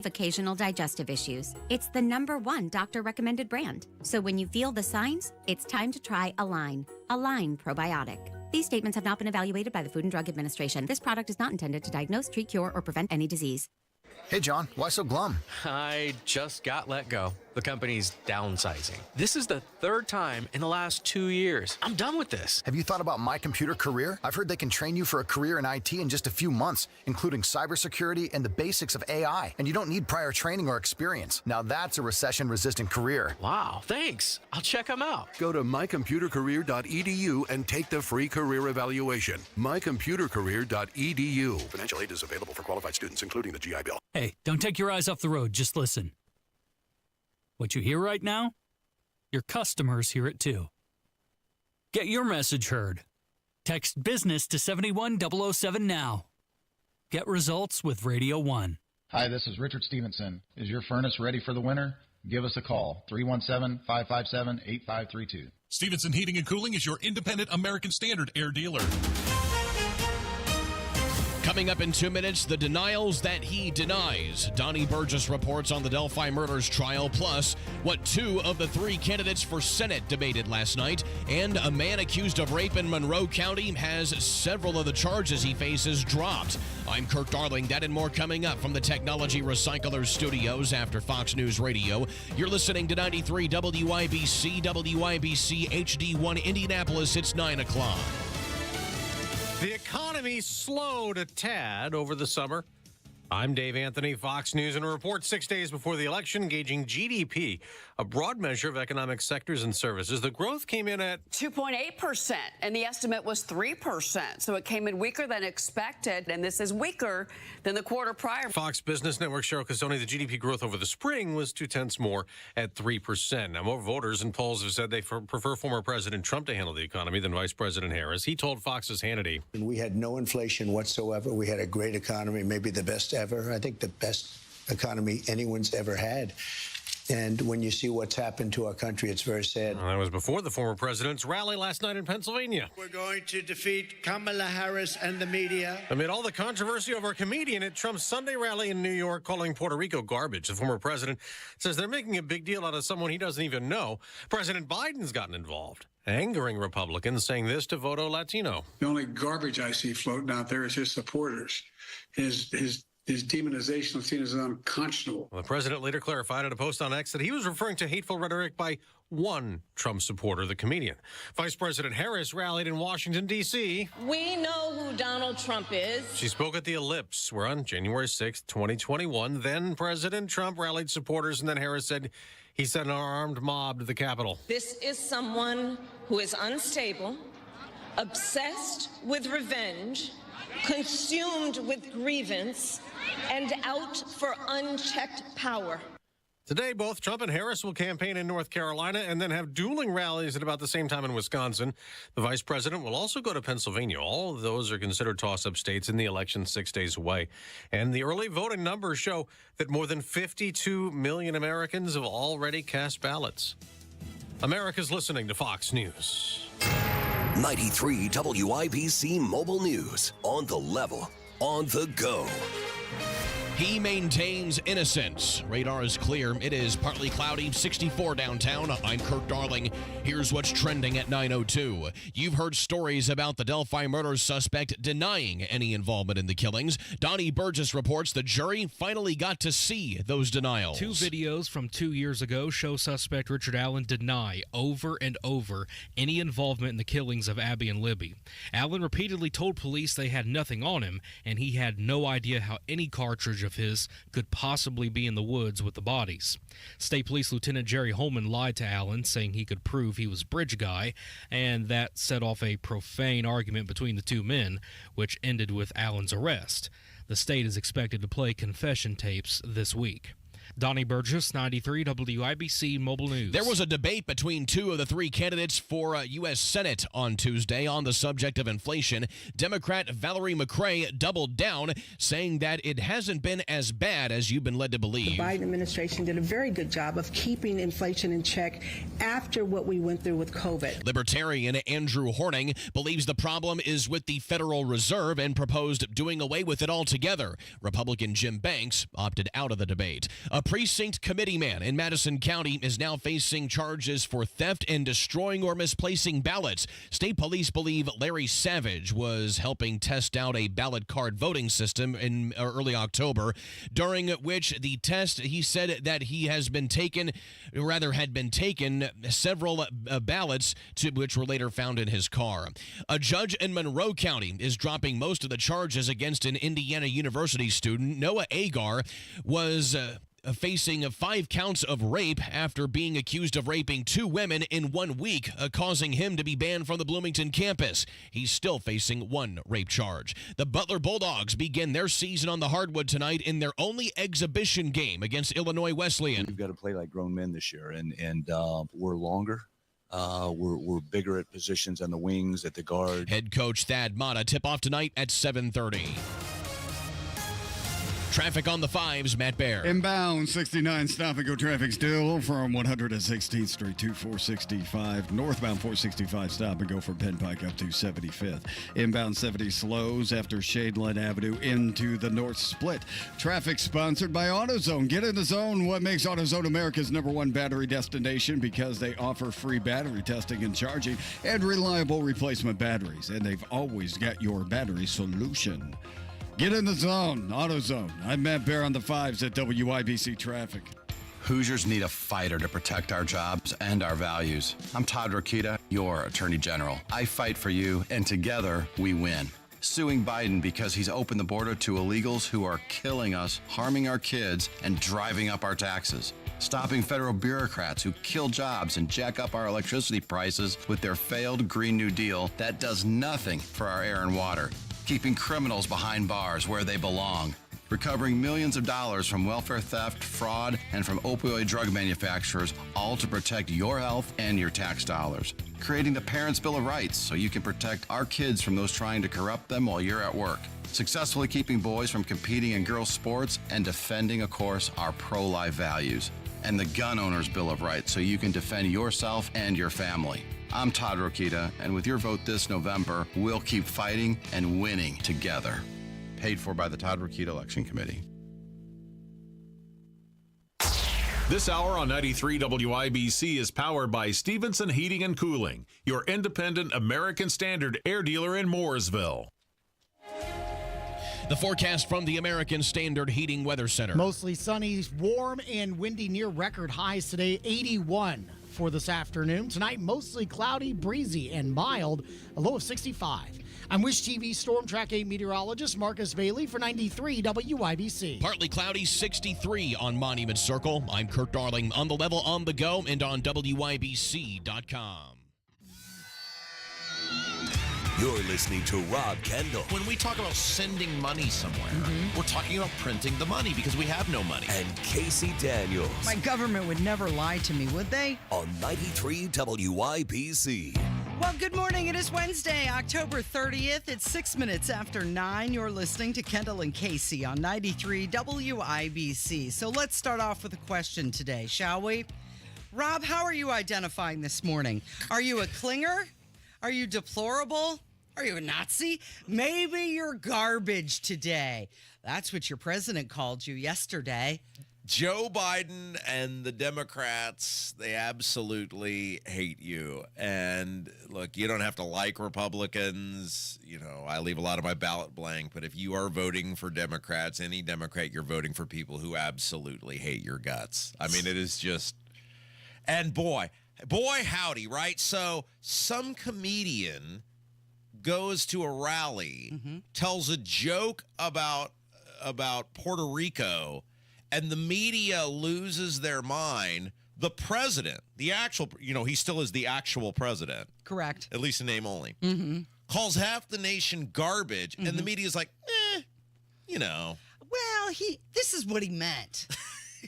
occasional digestive issues. It's the #1 doctor-recommended brand. So when you feel the signs, it's time to try Align. Align Probiotic. These statements have not been evaluated by the Food and Drug Administration. This product is not intended to diagnose, treat, cure, or prevent any disease. Hey, John, why so glum? I just got let go. The company's downsizing. This is the 3rd time in the last 2 years. I'm done with this. Have you thought about My Computer Career? I've heard they can train you for a career in IT in just a few months, including cybersecurity and the basics of AI. And you don't need prior training or experience. Now that's a recession-resistant career. Wow, thanks. I'll check them out. Go to mycomputercareer.edu and take the free career evaluation. mycomputercareer.edu. Financial aid is available for qualified students, including the GI Bill. Hey, don't take your eyes off the road. Just listen. What you hear right now, your customers hear it too. Get your message heard. Text BUSINESS to 71007 now. Get results with Radio 1. Hi, this is Richard Stevenson. Is your furnace ready for the winter? Give us a call, 317-557-8532. Stevenson Heating and Cooling is your independent American Standard air dealer. Coming up in 2 minutes, the denials that he denies. Donnie Burgess reports on the Delphi murders trial, plus what 2 of the 3 candidates for Senate debated last night. And a man accused of rape in Monroe County has several of the charges he faces dropped. I'm Kirk Darling. That and more coming up from the Technology Recyclers studios after Fox News Radio. You're listening to 93 WIBC, WIBC HD1 Indianapolis. It's 9 o'clock. The economy slowed a tad over the summer. I'm Dave Anthony, Fox News, and a report 6 days before the election gauging GDP, a broad measure of economic sectors and services. The growth came in at 2.8%, and the estimate was 3%. So it came in weaker than expected, and this is weaker than the quarter prior. Fox Business Network Cheryl Casoni, the GDP growth over the spring was 0.2 more at 3%. Now, more voters and polls have said they prefer former President Trump to handle the economy than Vice President Harris. He told Fox's Hannity. We had no inflation whatsoever. We had a great economy, maybe the best ever. I think the best economy anyone's ever had. And when you see what's happened to our country, it's very sad. That was before the former president's rally last night in Pennsylvania. We're going to defeat Kamala Harris and the media. Amid all the controversy over a comedian at Trump's Sunday rally in New York calling Puerto Rico garbage, the former president says they're making a big deal out of someone he doesn't even know. President Biden's gotten involved, angering Republicans, saying this to Voto Latino. The only garbage I see floating out there is his supporters. His demonization of Latinos is unconscionable. Well, the president later clarified in a post on X that he was referring to hateful rhetoric by one Trump supporter, the comedian. Vice President Harris rallied in Washington, D.C. We know who Donald Trump is. She spoke at the Ellipse, where on January 6th, 2021, then President Trump rallied supporters, and then Harris said he sent an armed mob to the Capitol. This is someone who is unstable, obsessed with revenge, consumed with grievance, and out for unchecked power. Today, both Trump and Harris will campaign in North Carolina and then have dueling rallies at about the same time in Wisconsin. The vice president will also go to Pennsylvania. All of those are considered toss-up states in the election 6 days away. And the early voting numbers show that more than 52 million Americans have already cast ballots. America's listening to Fox News. 93 WIBC Mobile News. On the level, on the go. He maintains innocence. Radar is clear. It is partly cloudy, 64 downtown. I'm Kirk Darling. Here's what's trending at 9:02. You've heard stories about the Delphi murder suspect denying any involvement in the killings. Donnie Burgess reports the jury finally got to see those denials. 2 videos from 2 years ago show suspect Richard Allen deny over and over any involvement in the killings of Abby and Libby. Allen repeatedly told police they had nothing on him, and he had no idea how any cartridge of his could possibly be in the woods with the bodies. State Police Lieutenant Jerry Holman lied to Allen, saying he could prove he was bridge guy, and that set off a profane argument between the 2 men, which ended with Allen's arrest. The state is expected to play confession tapes this week. Donnie Burgess, 93 WIBC Mobile News. There was a debate between two of the three candidates for U.S. Senate on Tuesday on the subject of inflation. Democrat Valerie McRae doubled down, saying that it hasn't been as bad as you've been led to believe. The Biden administration did a very good job of keeping inflation in check after what we went through with COVID. Libertarian Andrew Horning believes the problem is with the Federal Reserve and proposed doing away with it altogether. Republican Jim Banks opted out of the debate. A precinct committee man in Madison County is now facing charges for theft and destroying or misplacing ballots. State police believe Larry Savage was helping test out a ballot card voting system in early October, during which the test, he said that he had been taken several ballots, which were later found in his car. A judge in Monroe County is dropping most of the charges against an Indiana University student. Noah Agar was facing 5 counts of rape after being accused of raping 2 women in 1 week, causing him to be banned from the Bloomington campus. He's still facing 1 rape charge. The Butler Bulldogs begin their season on the hardwood tonight in their only exhibition game against Illinois Wesleyan. We've got to play like grown men this year, and we're longer. We're bigger at positions on the wings, at the guard. Head coach Thad Matta tip-off tonight at 7:30. Traffic on the 5s, Matt Baer. Inbound 69 stop-and-go traffic still from 116th Street to 465. Northbound 465 stop-and-go from Penn Pike up to 75th. Inbound 70 slows after Shadeline Avenue into the North Split. Traffic sponsored by AutoZone. Get in the zone. What makes AutoZone America's #1 battery destination? Because they offer free battery testing and charging and reliable replacement batteries. And they've always got your battery solution. Get in the zone, AutoZone. I'm Matt Baer on the 5s at WIBC Traffic. Hoosiers need a fighter to protect our jobs and our values. I'm Todd Rokita, your Attorney General. I fight for you, and together we win. Suing Biden because he's opened the border to illegals who are killing us, harming our kids, and driving up our taxes. Stopping federal bureaucrats who kill jobs and jack up our electricity prices with their failed Green New Deal that does nothing for our air and water. Keeping criminals behind bars where they belong. Recovering millions of dollars from welfare theft, fraud, and from opioid drug manufacturers, all to protect your health and your tax dollars. Creating the Parents' Bill of Rights so you can protect our kids from those trying to corrupt them while you're at work. Successfully keeping boys from competing in girls' sports and defending, of course, our pro-life values. And the Gun Owners' Bill of Rights so you can defend yourself and your family. I'm Todd Rokita, and with your vote this November, we'll keep fighting and winning together. Paid for by the Todd Rokita Election Committee. This hour on 93 WIBC is powered by Stevenson Heating and Cooling, your independent American Standard air dealer in Mooresville. The forecast from the American Standard Heating Weather Center. Mostly sunny, warm, and windy near record highs today, 81 for this afternoon. Tonight, mostly cloudy, breezy, and mild, a low of 65. I'm Wish TV Storm Track 8 meteorologist Marcus Bailey for 93 WIBC. Partly cloudy, 63 on Monument Circle. I'm Kurt Darling on the level, on the go, and on WIBC.com. You're listening to Rob Kendall. When we talk about sending money somewhere, we're talking about printing the money because we have no money. And Casey Daniels. My government would never lie to me, would they? On 93 WIBC. Well, good morning. It is Wednesday, October 30th. It's 6 minutes after 9. You're listening to Kendall and Casey on 93 WIBC. So let's start off with a question today, shall we? Rob, how are you identifying this morning? Are you a clinger? Are you deplorable? Are you a Nazi? Maybe you're garbage today. That's what your president called you yesterday. Joe Biden and the Democrats, they absolutely hate you. And look, you don't have to like Republicans. You know, I leave a lot of my ballot blank. But if you are voting for Democrats, any Democrat, you're voting for people who absolutely hate your guts. I mean, it is just... And boy, howdy, right? So some comedian goes to a rally, tells a joke about Puerto Rico, and the media loses their mind. The president, the actual, he still is the actual president. Correct. At least in name only. Calls half the nation garbage, and the media's like, Well, this is what he meant.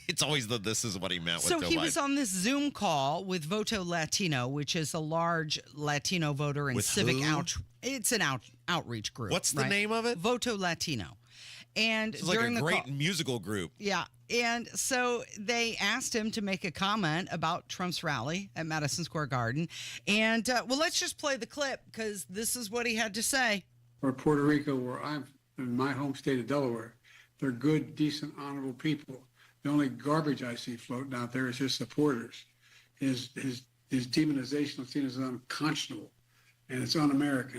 It's always this is what he meant with So Joe he Biden. was on this Zoom call with Voto Latino, which is a large Latino voter and With civic who? It's an outreach group. What's the right? name of it? Voto Latino. And It's like during a the great call, musical group. yeah. And so they asked him to make a comment about Trump's rally at Madison Square Garden. And well, let's just play the clip because this is what he had to say. Or Puerto Rico, where I'm in my home state of Delaware, they're good, decent, honorable people. The only garbage I see floating out there is his supporters. His demonization of seen as unconscionable, and it's un-American.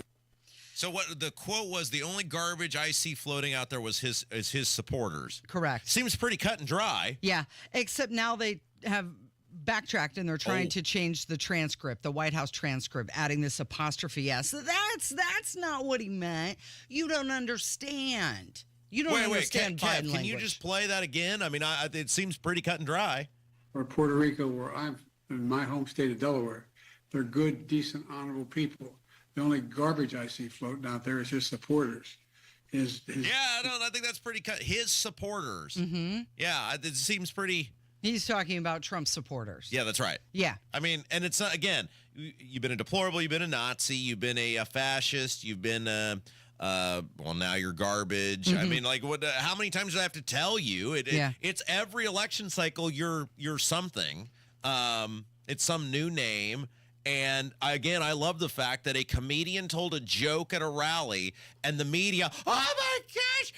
So what the quote was, the only garbage I see floating out there was his supporters. Correct. Seems pretty cut and dry. Yeah, except now they have backtracked and they're trying to change the transcript, the White House transcript, adding this apostrophe S. So that's not what he meant. You don't understand. You don't understand Biden Can language. you just play that again? I mean, it seems pretty cut and dry. Or Puerto Rico, where I'm in my home state of Delaware, they're good, decent, honorable people. The only garbage I see floating out there is his supporters. I think that's pretty cut. His supporters. Mm-hmm. Yeah, it seems pretty. He's talking about Trump supportters. Yeah, that's right. Yeah. I mean, and it's not, again, you've been a deplorable, you've been a Nazi, you've been a fascist, you've been, well, now you're garbage. Mm-hmm. I mean, like, how many times do I have to tell you? It's every election cycle, you're something. It's some new name. And again, I love the fact that a comedian told a joke at a rally and the media, oh my gosh,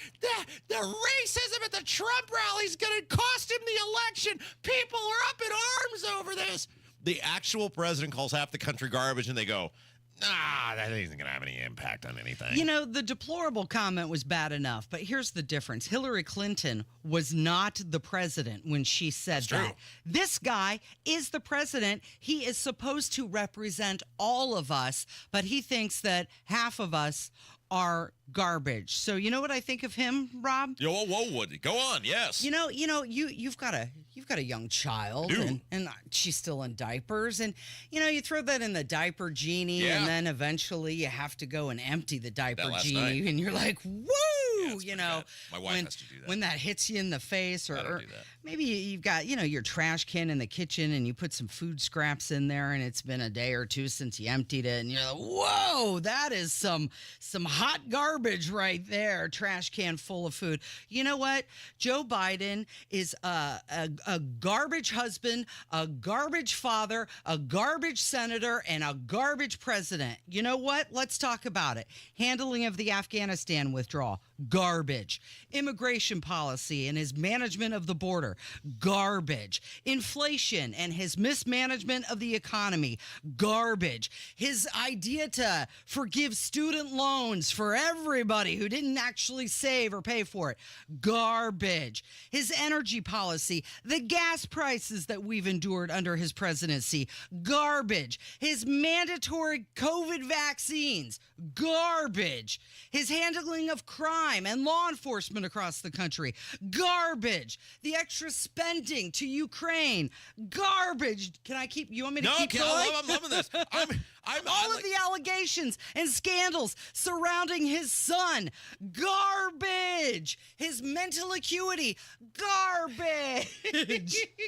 the racism at the Trump rally is going to cost him the election. People are up in arms over this. The actual president calls half the country garbage and they go, that isn't going to have any impact on anything. You know, the deplorable comment was bad enough, but here's the difference. Hillary Clinton was not the president when she said that. This guy is the president. He is supposed to represent all of us, but he thinks that half of us are garbage. So you know what I think of him, Rob? Whoa, Woody. Go on, yes. You've got a young child and she's still in diapers, and you throw that in the diaper genie, and then eventually you have to go and empty the diaper genie, and you're like, woo, my wife has to do that when that hits you in the face, or maybe you've got your trash can in the kitchen and you put some food scraps in there and it's been a day or two since you emptied it, and you're like, whoa, that is some hot garbage right there. Trash can full of food. You know what? Joe Biden is a garbage husband, a garbage father, a garbage senator, and a garbage president. You know what? Let's talk about it. Handling of the Afghanistan withdrawal, garbage. Immigration policy and his management of the border, garbage. Inflation and his mismanagement of the economy, garbage. His idea to forgive student loans for everybody who didn't actually save or pay for it, garbage. His energy policy, the gas prices that we've endured under his presidency, garbage. His mandatory COVID vaccines, garbage. His handling of crime and law enforcement across the country, garbage. The extra spending to Ukraine, garbage. You want me to keep going? I'm loving this. All of the allegations and scandals surrounding his son, garbage. His mental acuity, garbage.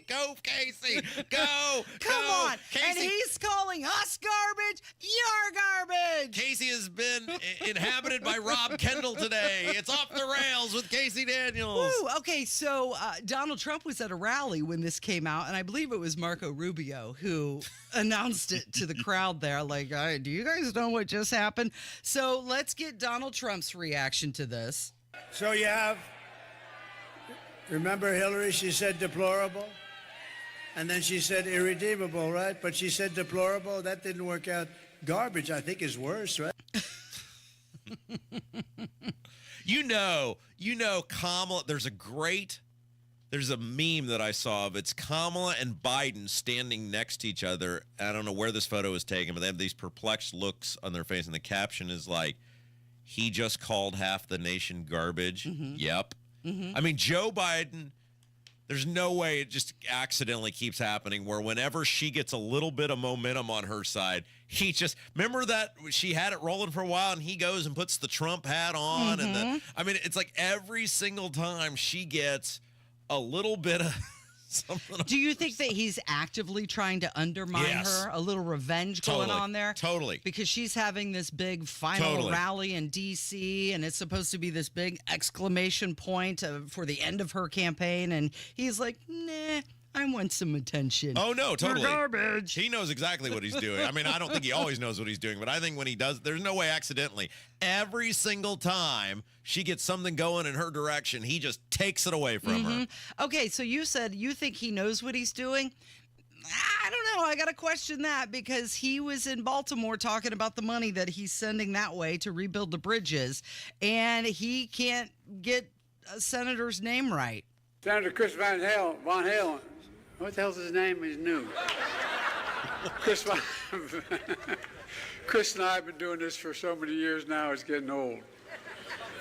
Go, Casey. Go. Come on. Casey. And he's calling us garbage. You're garbage. Casey has been inhabited by Rob Kendall today. It's off the rails with Casey Daniels. Woo. Okay, so Donald Trump was at a rally when this came out, and I believe it was Marco Rubio who announced it to the crowd there, like, do you guys know what just happened? So let's get Donald Trump's reaction to this. So you have, remember Hillary, she said deplorable? And then she said irredeemable, right? But she said deplorable. That didn't work out. Garbage, I think, is worse, right? Kamala, there's a meme that I saw of it's Kamala and Biden standing next to each other. I don't know where this photo was taken, but they have these perplexed looks on their face, and the caption is like, he just called half the nation garbage. Mm-hmm. Yep. Mm-hmm. I mean, Joe Biden, there's no way it just accidentally keeps happening where whenever she gets a little bit of momentum on her side, he just, remember that she had it rolling for a while and he goes and puts the Trump hat on. Mm-hmm. It's like every single time she gets a little bit of Do you think that he's actively trying to undermine her? A little revenge going on there? Totally. Because she's having this big final rally in D.C., and it's supposed to be this big exclamation point for the end of her campaign, and he's like, nah. I want some attention. Oh, no, totally. You're garbage. He knows exactly what he's doing. I mean, I don't think he always knows what he's doing, but I think when he does, there's no way accidentally. Every single time she gets something going in her direction, he just takes it away from her. Okay, so you said you think he knows what he's doing. I don't know. I got to question that because he was in Baltimore talking about the money that he's sending that way to rebuild the bridges, and he can't get a senator's name right. Senator Chris Von Halen. What the hell's his name? He's new. Chris and I have been doing this for so many years now, it's getting old.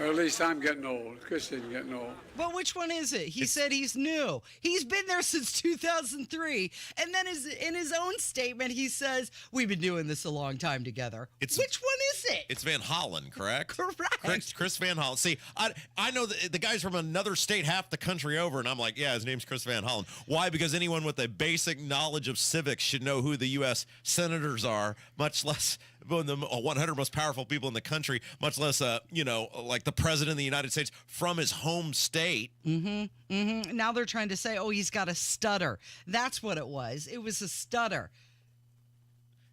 Or at least I'm getting old. Chris isn't getting old. But which one is it? He said he's new. He's been there since 2003. And then in his own statement, he says, we've been doing this a long time together. Which one is it? It's Van Hollen, correct? Correct. Chris Van Hollen. See, I know the guy's from another state half the country over, and I'm like, yeah, his name's Chris Van Hollen. Why? Because anyone with a basic knowledge of civics should know who the U.S. senators are, much less the 100 most powerful people in the country, much less, like the president of the United States from his home state. Now they're trying to say, oh, he's got a stutter. That's what it was. It was a stutter.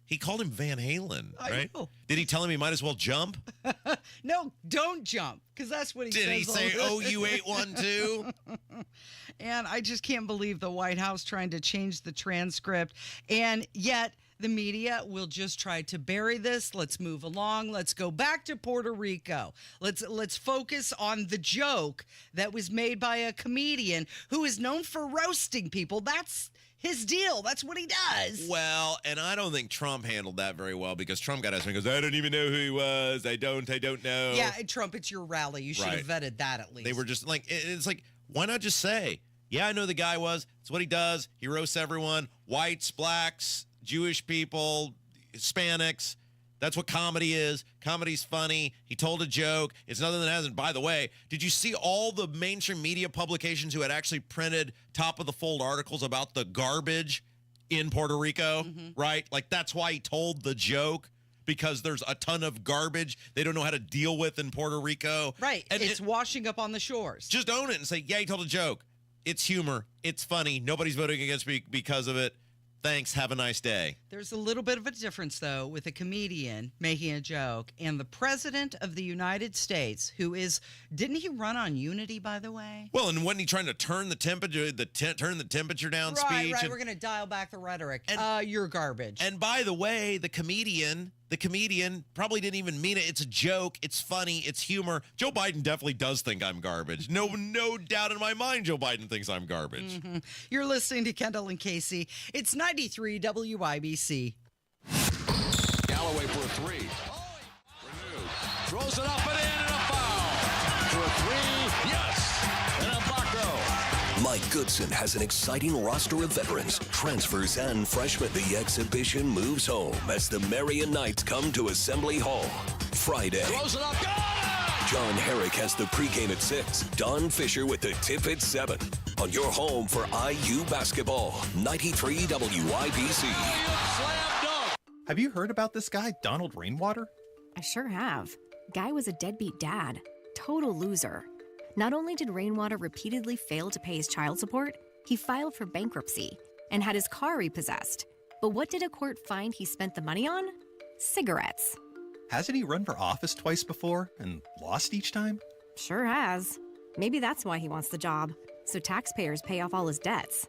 He called him Van Halen, right? I know. Did he tell him he might as well jump? No, don't jump, because that's what he says. Did he say, oh, you ate one too? And I just can't believe the White House trying to change the transcript. And yet the media will just try to bury this. Let's move along. Let's go back to Puerto Rico. Let's focus on the joke that was made by a comedian who is known for roasting people. That's his deal. That's what he does. Well, and I don't think Trump handled that very well because Trump got us and goes, I don't even know who he was. I don't know. Yeah, and Trump, it's your rally. You should have vetted that at least. They were just like, it's like, why not just say, yeah, I know the guy was. It's what he does. He roasts everyone. Whites, blacks, Jewish people, Hispanics. That's what comedy is. Comedy's funny. He told a joke. It's nothing that hasn't. By the way, did you see all the mainstream media publications who had actually printed top-of-the-fold articles about the garbage in Puerto Rico, right? Like, that's why he told the joke, because there's a ton of garbage they don't know how to deal with in Puerto Rico. Right. And it's washing up on the shores. Just own it and say, yeah, he told a joke. It's humor. It's funny. Nobody's voting against me because of it. Thanks. Have a nice day. There's a little bit of a difference, though, with a comedian making a joke and the president of the United States, who is, didn't he run on Unity, by the way? Well, and wasn't he trying to turn the temperature, turn the temperature down speech? Right. We're going to dial back the rhetoric. You're garbage. And by the way, the comedian probably didn't even mean it. It's a joke. It's funny. It's humor. Joe Biden definitely does think I'm garbage. No doubt in my mind Joe Biden thinks I'm garbage. You're listening to Kendall and Casey. It's 93 WIBC. Galloway for a three. Throws it up and in and a foul. For a three, yes. And a Baco. Mike Goodson has an exciting roster of veterans, transfers, and freshmen. The exhibition moves home as the Marion Knights come to Assembly Hall. Friday. Throws it up. Got it! John Herrick has the pregame at 6. Don Fisher with the tip at 7. On your home for IU basketball, 93 WIBC. Have you heard about this guy, Donald Rainwater? I sure have. Guy was a deadbeat dad. Total loser. Not only did Rainwater repeatedly fail to pay his child support, he filed for bankruptcy and had his car repossessed. But what did a court find he spent the money on? Cigarettes. Hasn't he run for office twice before and lost each time? Sure has. Maybe that's why he wants the job, so taxpayers pay off all his debts.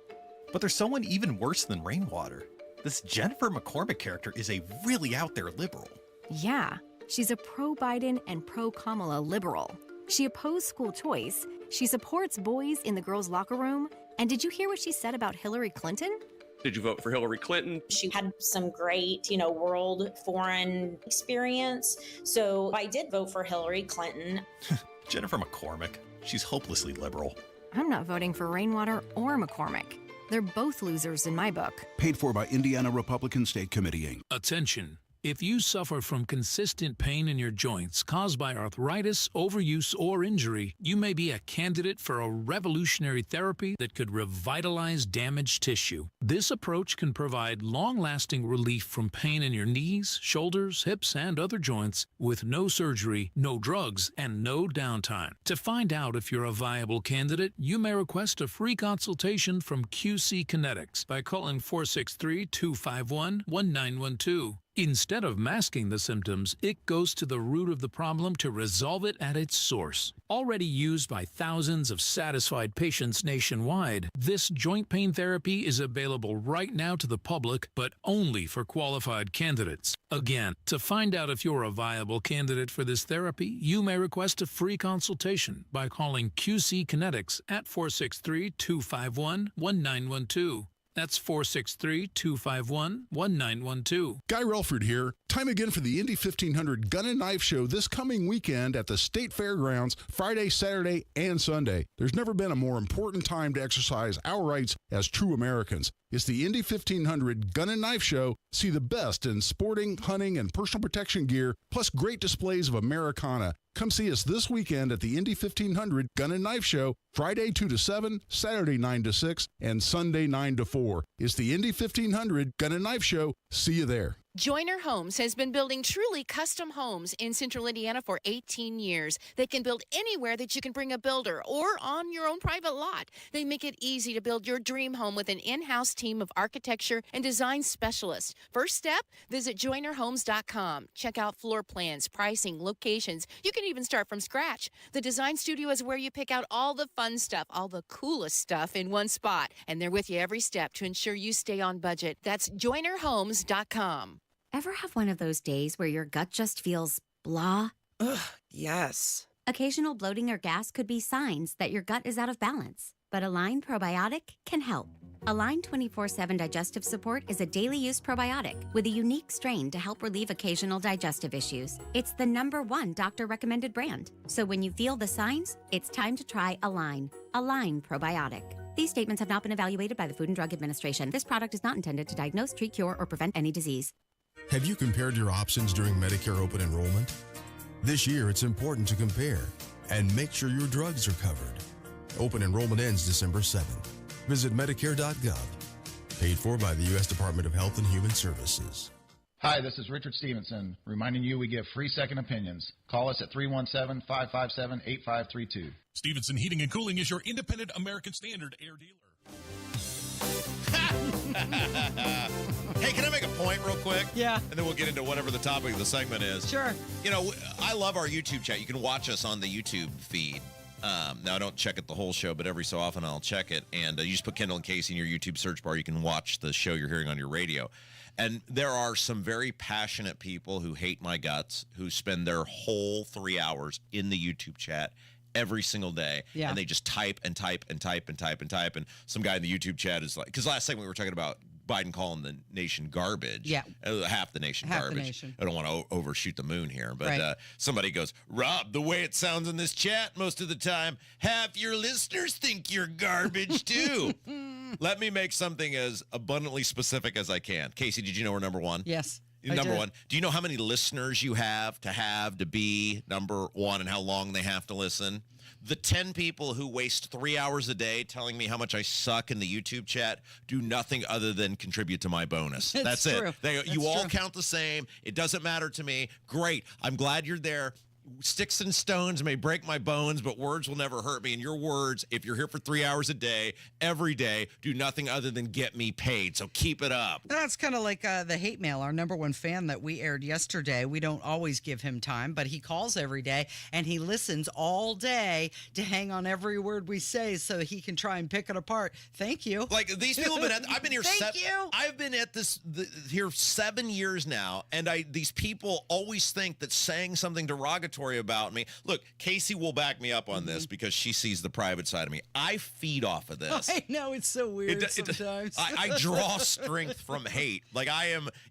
But there's someone even worse than Rainwater. This Jennifer McCormick character is a really out there liberal. Yeah, she's a pro-Biden and pro-Kamala liberal. She opposed school choice, she supports boys in the girls' locker room, and did you hear what she said about Hillary Clinton? Did you vote for Hillary Clinton? She had some great, world foreign experience. So I did vote for Hillary Clinton. Jennifer McCormick, she's hopelessly liberal. I'm not voting for Rainwater or McCormick. They're both losers in my book. Paid for by Indiana Republican State Committee, Inc. Attention. If you suffer from consistent pain in your joints caused by arthritis, overuse, or injury, you may be a candidate for a revolutionary therapy that could revitalize damaged tissue. This approach can provide long-lasting relief from pain in your knees, shoulders, hips, and other joints with no surgery, no drugs, and no downtime. To find out if you're a viable candidate, you may request a free consultation from QC Kinetics by calling 463-251-1912. Instead of masking the symptoms, it goes to the root of the problem to resolve it at its source. Already used by thousands of satisfied patients nationwide, this joint pain therapy is available right now to the public, but only for qualified candidates. Again, to find out if you're a viable candidate for this therapy, you may request a free consultation by calling QC Kinetics at 463-251-1912. That's 463-251-1912. Guy Relford here. Time again for the Indy 1500 Gun and Knife Show this coming weekend at the State Fairgrounds, Friday, Saturday, and Sunday. There's never been a more important time to exercise our rights as true Americans. It's the Indy 1500 Gun and Knife Show. See the best in sporting, hunting, and personal protection gear, plus great displays of Americana. Come see us this weekend at the Indy 1500 Gun and Knife Show, Friday 2 to 7, Saturday 9 to 6, and Sunday 9 to 4. It's the Indy 1500 Gun and Knife Show. See you there. Joyner Homes has been building truly custom homes in Central Indiana for 18 years. They can build anywhere that you can bring a builder or on your own private lot. They make it easy to build your dream home with an in-house team of architecture and design specialists. First step, visit joynerhomes.com. Check out floor plans, pricing, locations. You can even start from scratch. The design studio is where you pick out all the fun stuff, all the coolest stuff in one spot. And they're with you every step to ensure you stay on budget. That's joynerhomes.com. Ever have one of those days where your gut just feels blah? Ugh, yes. Occasional bloating or gas could be signs that your gut is out of balance, but Align Probiotic can help. Align 24/7 Digestive Support is a daily use probiotic with a unique strain to help relieve occasional digestive issues. It's the #1 doctor-recommended brand. So when you feel the signs, it's time to try Align. Align Probiotic. These statements have not been evaluated by the Food and Drug Administration. This product is not intended to diagnose, treat, cure, or prevent any disease. Have you compared your options during Medicare open enrollment? This year, it's important to compare and make sure your drugs are covered. Open enrollment ends December 7th. Visit Medicare.gov. Paid for by the U.S. Department of Health and Human Services. Hi, this is Richard Stevenson, reminding you we give free second opinions. Call us at 317-557-8532. Stevenson Heating and Cooling is your independent American Standard air dealer. Hey, can I make a point real quick? Yeah. And then we'll get into whatever the topic of the segment is. Sure. You know, I love our YouTube chat. You can watch us on the YouTube feed. Now, I don't check it the whole show, but every so often I'll check it. And you just put Kendall and Casey in your YouTube search bar. You can watch the show you're hearing on your radio. And there are some very passionate people who hate my guts, who spend their whole 3 hours in the YouTube chat every single day. Yeah. And they just type and type and type and type and type. And some guy in the YouTube chat is like, because last segment we were talking about Biden calling the nation garbage. Yeah. Half the nation Half the garbage. nation. I don't want to overshoot the moon here. But Right. Somebody goes, Rob, the way it sounds in this chat most of the time, half your listeners think you're garbage too. Let me make something as abundantly specific as I can. Casey, did you know we're number one? Yes. Number one. Do you know how many listeners you have to be number one and how long they have to listen? The 10 people who waste 3 hours a day telling me how much I suck in the YouTube chat do nothing other than contribute to my bonus. That's true. it. You all count the same. It doesn't matter to me. Great. I'm glad you're there. Sticks and stones may break my bones, but words will never hurt me. And your words, if you're here for 3 hours a day, every day, do nothing other than get me paid. So keep it up. That's kind of like the hate mail, our #1 fan that we aired yesterday. We don't always give him time, but he calls every day and he listens all day to hang on every word we say so he can try and pick it apart. Thank you. Like these people have been I've been here I've been at here 7 years now, and these people always think that saying something derogatory about me. Look, Casey will back me up on this because she sees the private side of me. I feed off of this. I know, it's so weird sometimes. I draw strength from hate. Like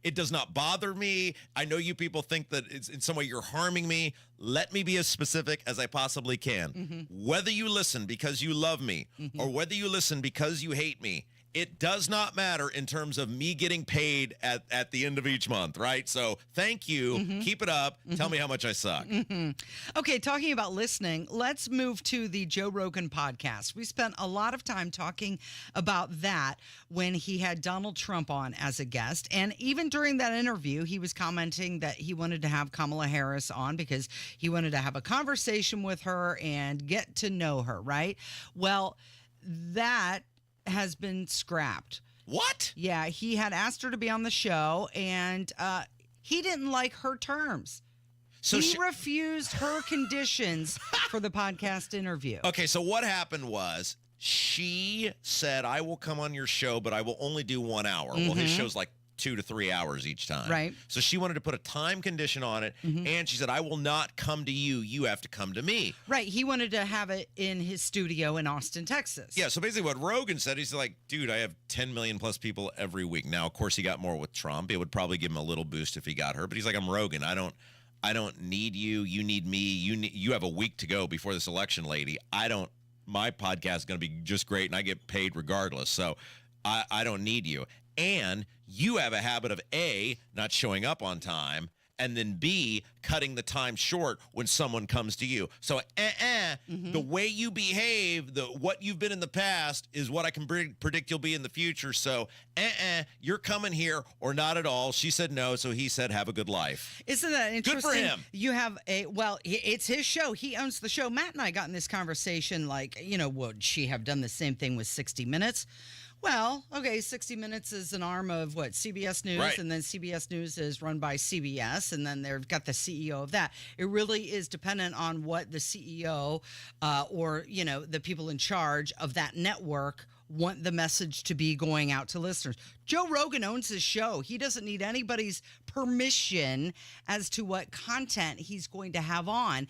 it does not bother me. I know you people think that it's in some way you're harming me. Let me be as specific as I possibly can. Whether you listen because you love me or whether you listen because you hate me, it does not matter in terms of me getting paid at the end of each month, right? So thank you. Keep it up. Tell me how much I suck. Okay, talking about listening, let's move to the Joe Rogan podcast. We spent a lot of time talking about that when he had Donald Trump on as a guest. And even during that interview, he was commenting that he wanted to have Kamala Harris on because he wanted to have a conversation with her and get to know her, right? Well, that has been scrapped. What? Yeah, he had asked her to be on the show, and he didn't like her terms. So he refused her conditions for the podcast interview. Okay, so what happened was she said, I will come on your show, but I will only do 1 hour. Well, his show's like 2 to 3 hours each time. Right. So she wanted to put a time condition on it, and she said, I will not come to you. You have to come to me. Right. He wanted to have it in his studio in Austin, Texas. Yeah, so basically what Rogan said, he's like, dude, I have 10 million plus people every week. Now, of course, he got more with Trump. It would probably give him a little boost if he got her, but he's like, I'm Rogan. I don't need you. You need me. You have a week to go before this election, lady. My podcast is going to be just great, and I get paid regardless. So I don't need you. And you have a habit of A, not showing up on time, and then B, cutting the time short when someone comes to you. So the way you behave, what you've been in the past is what I can predict you'll be in the future. So you're coming here or not at all. She said no, so he said have a good life. Isn't that interesting? Good for him. You have it's his show. He owns the show. Matt and I got in this conversation like, would she have done the same thing with 60 Minutes? Well, okay, 60 Minutes is an arm of CBS News, right. And then CBS News is run by CBS, and then they've got the CEO of that. It really is dependent on what the CEO or the people in charge of that network want the message to be going out to listeners. Joe Rogan owns his show. He doesn't need anybody's permission as to what content he's going to have on.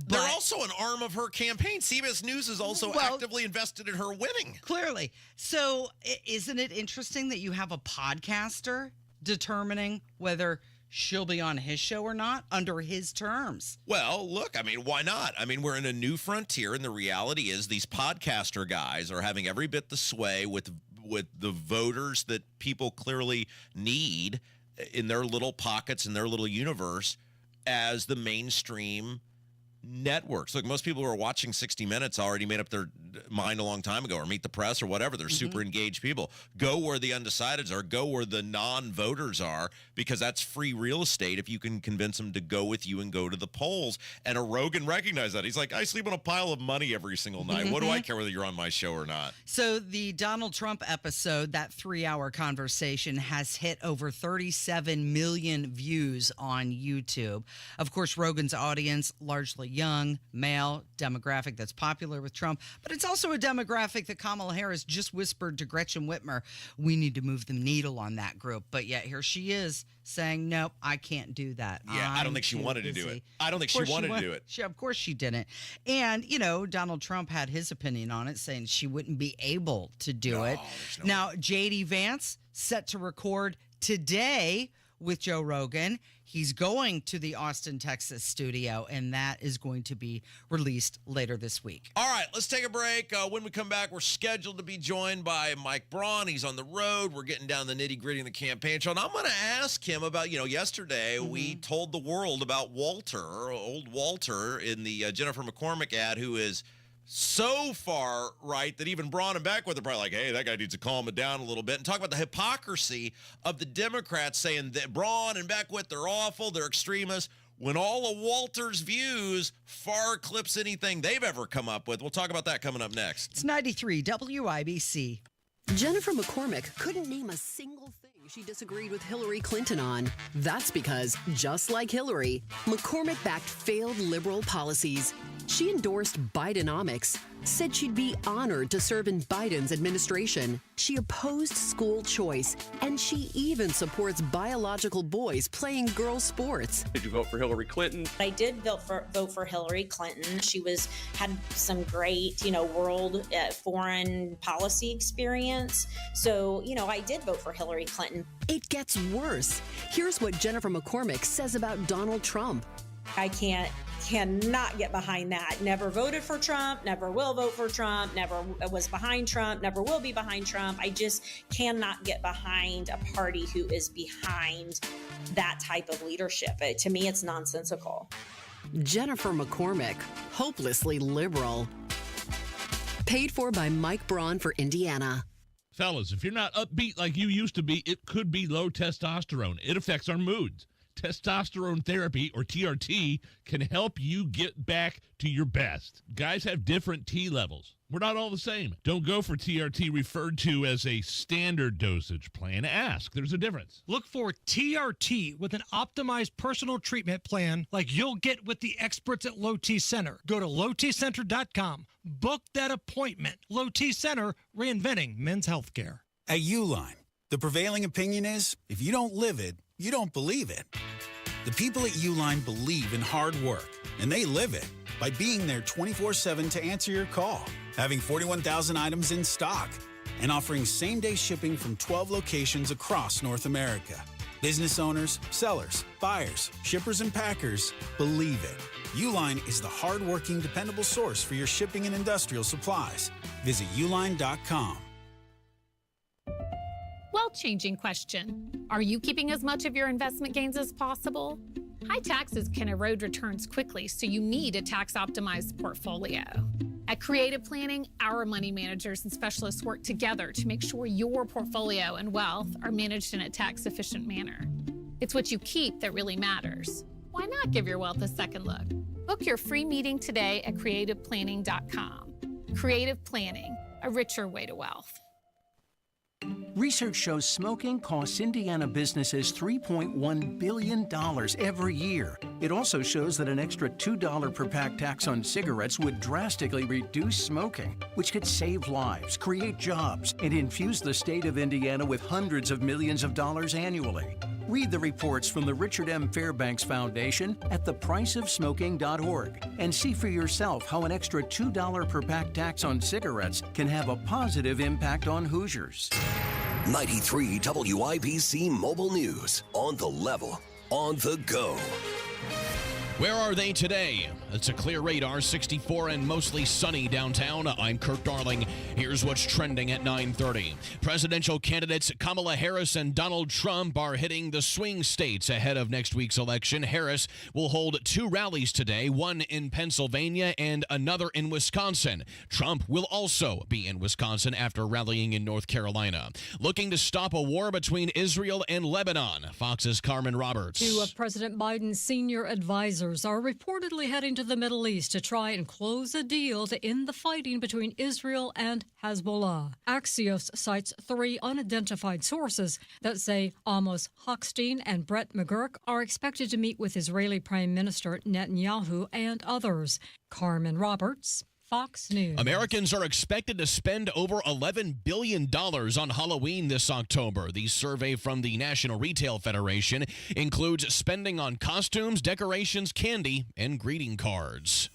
They're also an arm of her campaign. CBS News is also actively invested in her winning. Clearly. So isn't it interesting that you have a podcaster determining whether she'll be on his show or not under his terms? Well, look, why not? We're in a new frontier, and the reality is these podcaster guys are having every bit the sway with the voters that people clearly need in their little pockets, in their little universe, as the mainstream networks. Look, most people who are watching 60 Minutes already made up their mind a long time ago, or Meet the Press or whatever. They're super engaged people. Go where the undecideds are. Go where the non-voters are, because that's free real estate if you can convince them to go with you and go to the polls. And Rogan recognized that. He's like, I sleep on a pile of money every single night. What do I care whether you're on my show or not? So the Donald Trump episode, that 3-hour conversation, has hit over 37 million views on YouTube. Of course, Rogan's audience, largely young, male demographic that's popular with Trump, but it's also a demographic that Kamala Harris just whispered to Gretchen Whitmer, we need to move the needle on that group. But yet here she is saying, nope, I can't do that. Yeah, I don't think she wanted to do it. I don't think she wanted to do it. Of course she didn't. And, Donald Trump had his opinion on it, saying she wouldn't be able to do it. Now, J.D. Vance set to record today with Joe Rogan. He's going to the Austin, Texas studio, and that is going to be released later this week. All right, let's take a break. When we come back, we're scheduled to be joined by Mike Braun. He's on the road. We're getting down the nitty-gritty in the campaign trail. And I'm going to ask him about, yesterday we told the world about old Walter in the Jennifer McCormick ad, who is so far right that even Braun and Beckwith are probably like, hey, that guy needs to calm it down a little bit, and talk about the hypocrisy of the Democrats saying that Braun and Beckwith, they're awful, they're extremists, when all of Walter's views far eclipse anything they've ever come up with. We'll talk about that coming up next. It's 93 WIBC. Jennifer McCormick couldn't name a single thing she disagreed with Hillary Clinton on. That's because, just like Hillary, McCormick backed failed liberal policies. She endorsed Bidenomics, said she'd be honored to serve in Biden's administration. She opposed school choice, and she even supports biological boys playing girl sports. Did you vote for Hillary Clinton? I did vote for Hillary Clinton. She had some great, world foreign policy experience. So, I did vote for Hillary Clinton. It gets worse. Here's what Jennifer McCormick says about Donald Trump. I can't cannot get behind that. Never voted for Trump, never will vote for Trump, never was behind Trump, never will be behind Trump. I just cannot get behind a party who is behind that type of leadership. To me, it's nonsensical. Jennifer McCormick, hopelessly liberal. Paid for by Mike Braun for Indiana. Fellas, if you're not upbeat like you used to be, it could be low testosterone. It affects our moods. Testosterone therapy, or TRT, can help you get back to your best. Guys have different T levels. We're not all the same. Don't go for TRT referred to as a standard dosage plan. Ask. There's a difference. Look for TRT with an optimized personal treatment plan like you'll get with the experts at Low T Center. Go to lowtcenter.com. Book that appointment. Low T Center, reinventing men's healthcare. At Uline, the prevailing opinion is if you don't live it, you don't believe it. The people at Uline believe in hard work, and they live it by being there 24/7 to answer your call, having 41,000 items in stock, and offering same-day shipping from 12 locations across North America. Business owners, sellers, buyers, shippers, and packers believe it. Uline is the hard-working, dependable source for your shipping and industrial supplies. Visit uline.com. Well-changing question. Are you keeping as much of your investment gains as possible? High taxes can erode returns quickly, so you need a tax-optimized portfolio. At Creative Planning, our money managers and specialists work together to make sure your portfolio and wealth are managed in a tax-efficient manner. It's what you keep that really matters. Why not give your wealth a second look? Book your free meeting today at creativeplanning.com. Creative Planning, a richer way to wealth. Research shows smoking costs Indiana businesses $3.1 billion every year. It also shows that an extra $2 per pack tax on cigarettes would drastically reduce smoking, which could save lives, create jobs, and infuse the state of Indiana with hundreds of millions of dollars annually. Read the reports from the Richard M. Fairbanks Foundation at thepriceofsmoking.org and see for yourself how an extra $2 per pack tax on cigarettes can have a positive impact on Hoosiers. 93 WIBC Mobile News. On the level, on the go. Where are they today? It's a clear radar, 64 and mostly sunny downtown. I'm Kurt Darling. Here's what's trending at 9:30. Presidential candidates Kamala Harris and Donald Trump are hitting the swing states ahead of next week's election. Harris will hold 2 rallies today, one in Pennsylvania and another in Wisconsin. Trump will also be in Wisconsin after rallying in North Carolina. Looking to stop a war between Israel and Lebanon. Fox's Carmen Roberts. 2 of President Biden's senior advisors are reportedly heading to the Middle East to try and close a deal to end the fighting between Israel and Hezbollah. Axios cites 3 unidentified sources that say Amos Hochstein and Brett McGurk are expected to meet with Israeli Prime Minister Netanyahu and others. Carmen Roberts, Fox News. Americans are expected to spend over $11 billion on Halloween this October. The survey from the National Retail Federation includes spending on costumes, decorations, candy, and greeting cards.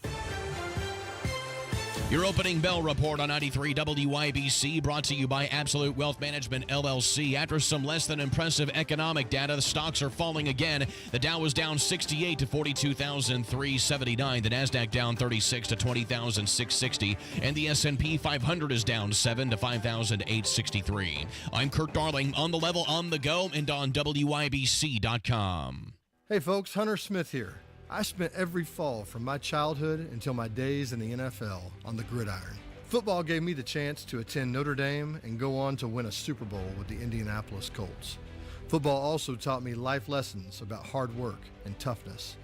Your opening bell report on 93 WIBC, brought to you by Absolute Wealth Management, LLC. After some less than impressive economic data, the stocks are falling again. The Dow was down 68 to 42,379. The NASDAQ down 36 to 20,660. And the S&P 500 is down 7 to 5,863. I'm Kurt Darling, on the level, on the go, and on WIBC.com. Hey folks, Hunter Smith here. I spent every fall from my childhood until my days in the NFL on the gridiron. Football gave me the chance to attend Notre Dame and go on to win a Super Bowl with the Indianapolis Colts. Football also taught me life lessons about hard work and toughness.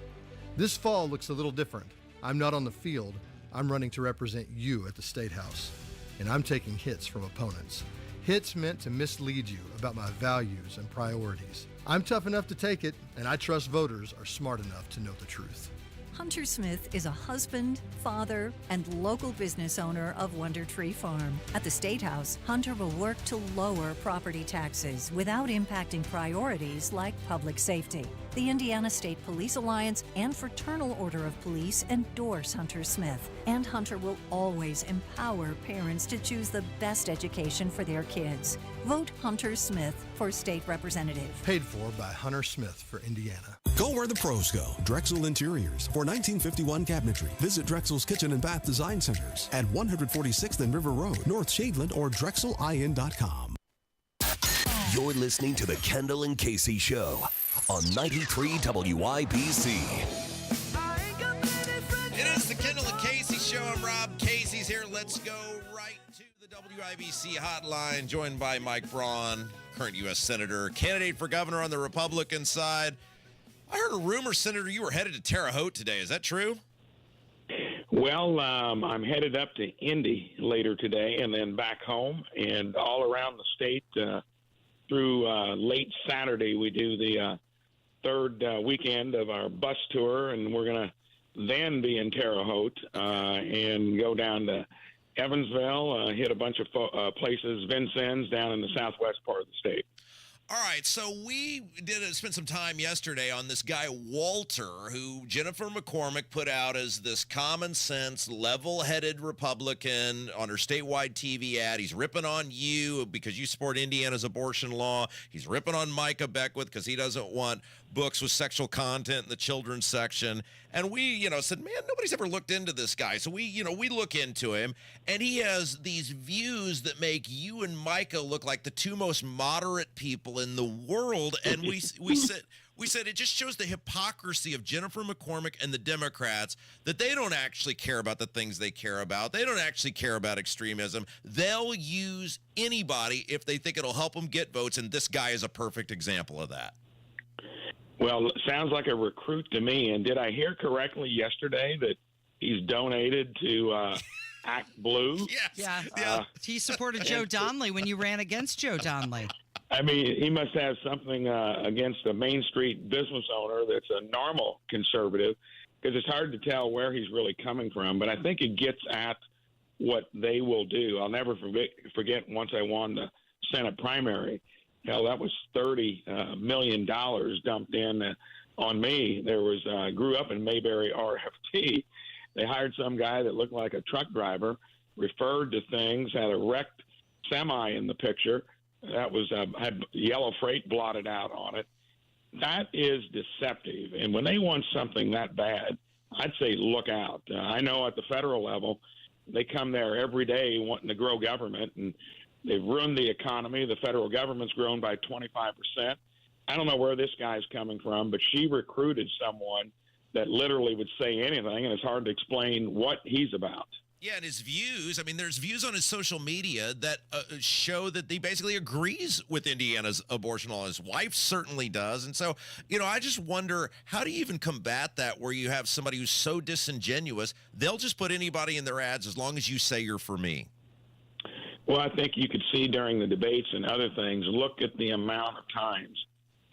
This fall looks a little different. I'm not on the field. I'm running to represent you at the State House, and I'm taking hits from opponents. Hits meant to mislead you about my values and priorities. I'm tough enough to take it, and I trust voters are smart enough to know the truth. Hunter Smith is a husband, father, and local business owner of Wonder Tree Farm. At the State House, Hunter will work to lower property taxes without impacting priorities like public safety. The Indiana State Police Alliance and Fraternal Order of Police endorse Hunter Smith, and Hunter will always empower parents to choose the best education for their kids. Vote Hunter Smith for state representative. Paid for by Hunter Smith for Indiana. Go where the pros go. Drexel Interiors. For 1951 cabinetry, visit Drexel's Kitchen and Bath Design Centers at 146th and River Road, North Shadeland, or drexelin.com. You're listening to the Kendall and Casey Show on 93 WIBC. It is the Kendall and Casey Show. I'm Rob. Casey's here. Let's go right to the WIBC hotline, joined by Mike Braun, current U.S. Senator, candidate for governor on the Republican side. I heard a rumor, Senator, you were headed to Terre Haute today. Is that true? Well, I'm headed up to Indy later today and then back home and all around the state through late Saturday. We do the third weekend of our bus tour, and we're going to then be in Terre Haute and go down to Evansville, hit a bunch of places, Vincennes, down in the southwest part of the state. All right, so we did spend some time yesterday on this guy, Walter, who Jennifer McCormick put out as this common sense, level-headed Republican on her statewide TV ad. He's ripping on you because you support Indiana's abortion law. He's ripping on Micah Beckwith because he doesn't want books with sexual content in the children's section. And we, said, man, nobody's ever looked into this guy. So we look into him, and he has these views that make you and Micah look like the two most moderate people in the world. And we said it just shows the hypocrisy of Jennifer McCormick and the Democrats, that they don't actually care about the things they care about. They don't actually care about extremism. They'll use anybody if they think it'll help them get votes, and this guy is a perfect example of that. Well, sounds like a recruit to me. And did I hear correctly yesterday that he's donated to Act Blue? Yes. Yeah. He supported Joe Donnelly when you ran against Joe Donnelly. I mean, he must have something against a Main Street business owner that's a normal conservative, because it's hard to tell where he's really coming from. But I think it gets at what they will do. I'll never forget once I won the Senate primary. Hell, that was $30 million dumped in on me. There was grew up in Mayberry, RFT. They hired some guy that looked like a truck driver, referred to things, had a wrecked semi in the picture. That was had yellow freight blotted out on it. That is deceptive. And when they want something that bad, I'd say look out. I know at the federal level, they come there every day wanting to grow government, and they've ruined the economy. The federal government's grown by 25%. I don't know where this guy's coming from, but she recruited someone that literally would say anything, and it's hard to explain what he's about. Yeah, and his views, there's views on his social media that show that he basically agrees with Indiana's abortion law. His wife certainly does. And so, I just wonder, how do you even combat that where you have somebody who's so disingenuous, they'll just put anybody in their ads as long as you say you're for me? Well, I think you could see during the debates and other things, look at the amount of times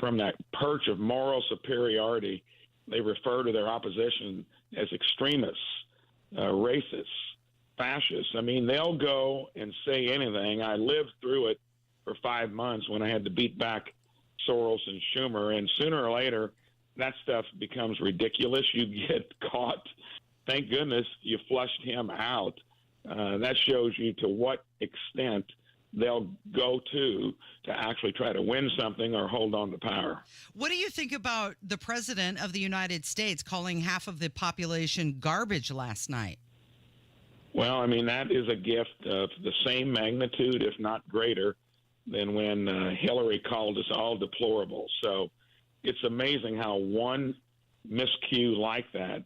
from that perch of moral superiority, they refer to their opposition as extremists, racists, fascists. They'll go and say anything. I lived through it for 5 months when I had to beat back Soros and Schumer, and sooner or later, that stuff becomes ridiculous. You get caught. Thank goodness you flushed him out. That shows you to what extent they'll go to actually try to win something or hold on to power. What do you think about the president of the United States calling half of the population garbage last night? Well, that is a gift of the same magnitude, if not greater, than when Hillary called us all deplorable. So it's amazing how one miscue like that,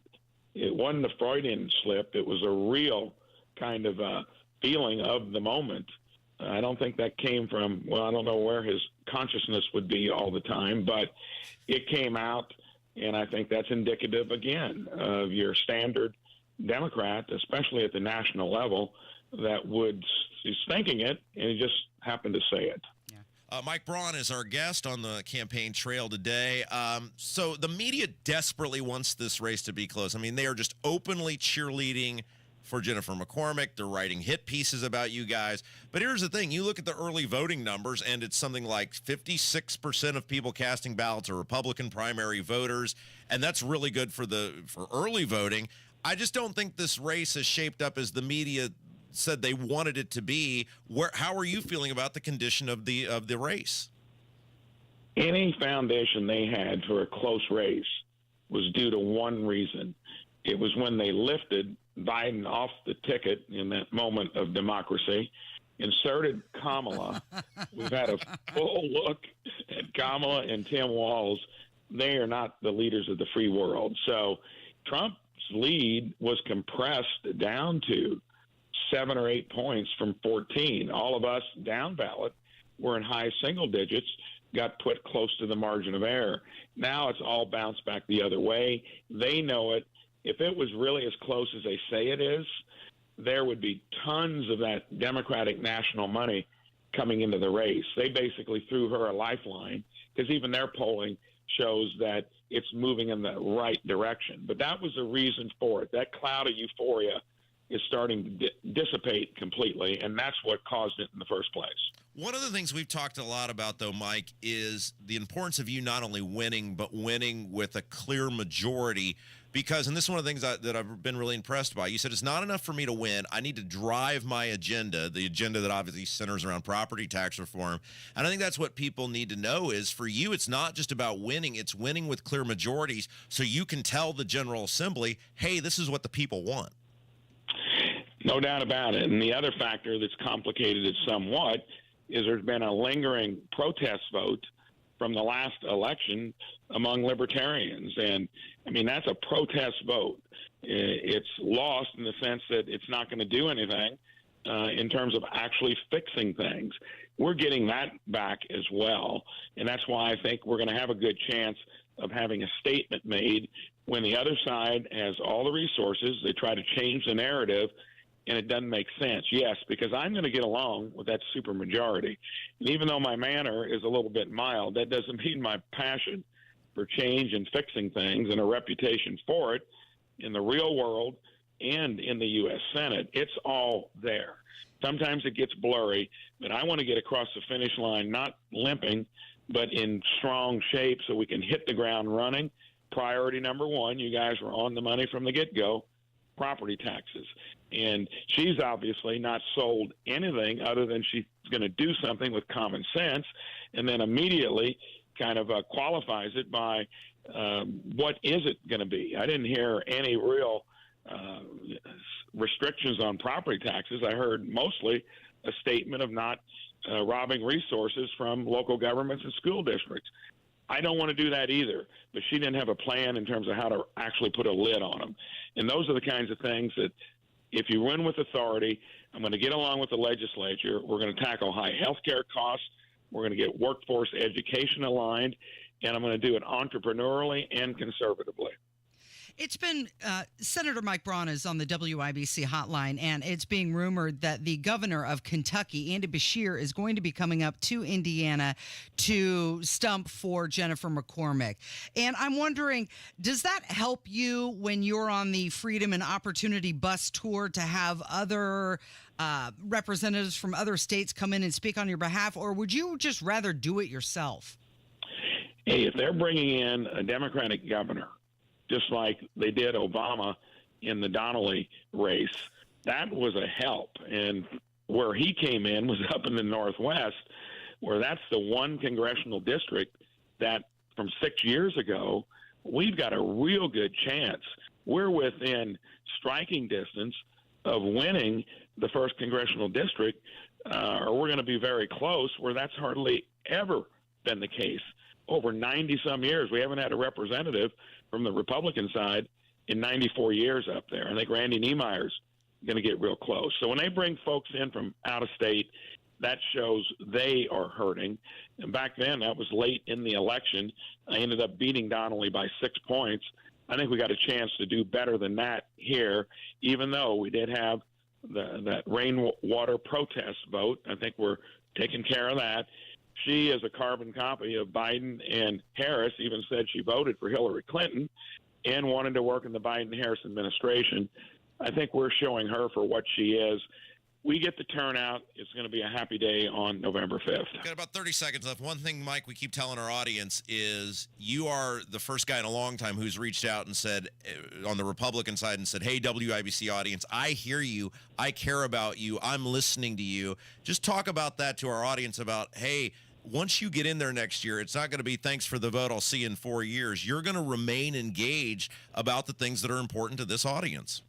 it wasn't a Freudian slip, it was a real kind of feeling of the moment. I don't think that came from, I don't know where his consciousness would be all the time, but it came out, and I think that's indicative, again, of your standard Democrat, especially at the national level, that is thinking it, and he just happened to say it. Mike Braun is our guest on the campaign trail today. So the media desperately wants this race to be close. They are just openly cheerleading for Jennifer McCormick. They're writing hit pieces about you guys. But here's the thing. You look at the early voting numbers, and it's something like 56% of people casting ballots are Republican primary voters, and that's really good for early voting. I just don't think this race is shaped up as the media said they wanted it to be. How are you feeling about the condition of the race? Any foundation they had for a close race was due to one reason. It was when they lifted Biden off the ticket in that moment of democracy, inserted Kamala. We've had a full look at Kamala and Tim Walz. They are not the leaders of the free world. So Trump's lead was compressed down to 7 or 8 points from 14. All of us down ballot were in high single digits, got put close to the margin of error. Now it's all bounced back the other way. They know it. If it was really as close as they say it is, there would be tons of that Democratic national money coming into the race. They basically threw her a lifeline because even their polling shows that it's moving in the right direction. But that was the reason for it. That cloud of euphoria is starting to dissipate completely, and that's what caused it in the first place. One of the things we've talked a lot about, though, Mike, is the importance of you not only winning, but winning with a clear majority. Because, and this is one of the things that I've been really impressed by, you said it's not enough for me to win. I need to drive my agenda, the agenda that obviously centers around property tax reform. And I think that's what people need to know is for you, it's not just about winning, it's winning with clear majorities so you can tell the General Assembly, hey, this is what the people want. No doubt about it. And the other factor that's complicated it somewhat is there's been a lingering protest vote from the last election among libertarians. And, I mean, that's a protest vote. It's lost in the sense that it's not going to do anything in terms of actually fixing things. We're getting that back as well. And that's why I think we're going to have a good chance of having a statement made when the other side has all the resources. They try to change the narrative, and it doesn't make sense. Yes, because I'm going to get along with that supermajority. And even though my manner is a little bit mild, that doesn't mean my passion for change and fixing things and a reputation for it in the real world and in the U.S. Senate, it's all there. Sometimes it gets blurry, but I want to get across the finish line, not limping, but in strong shape so we can hit the ground running. Priority number one, you guys were on the money from the get-go, property taxes. And she's obviously not sold anything other than she's going to do something with common sense and then immediately kind of qualifies it by what is it going to be. I didn't hear any real restrictions on property taxes. I heard mostly a statement of not robbing resources from local governments and school districts. I don't want to do that either, but she didn't have a plan in terms of how to actually put a lid on them. And those are the kinds of things that if you win with authority, I'm going to get along with the legislature. We're going to tackle high health care costs. We're going to get workforce education aligned, and I'm going to do it entrepreneurially and conservatively. It's been Senator Mike Braun is on the WIBC hotline, and it's being rumored that the governor of Kentucky, Andy Beshear, is going to be coming up to Indiana to stump for Jennifer McCormick. And I'm wondering, does that help you when you're on the Freedom and Opportunity bus tour to have other representatives from other states come in and speak on your behalf, or would you just rather do it yourself? Hey, if they're bringing in a Democratic governor, just like they did Obama in the Donnelly race, that was a help. And where he came in was up in the Northwest, where that's the one congressional district that from 6 years ago, we've got a real good chance. We're within striking distance of winning the first congressional district, or we're going to be very close, where that's hardly ever been the case. Over 90-some years, we haven't had a representative from the Republican side in 94 years up there. I think Randy Niemeyer's going to get real close. So when they bring folks in from out of state, that shows they are hurting. And back then, that was late in the election. I ended up beating Donnelly by 6 points. I think we got a chance to do better than that here, even though we did have that rainwater protest vote. I think we're taking care of that. She is a carbon copy of Biden, and Harris even said she voted for Hillary Clinton and wanted to work in the Biden-Harris administration. I think we're showing her for what she is. We get the turnout. It's going to be a happy day on November 5th. Got about 30 seconds left. One thing, Mike, we keep telling our audience is you are the first guy in a long time who's reached out and said, on the Republican side, and said, hey, WIBC audience, I hear you. I care about you. I'm listening to you. Just talk about that to our audience about, hey, once you get in there next year, it's not going to be thanks for the vote, I'll see you in 4 years. You're going to remain engaged about the things that are important to this audience.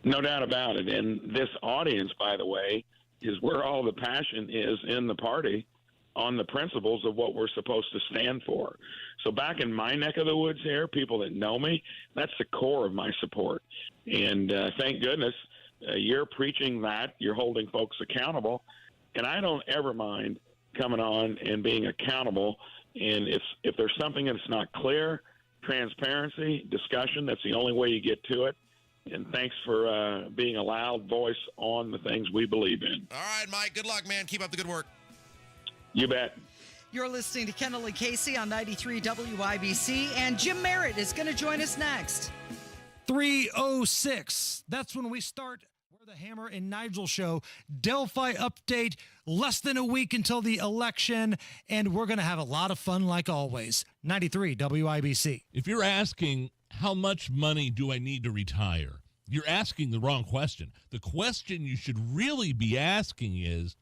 No doubt about it. And this audience, by the way, is where all the passion is in the party on the principles of what we're supposed to stand for. So back in my neck of the woods here, people that know me, that's the core of my support. And thank goodness you're preaching that. You're holding folks accountable. And I don't ever mind coming on and being accountable. And if there's something that's not clear, transparency, discussion, that's the only way you get to it. And thanks for being a loud voice on the things we believe in. All right, Mike, good luck, man. Keep up the good work. You bet. You're listening to Kendall and Casey on 93 WIBC, and Jim Merritt is going to join us next. 3:06. That's when we start. We're the Hammer and Nigel show. Delphi update. Less than a week until the election, and we're going to have a lot of fun like always. 93 WIBC. If you're asking, how much money do I need to retire? You're asking the wrong question. The question you should really be asking is,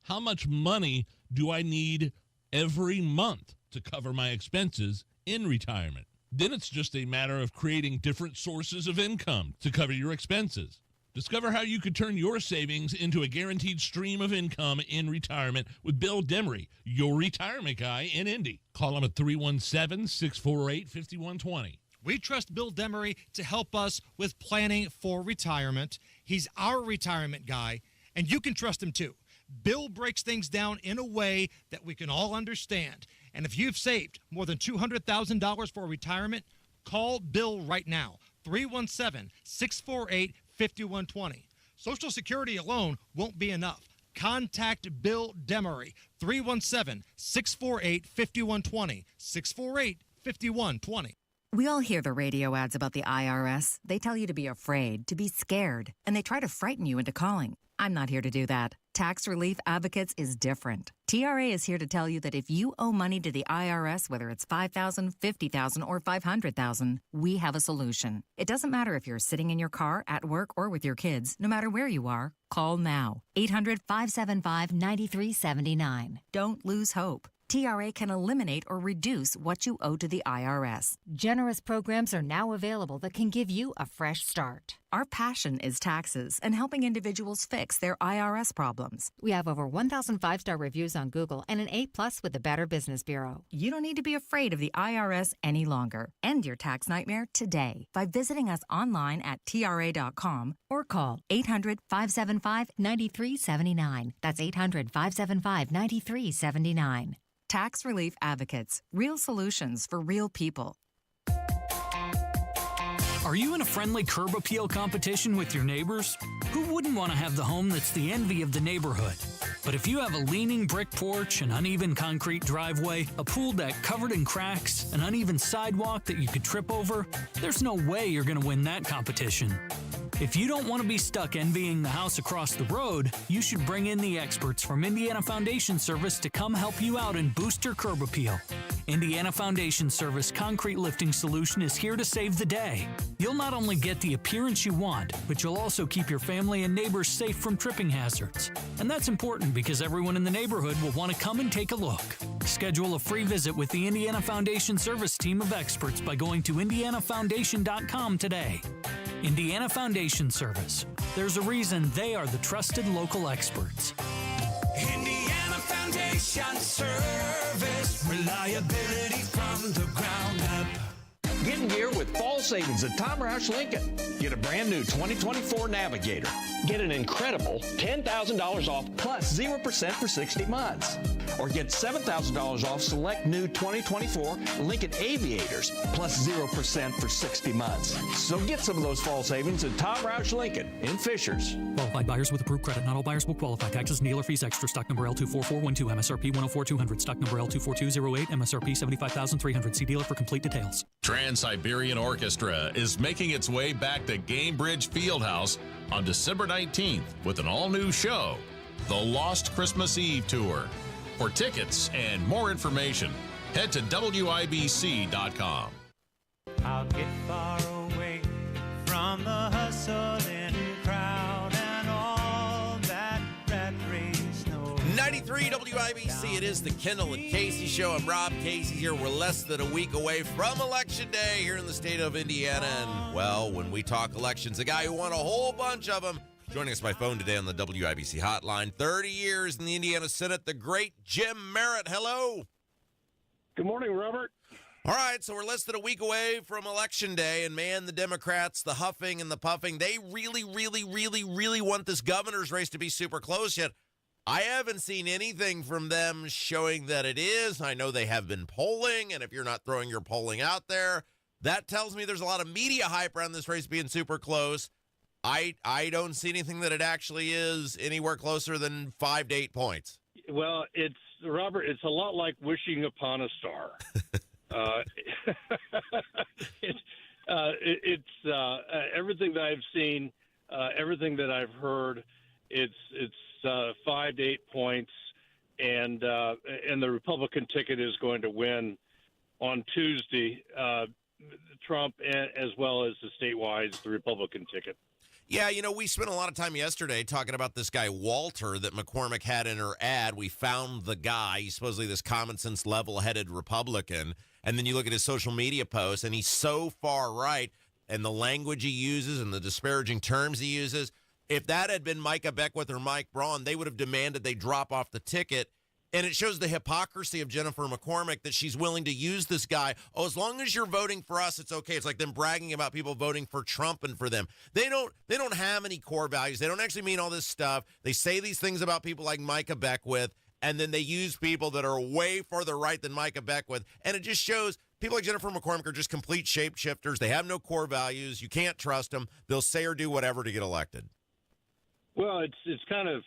how much money do I need every month to cover my expenses in retirement? Then it's just a matter of creating different sources of income to cover your expenses. Discover how you could turn your savings into a guaranteed stream of income in retirement with Bill Demery, your retirement guy in Indy. Call him at 317-648-5120. We trust Bill Demery to help us with planning for retirement. He's our retirement guy, and you can trust him too. Bill breaks things down in a way that we can all understand. And if you've saved more than $200,000 for retirement, call Bill right now, 317-648-5120. Social Security alone won't be enough. Contact Bill Demery, 317-648-5120, 648-5120. We all hear the radio ads about the IRS. They tell you to be afraid, to be scared, and they try to frighten you into calling. I'm not here to do that. Tax Relief Advocates is different. TRA is here to tell you that if you owe money to the IRS, whether it's $5,000, $50,000, or $500,000, we have a solution. It doesn't matter if you're sitting in your car, at work, or with your kids. No matter where you are, call now. 800-575-9379. Don't lose hope. TRA can eliminate or reduce what you owe to the IRS. Generous programs are now available that can give you a fresh start. Our passion is taxes and helping individuals fix their IRS problems. We have over 1,000 5-star reviews on Google and an A+ with the Better Business Bureau. You don't need to be afraid of the IRS any longer. End your tax nightmare today by visiting us online at TRA.com or call 800-575-9379. That's 800-575-9379. Tax Relief Advocates. Real solutions for real people. Are you in a friendly curb appeal competition with your neighbors? Who wouldn't want to have the home that's the envy of the neighborhood? But if you have a leaning brick porch, an uneven concrete driveway, a pool deck covered in cracks, an uneven sidewalk that you could trip over, there's no way you're going to win that competition. If you don't want to be stuck envying the house across the road, you should bring in the experts from Indiana Foundation Service to come help you out and boost your curb appeal. Indiana Foundation Service Concrete Lifting Solution is here to save the day. You'll not only get the appearance you want, but you'll also keep your family and neighbors safe from tripping hazards. And that's important because everyone in the neighborhood will want to come and take a look. Schedule a free visit with the Indiana Foundation Service team of experts by going to indianafoundation.com today. Indiana Foundation Service. There's a reason they are the trusted local experts. Indiana Foundation Service. Reliability from the ground up. Get in gear with fall savings at Tom Roush Lincoln. Get a brand new 2024 Navigator. Get an incredible $10,000 off plus 0% for 60 months. or get $7,000 off select new 2024 Lincoln Aviators, plus 0% for 60 months. So get some of those fall savings at Tom Roush Lincoln in Fishers. Qualified buyers with approved credit. Not all buyers will qualify. Taxes and dealer fees extra. Stock number L24412. MSRP 104200. Stock number L24208. MSRP 75300. See dealer for complete details. Trans-Siberian Orchestra is making its way back to Gamebridge Fieldhouse on December 19th with an all-new show, The Lost Christmas Eve Tour. For tickets and more information, head to WIBC.com. I'll get far away from the hustling crowd and all that rat race noise. 93 WIBC, it is the Kendall and Casey Show. I'm Rob Casey here. We're less than a week away from Election Day here in the state of Indiana. And, well, when we talk elections, a guy who won a whole bunch of them, joining us by phone today on the WIBC hotline, 30 years in the Indiana Senate, the great Jim Merritt. Hello. Good morning, Robert. All right, so we're less than a week away from Election Day, and man, the Democrats, the huffing and the puffing, they really want this governor's race to be super close yet. I haven't seen anything from them showing that it is. I know they have been polling, and if you're not throwing your polling out there, that tells me there's a lot of media hype around this race being super close. I don't see anything that it actually is anywhere closer than 5 to 8 points. Well, Robert, it's a lot like wishing upon a star. It's everything that I've seen, everything that I've heard. It's 5 to 8 points, and the Republican ticket is going to win on Tuesday. Trump, as well as the statewide, the Republican ticket. Yeah, we spent a lot of time yesterday talking about this guy, Walter, that McCormick had in her ad. We found the guy. He's supposedly this common-sense, level-headed Republican. And then you look at his social media posts, and he's so far right, and the language he uses and the disparaging terms he uses. If that had been Micah Beckwith or Mike Braun, they would have demanded they drop off the ticket. And it shows the hypocrisy of Jennifer McCormick that she's willing to use this guy. Oh, as long as you're voting for us, it's okay. It's like them bragging about people voting for Trump and for them. They don't have any core values. They don't actually mean all this stuff. They say these things about people like Micah Beckwith, and then they use people that are way further right than Micah Beckwith. And it just shows people like Jennifer McCormick are just complete shapeshifters. They have no core values. You can't trust them. They'll say or do whatever to get elected. Well, it's kind of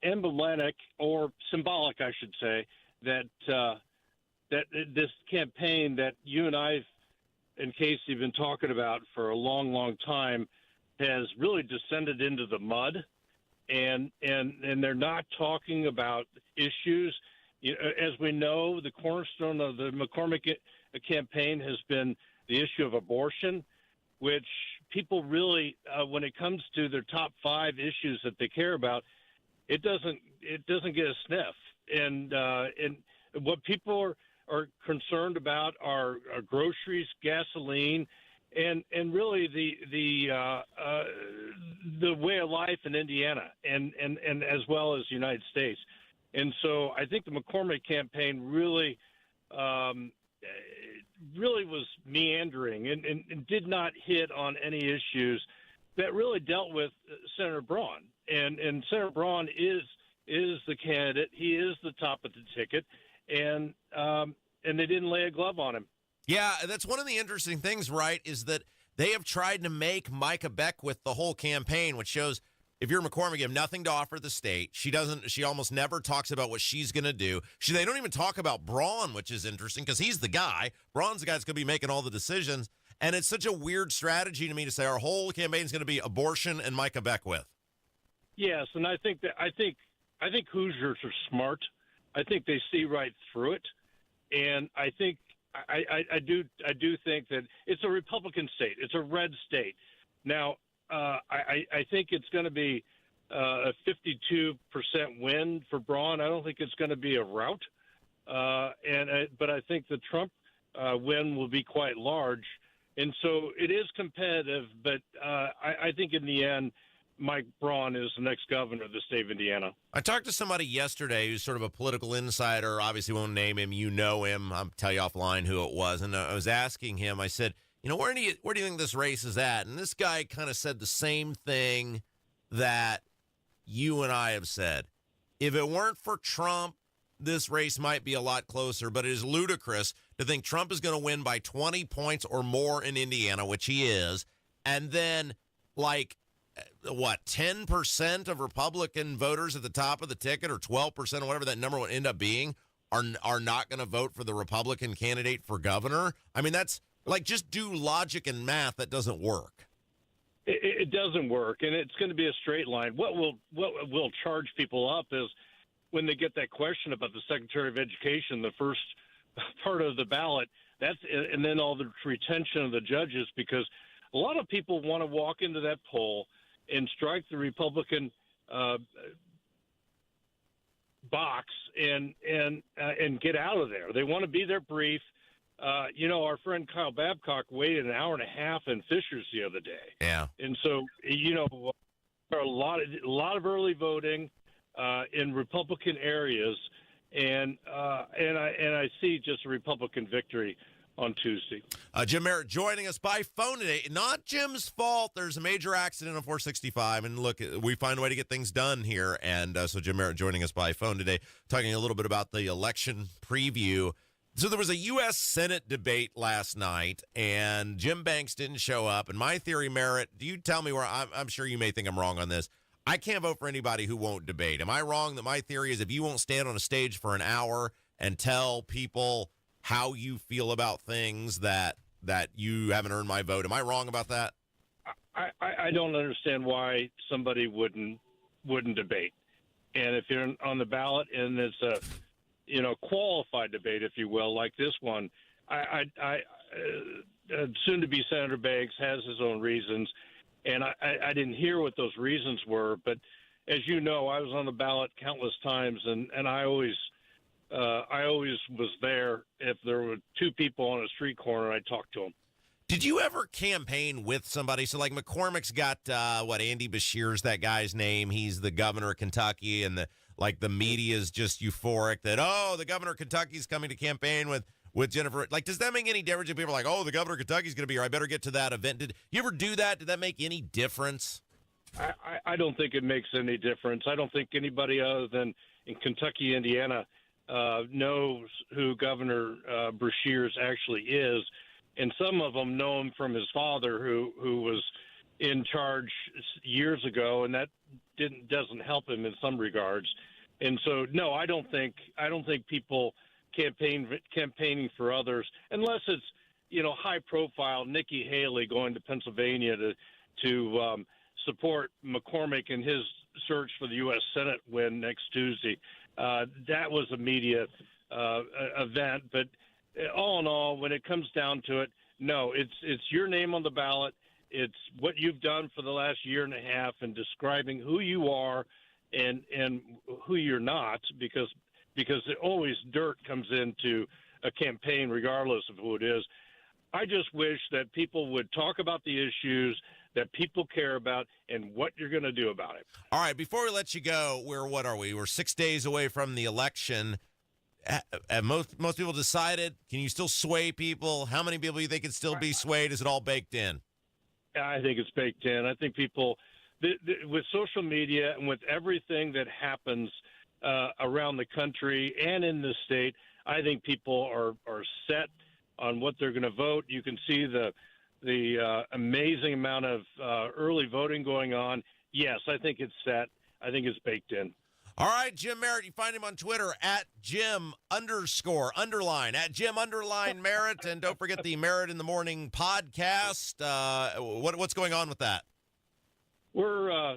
emblematic or symbolic, I should say, that this campaign that you and I and Casey have been talking about for a long time has really descended into the mud, and they're not talking about issues. As we know, the cornerstone of the McCormick campaign has been the issue of abortion, which people really, when it comes to their top 5 issues that they care about, it doesn't get a sniff. And what people are concerned about are groceries, gasoline, and really the way of life in Indiana and as well as the United States. And so I think the McCormick campaign really was meandering and did not hit on any issues that really dealt with Senator Braun. And Senator Braun is the candidate. He is the top of the ticket, and they didn't lay a glove on him. Yeah, that's one of the interesting things, right, is that they have tried to make Micah Beckwith the whole campaign, which shows if you're McCormick, you have nothing to offer the state. She almost never talks about what she's going to do. They don't even talk about Braun, which is interesting because he's the guy. Braun's the guy that's going to be making all the decisions. And it's such a weird strategy to me to say our whole campaign is going to be abortion and Micah Beckwith. Yes, and I think Hoosiers are smart. I think they see right through it, and I think I do think that it's a Republican state. It's a red state. Now, I think it's going to be a 52% win for Braun. I don't think it's going to be a rout, but I think the Trump win will be quite large. And so it is competitive, but I think in the end, Mike Braun is the next governor of the state of Indiana. I talked to somebody yesterday who's sort of a political insider, obviously won't name him. You know him. I'll tell you offline who it was. And I was asking him, I said, where do you think this race is at? And this guy kind of said the same thing that you and I have said. if it weren't for Trump, this race might be a lot closer, but it is ludicrous to think Trump is going to win by 20 points or more in Indiana, which he is, and then, 10% of Republican voters at the top of the ticket, or 12%, or whatever that number would end up being, are not going to vote for the Republican candidate for governor? I mean, that's just do logic and math. That doesn't work. It doesn't work, and it's going to be a straight line. What will charge people up is when they get that question about the Secretary of Education, the first part of the ballot, and then all the retention of the judges, because a lot of people want to walk into that poll and strike the Republican box and get out of there. They want to be there brief. Our friend Kyle Babcock waited an hour and a half in Fishers the other day. Yeah. And so, there are a lot of early voting in Republican areas, and I see just a Republican victory on Tuesday. Jim Merritt joining us by phone today. Not Jim's fault. There's a major accident on 465, and look, we find a way to get things done here. And so Jim Merritt joining us by phone today, talking a little bit about the election preview. So there was a U.S. Senate debate last night, and Jim Banks didn't show up. And my theory, Merritt, do you tell me where I'm sure you may think I'm wrong on this. I can't vote for anybody who won't debate. Am I wrong that my theory is if you won't stand on a stage for an hour and tell people how you feel about things that you haven't earned my vote? Am I wrong about that? I don't understand why somebody wouldn't debate. And if you're on the ballot and it's a qualified debate, if you will, like this one, soon to be Senator Banks has his own reasons, and I didn't hear what those reasons were. But as you know, I was on the ballot countless times, and I always was there. If there were two people on a street corner, I'd talk to them. Did you ever campaign with somebody? So, like, McCormick's got, Andy Beshear's that guy's name. He's the governor of Kentucky, and the media is just euphoric that, the governor of Kentucky's coming to campaign with Jennifer. Like, does that make any difference if people are like, the governor of Kentucky's going to be here, I better get to that event? Did you ever do that? Did that make any difference? I don't think it makes any difference. I don't think anybody other than in Kentucky, Indiana, knows who Governor Beshears actually is. And some of them know him from his father, who was in charge years ago, and that doesn't help him in some regards. And so, no, I don't think people campaigning for others, unless it's high profile Nikki Haley going to Pennsylvania to support McCormick in his search for the U.S. Senate win next Tuesday. That was a media event, but all in all, when it comes down to it, no, it's your name on the ballot. It's what you've done for the last year and a half in describing who you are and who you're not, because always dirt comes into a campaign regardless of who it is. I just wish that people would talk about the issues that people care about and what you're going to do about it. All right, before we let you go, we're 6 days away from the election. Have most people decided? Can you still sway people? How many people do you think can still be swayed? Is it all baked in? I think it's baked in. I think people, with social media and with everything that happens around the country and in the state, I think people are set on what they're going to vote. You can see the amazing amount of early voting going on. Yes, I think it's set. I think it's baked in. All right, Jim Merritt, you find him on Twitter at Jim __ at Jim _Merritt. And don't forget the Merritt in the Morning podcast. What's going on with that? We're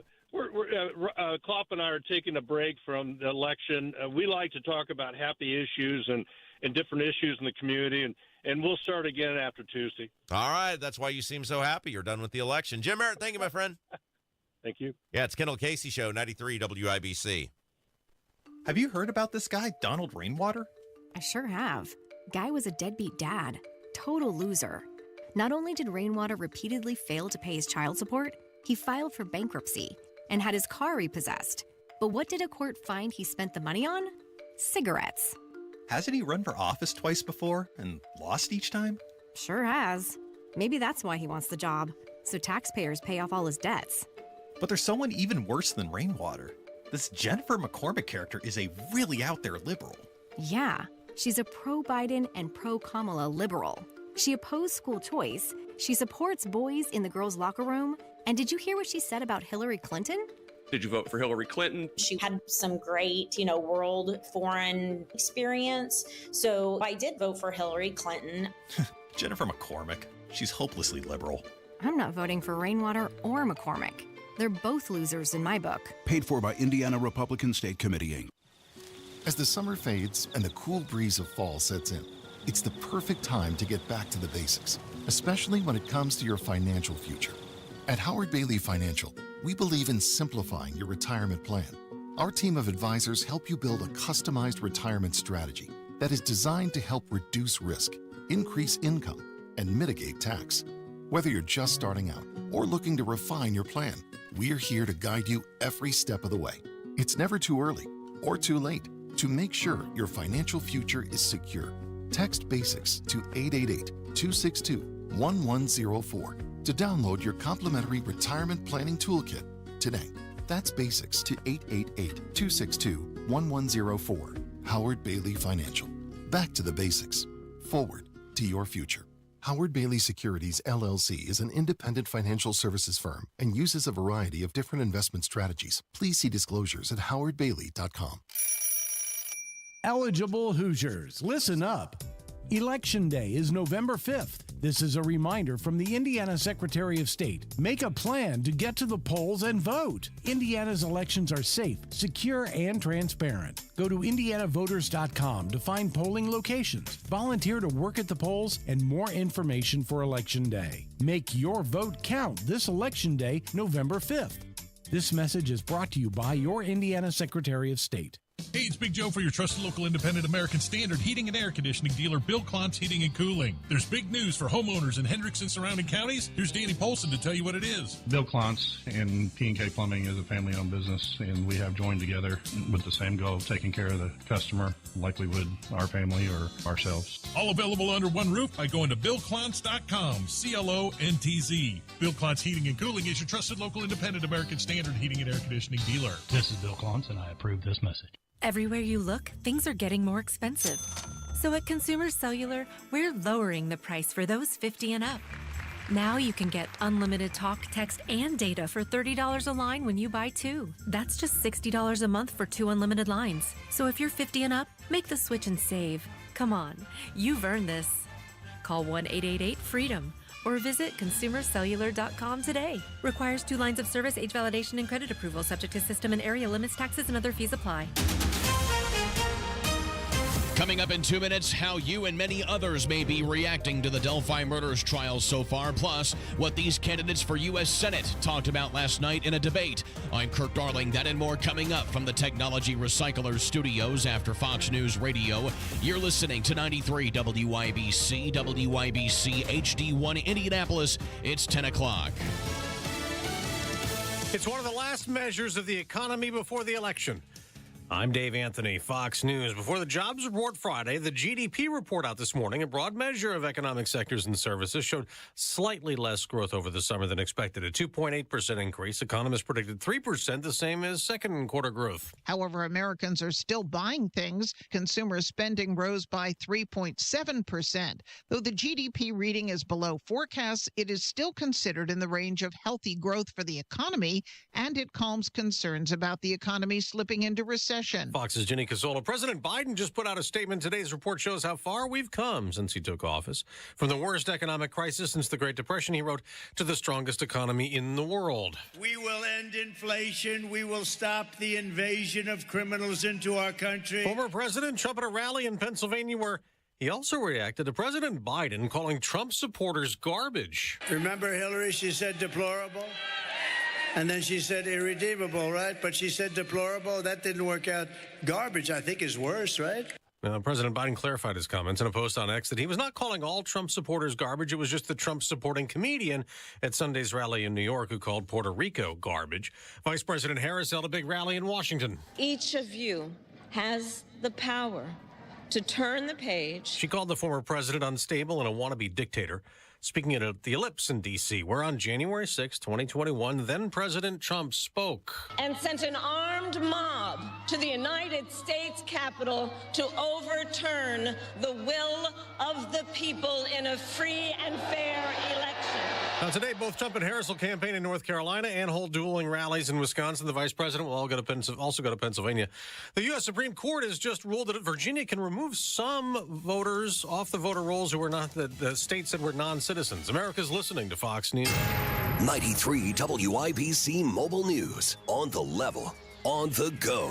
Klopp and I are taking a break from the election. We like to talk about happy issues and different issues in the community, and we'll start again after Tuesday. All right, that's why you seem so happy. You're done with the election. Jim Merritt, thank you, my friend. Thank you. Yeah, it's Kendall Casey Show, 93 WIBC. Have you heard about this guy, Donald Rainwater? I sure have. Guy was a deadbeat dad. Total loser. Not only did Rainwater repeatedly fail to pay his child support, he filed for bankruptcy and had his car repossessed. But what did a court find he spent the money on? Cigarettes. Hasn't he run for office twice before and lost each time? Sure has. Maybe that's why he wants the job, so taxpayers pay off all his debts. But there's someone even worse than Rainwater. This Jennifer McCormick character is a really out there liberal. Yeah, she's a pro-Biden and pro-Kamala liberal. She opposed school choice, she supports boys in the girls' locker room, and did you hear what she said about Hillary Clinton? Did you vote for Hillary Clinton? She had some great, world foreign experience. So I did vote for Hillary Clinton. Jennifer McCormick, she's hopelessly liberal. I'm not voting for Rainwater or McCormick. They're both losers in my book. Paid for by Indiana Republican State Committee, Inc. As the summer fades and the cool breeze of fall sets in, it's the perfect time to get back to the basics, especially when it comes to your financial future. At Howard Bailey Financial, we believe in simplifying your retirement plan. Our team of advisors help you build a customized retirement strategy that is designed to help reduce risk, increase income, and mitigate tax. Whether you're just starting out or looking to refine your plan, we're here to guide you every step of the way. It's never too early or too late to make sure your financial future is secure. Text BASICS to 888-262-1104 to download your complimentary retirement planning toolkit today. That's BASICS to 888-262-1104. Howard Bailey Financial. Back to the basics. Forward to your future. Howard Bailey Securities, LLC is an independent financial services firm and uses a variety of different investment strategies. Please see disclosures at howardbailey.com. Eligible Hoosiers, listen up. Election Day is November 5th. This is a reminder from the Indiana Secretary of State. Make a plan to get to the polls and vote. Indiana's elections are safe, secure, and transparent. Go to indianavoters.com to find polling locations, volunteer to work at the polls, and more information for Election Day. Make your vote count this Election Day, November 5th. This message is brought to you by your Indiana Secretary of State. Hey, it's Big Joe for your trusted local independent American Standard heating and air conditioning dealer, Bill Klontz Heating and Cooling. There's big news for homeowners in Hendricks and surrounding counties. Here's Danny Polson to tell you what it is. Bill Klontz and P&K Plumbing is a family-owned business, and we have joined together with the same goal of taking care of the customer like we would our family or ourselves. All available under one roof by going to BillKlontz.com, CLONTZ. Bill Klontz Heating and Cooling is your trusted local independent American Standard heating and air conditioning dealer. This is Bill Klontz, and I approve this message. Everywhere you look, things are getting more expensive. So at Consumer Cellular, we're lowering the price for those 50 and up. Now you can get unlimited talk, text, and data for $30 a line when you buy two. That's just $60 a month for 2 unlimited lines. So if you're 50 and up, make the switch and save. Come on, you've earned this. Call 1-888-FREEDOM or visit consumercellular.com today. Requires 2 lines of service, age validation, and credit approval, subject to system and area limits, taxes, and other fees apply. Coming up in 2 minutes, how you and many others may be reacting to the Delphi murders trial so far, plus what these candidates for U.S. Senate talked about last night in a debate. I'm Kirk Darling. That and more coming up from the Technology Recyclers studios after Fox News Radio. You're listening to 93 WIBC, WIBC HD1 Indianapolis. It's 10 o'clock. It's one of the last measures of the economy before the election. I'm Dave Anthony, Fox News. Before the jobs report Friday, the GDP report out this morning, a broad measure of economic sectors and services, showed slightly less growth over the summer than expected, a 2.8% increase. Economists predicted 3%, the same as second quarter growth. However, Americans are still buying things. Consumer spending rose by 3.7%. Though the GDP reading is below forecasts, it is still considered in the range of healthy growth for the economy, and it calms concerns about the economy slipping into recession. Fox's Ginny Casola. President Biden just put out a statement. Today's report shows how far we've come since he took office. From the worst economic crisis since the Great Depression, he wrote, to the strongest economy in the world. We will end inflation. We will stop the invasion of criminals into our country. Former President Trump at a rally in Pennsylvania where he also reacted to President Biden calling Trump supporters garbage. Remember Hillary? She said deplorable. And then she said irredeemable, right? But she said deplorable. That didn't work out. Garbage, I think, is worse, right? Now, President Biden clarified his comments in a post on X that he was not calling all Trump supporters garbage. It was just the Trump-supporting comedian at Sunday's rally in New York who called Puerto Rico garbage. Vice President Harris held a big rally in Washington. Each of you has the power to turn the page. She called the former president unstable and a wannabe dictator. speaking at the Ellipse in D.C., where on January 6, 2021, then President Trump spoke. And sent an armed mob to the United States Capitol to overturn the will of the people in a free and fair election. Now, today, both Trump and Harris will campaign in North Carolina and hold dueling rallies in Wisconsin. The vice president will also go to Pennsylvania. The U.S. Supreme Court has just ruled that Virginia can remove some voters off the voter rolls who are not, the state said were non-citizens. America's listening to Fox News. 93 WIBC Mobile News. On the level, on the go.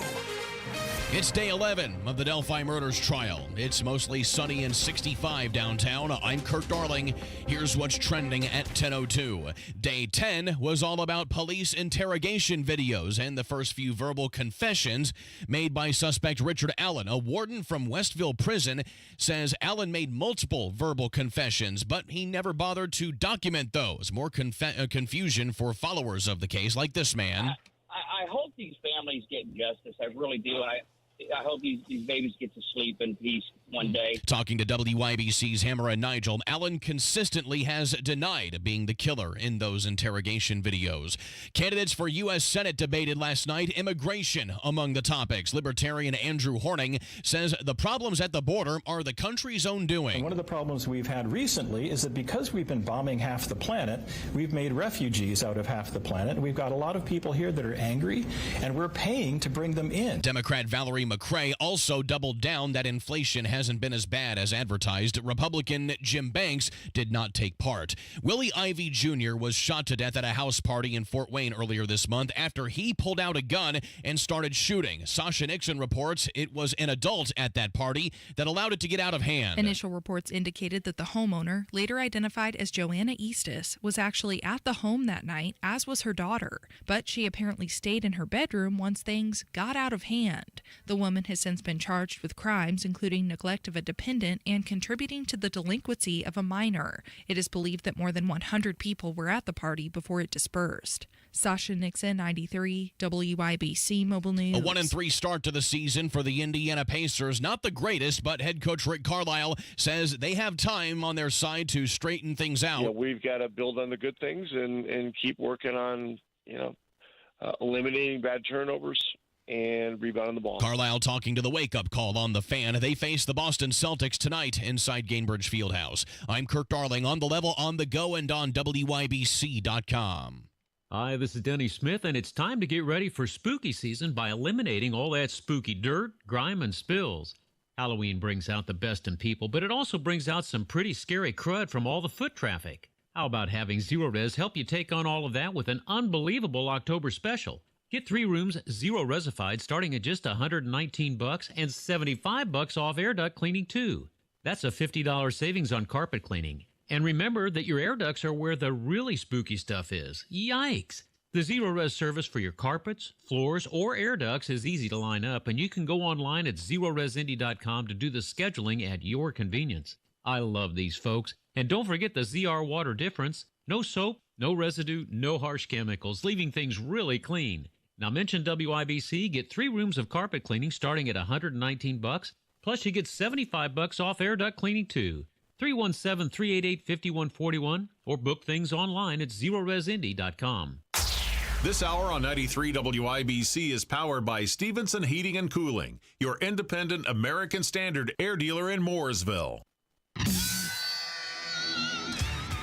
It's day 11 of the Delphi murders trial. It's mostly sunny and 65 downtown. I'm Kurt Darling. Here's what's trending at 10:02. Day 10 was all about police interrogation videos and the first few verbal confessions made by suspect Richard Allen. A warden from Westville Prison says Allen made multiple verbal confessions, but he never bothered to document those. More confusion for followers of the case, like this man. I hope these families get justice. I really do. I hope these babies get to sleep in peace one day. Talking to WIBC's Hammer and Nigel, Allen consistently has denied being the killer in those interrogation videos. Candidates for U.S. Senate debated last night. Immigration among the topics. Libertarian Andrew Horning says the problems at the border are the country's own doing. And one of the problems we've had recently is that because we've been bombing half the planet, we've made refugees out of half the planet. We've got a lot of people here that are angry, and we're paying to bring them in. Democrat Valerie McRae also doubled down that inflation hasn't been as bad as advertised. Republican Jim Banks did not take part. Willie Ivey Jr. was shot to death at a house party in Fort Wayne earlier this month after he pulled out a gun and started shooting. Sasha Nixon reports it was an adult at that party that allowed it to get out of hand. Initial reports indicated that the homeowner, later identified as Joanna Eastis, was actually at the home that night, as was her daughter. But she apparently stayed in her bedroom once things got out of hand. The woman has since been charged with crimes including neglect of a dependent and contributing to the delinquency of a minor. It is believed that more than 100 people were at the party before it dispersed. Sasha Nixon, 93, WIBC Mobile News. A 1-3 start to the season for the Indiana Pacers. Not the greatest, but head coach Rick Carlisle says they have time on their side to straighten things out. Yeah, we've got to build on the good things and keep working on, eliminating bad turnovers and rebounding the ball. Carlisle talking to the wake-up call on the Fan. They face the Boston Celtics tonight inside Gainbridge Fieldhouse. I'm Kirk Darling, on the level, on the go, and on WIBC.com. Hi, this is Denny Smith, and it's time to get ready for spooky season by eliminating all that spooky dirt, grime, and spills. Halloween brings out the best in people, but it also brings out some pretty scary crud from all the foot traffic. How about having Zero Res help you take on all of that with an unbelievable October special? Get 3 rooms, 0 resified, starting at just $119 and $75 off air duct cleaning too. That's a $50 savings on carpet cleaning. And remember that your air ducts are where the really spooky stuff is. Yikes! The Zero Res service for your carpets, floors, or air ducts is easy to line up, and you can go online at ZeroResIndy.com to do the scheduling at your convenience. I love these folks. And don't forget the ZR water difference. No soap, no residue, no harsh chemicals, leaving things really clean. Now mention WIBC, get 3 rooms of carpet cleaning starting at $119, plus you get $75 off air duct cleaning too. 317-388-5141 or book things online at ZeroResIndy.com. This hour on 93 WIBC is powered by Stevenson Heating and Cooling, your independent American Standard air dealer in Mooresville.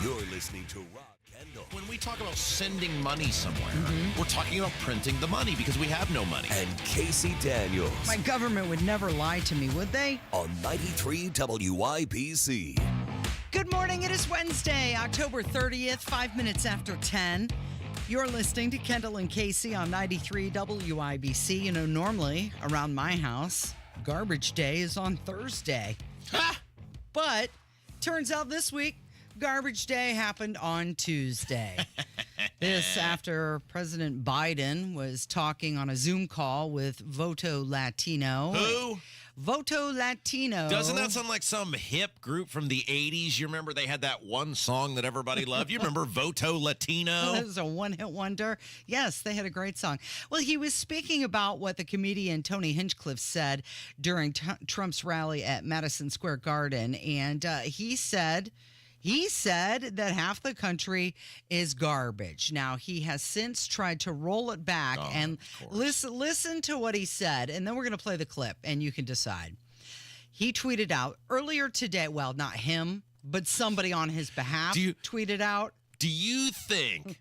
You're listening to Rob Kendall. When we talk about sending money somewhere, we're talking about printing the money because we have no money. And Casey Daniels. My government would never lie to me, would they? On 93 WIBC. Good morning. It is Wednesday, October 30th, 5 minutes after 10. You're listening to Kendall and Casey on 93 WIBC. You know, normally around my house, garbage day is on Thursday. But turns out this week, garbage day happened on Tuesday. This after President Biden was talking on a Zoom call with Voto Latino. Who? Voto Latino. Doesn't that sound like some hip group from the 80s? You remember they had that one song that everybody loved? You remember Voto Latino? It was a one-hit wonder. Yes, they had a great song. Well, he was speaking about what the comedian Tony Hinchcliffe said during Trump's rally at Madison Square Garden. And he said He said that half the country is garbage. Now, he has since tried to roll it back and listen to what he said, and then we're going to play the clip, and you can decide. He tweeted out earlier today, well, not him, but somebody on his behalf tweeted out. Do you think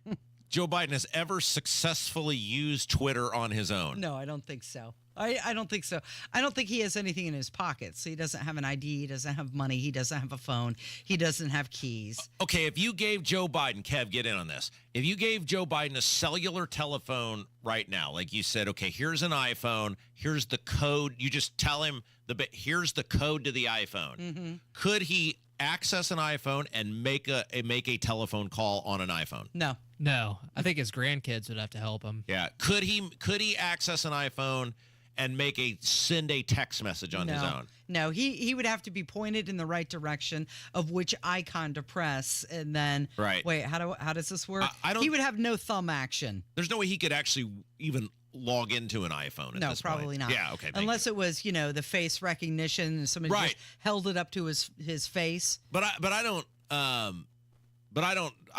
Joe Biden has ever successfully used Twitter on his own? No, I don't think so. I don't think so. I don't think he has anything in his pockets. He doesn't have an ID. He doesn't have money. He doesn't have a phone. He doesn't have keys. Okay, if you gave Joe Biden, Kev, get in on this. If you gave Joe Biden a cellular telephone right now, like you said, okay, here's an iPhone, here's the code. You just tell him, here's the code to the iPhone. Mm-hmm. Could he access an iPhone and make a telephone call on an iPhone? No. I think his grandkids would have to help him. Yeah. Could he access an iPhone and send a text message on his own? No, he would have to be pointed in the right direction of which icon to press, and then wait, how does this work? He would have no thumb action. There's no way he could actually even log into an iPhone at this point. No, probably not. Yeah, okay. Unless it was, the face recognition and somebody just held it up to his face. But I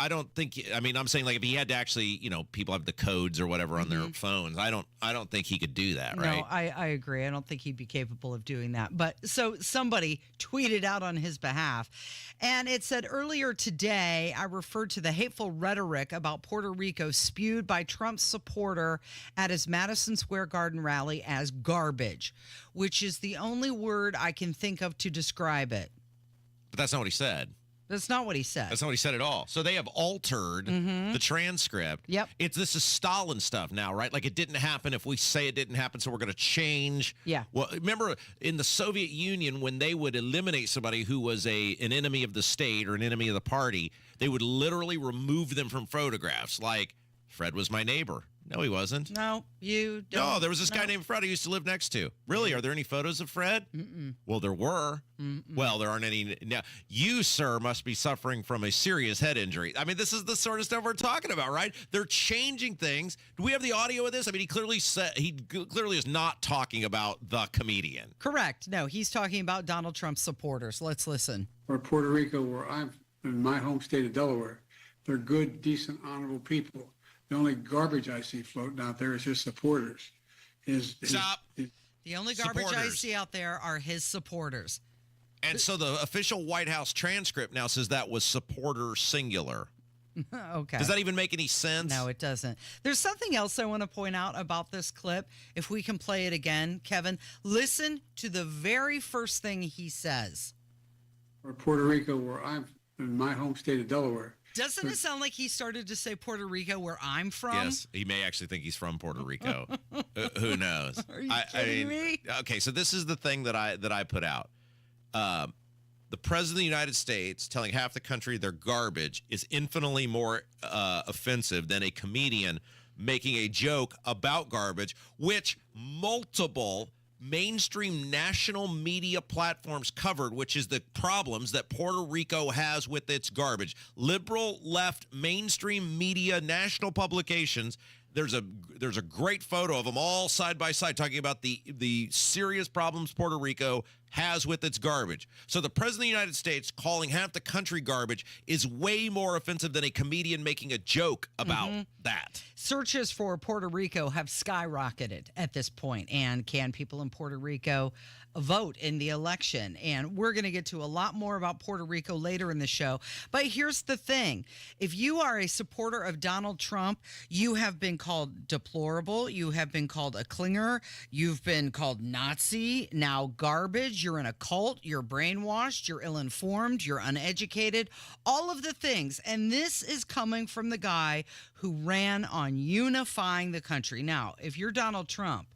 don't think. I mean, I'm saying like if he had to actually, people have the codes or whatever on their phones. I don't think he could do that, right? No, I agree. I don't think he'd be capable of doing that. But so somebody tweeted out on his behalf, and it said earlier today, I referred to the hateful rhetoric about Puerto Rico spewed by Trump's supporter at his Madison Square Garden rally as garbage, which is the only word I can think of to describe it. But that's not what he said. That's not what he said. That's not what he said at all. So they have altered the transcript. Yep. This is Stalin stuff now, right? Like it didn't happen if we say it didn't happen, so we're going to change. Yeah. Well, remember in the Soviet Union when they would eliminate somebody who was an enemy of the state or an enemy of the party, they would literally remove them from photographs. Like Fred was my neighbor. No, he wasn't. No, you don't. No, there was this guy named Fred I used to live next to. Really? Are there any photos of Fred? Mm-mm. Well, there were. Mm-mm. Well, there aren't any now. You, sir, must be suffering from a serious head injury. I mean, this is the sort of stuff we're talking about, right? They're changing things. Do we have the audio of this? I mean, he clearly is not talking about the comedian. Correct. No, he's talking about Donald Trump's supporters. Let's listen. Or Puerto Rico, where I'm in my home state of Delaware, they're good, decent, honorable people. The only garbage I see floating out there is his supporters. Stop. The only garbage I see out there are his supporters. And so the official White House transcript now says that was supporter singular. Okay. Does that even make any sense? No, it doesn't. There's something else I want to point out about this clip. If we can play it again, Kevin, listen to the very first thing he says. Or Puerto Rico, where I'm in my home state of Delaware. Doesn't it sound like he started to say Puerto Rico, where I'm from? Yes, he may actually think he's from Puerto Rico. Who knows? Are you kidding me? Okay, so this is the thing that I put out. The president of the United States telling half the country they're garbage is infinitely more offensive than a comedian making a joke about garbage, which multiple mainstream national media platforms covered, which is the problems that Puerto Rico has with its garbage. Liberal, left, mainstream media, national publications. There's a great photo of them all side by side talking about the serious problems Puerto Rico has with its garbage. So the president of the United States calling half the country garbage is way more offensive than a comedian making a joke about that. Searches for Puerto Rico have skyrocketed at this point. And can people in Puerto Rico vote in the election? And we're going to get to a lot more about Puerto Rico later in the show. But here's the thing. If you are a supporter of Donald Trump, you have been called deplorable. You have been called a clinger. You've been called Nazi, now garbage. You're in a cult. You're brainwashed. You're ill-informed. You're uneducated. All of the things. And this is coming from the guy who ran on unifying the country. Now, if you're Donald Trump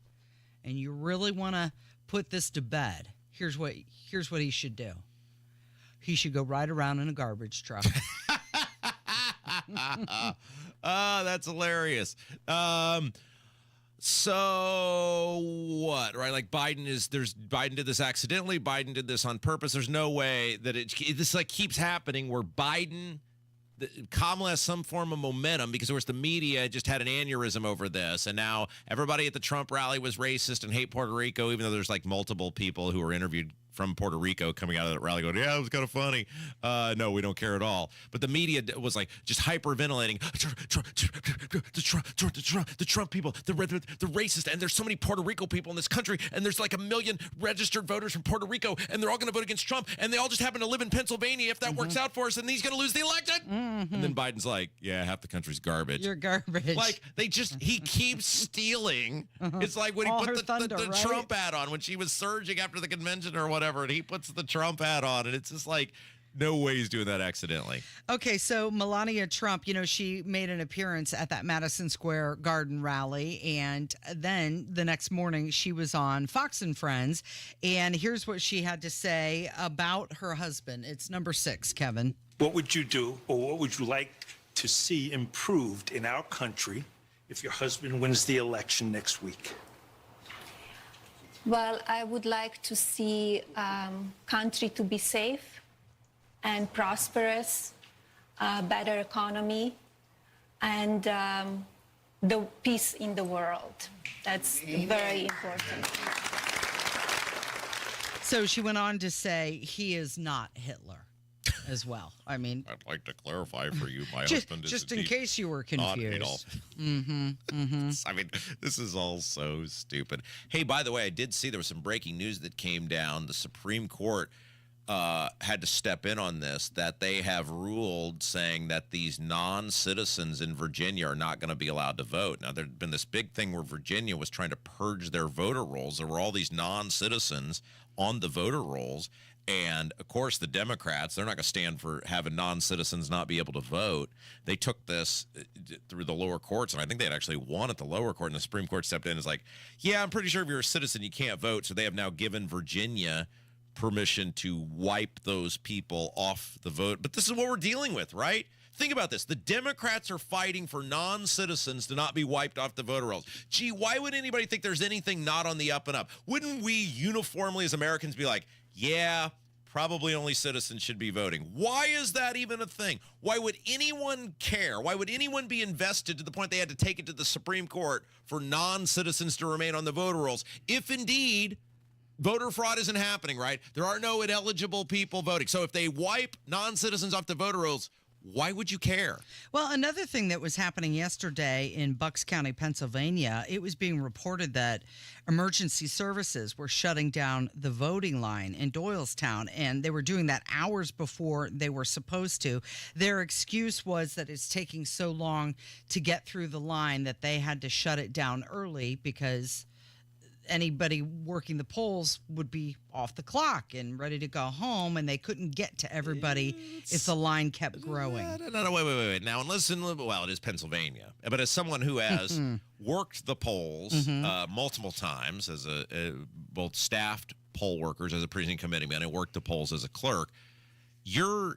and you really want to put this to bed, here's what he should do. He should go ride around in a garbage truck. Oh, that's hilarious. So what, right? Like Biden did this accidentally. Biden did this on purpose. There's no way that this like keeps happening where Kamala has some form of momentum because, of course, the media just had an aneurysm over this. And now everybody at the Trump rally was racist and hate Puerto Rico, even though there's like multiple people who were interviewed from Puerto Rico coming out of that rally going, yeah, it was kind of funny. No, we don't care at all. But the media was like just hyperventilating. The Trump people, the racist, and there's so many Puerto Rico people in this country, and there's like 1 million registered voters from Puerto Rico, and they're all going to vote against Trump, and they all just happen to live in Pennsylvania if that works out for us, and he's going to lose the election. And then Biden's like, yeah, half the country's garbage. You're garbage. Like, he keeps stealing. It's like when he All put her the thunder, right? Trump hat on when she was surging after the convention or whatever, and he puts the Trump hat on, and it's just like, no way he's doing that accidentally. Okay, so Melania Trump, she made an appearance at that Madison Square Garden rally, and then the next morning she was on Fox and Friends, and here's what she had to say about her husband. It's number 6, Kevin. What would you do, or what would you like to see improved in our country if your husband wins the election next week? Well, I would like to see country to be safe and prosperous, better economy, and the peace in the world. That's very important. So she went on to say he is not Hitler as well. I mean, I'd like to clarify for you, my just, husband is just in indeed case you were not confused. Adolf. I mean, this is all so stupid. Hey, by the way, I did see there was some breaking news that came down. The Supreme Court had to step in on this, that they have ruled saying that these non-citizens in Virginia are not going to be allowed to vote. Now, there'd been this big thing where Virginia was trying to purge their voter rolls. There were all these non-citizens on the voter rolls. And, of course, the Democrats, they're not going to stand for having non-citizens not be able to vote. They took this through the lower courts, and I think they had actually won at the lower court, and the Supreme Court stepped in and was like, yeah, I'm pretty sure if you're a citizen, you can't vote. So they have now given Virginia permission to wipe those people off the vote. But this is what we're dealing with, right? Think about this. The Democrats are fighting for non-citizens to not be wiped off the voter rolls. Gee, why would anybody think there's anything not on the up and up? Wouldn't we uniformly as Americans be like, yeah, probably only citizens should be voting? Why is that even a thing? Why would anyone care? Why would anyone be invested to the point they had to take it to the Supreme Court for non-citizens to remain on the voter rolls? If indeed voter fraud isn't happening, right? There are no ineligible people voting. So if they wipe non-citizens off the voter rolls, why would you care? Well, another thing that was happening yesterday in Bucks County, Pennsylvania, it was being reported that emergency services were shutting down the voting line in Doylestown, and they were doing that hours before they were supposed to. Their excuse was that it's taking so long to get through the line that they had to shut it down early because anybody working the polls would be off the clock and ready to go home, and they couldn't get to everybody if the line kept growing. No, wait. Now, listen, well, it is Pennsylvania. But as someone who has worked the polls multiple times as both staffed poll workers as a precinct committeeman and worked the polls as a clerk, you're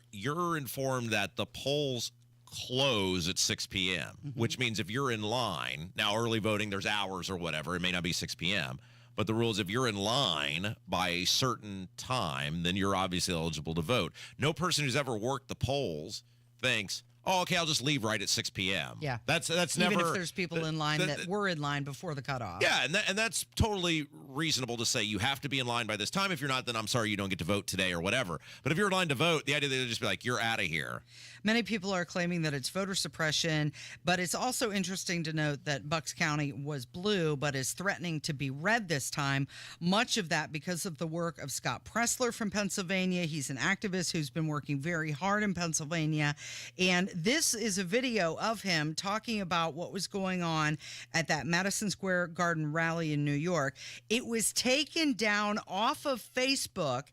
informed that the polls close at 6 p.m., which means if you're in line, now early voting, there's hours or whatever, it may not be 6 p.m., but the rule is if you're in line by a certain time, then you're obviously eligible to vote. No person who's ever worked the polls thinks, oh, okay, I'll just leave right at 6 p.m. Yeah. That's Even never... if there's people in line that were in line before the cutoff. Yeah, and that's totally reasonable to say you have to be in line by this time. If you're not, then I'm sorry you don't get to vote today or whatever. But if you're in line to vote, the idea that they'll just be like, you're out of here. Many people are claiming that it's voter suppression, but it's also interesting to note that Bucks County was blue, but is threatening to be red this time. Much of that because of the work of Scott Pressler from Pennsylvania. He's an activist who's been working very hard in Pennsylvania. And this is a video of him talking about what was going on at that Madison Square Garden rally in New York. It was taken down off of Facebook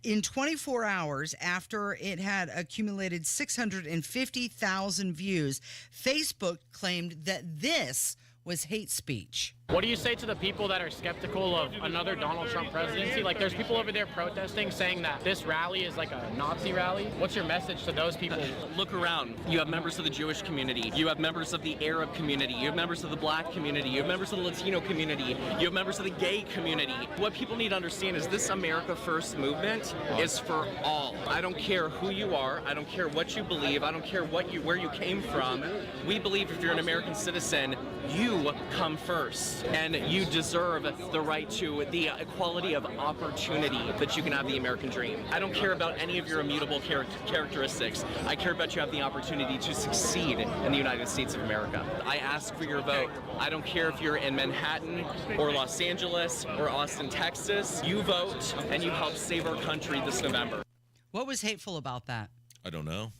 in 24 hours after it had accumulated 650,000 views. Facebook claimed that this was hate speech. What do you say to the people that are skeptical of another Donald Trump presidency? Like, there's people over there protesting saying that this rally is like a Nazi rally. What's your message to those people? Look around. You have members of the Jewish community. You have members of the Arab community. You have members of the Black community. You have members of the Latino community. You have members of the gay community. What people need to understand is this America First movement is for all. I don't care who you are. I don't care what you believe. I don't care where you came from. We believe if you're an American citizen, You come first, and you deserve the right to the equality of opportunity that you can have the American dream. I don't care about any of your immutable characteristics. I care about you have the opportunity to succeed in the United States of America. I ask for your vote. I don't care if you're in Manhattan or Los Angeles or Austin, Texas. You vote, and you help save our country this November. What was hateful about that? I don't know.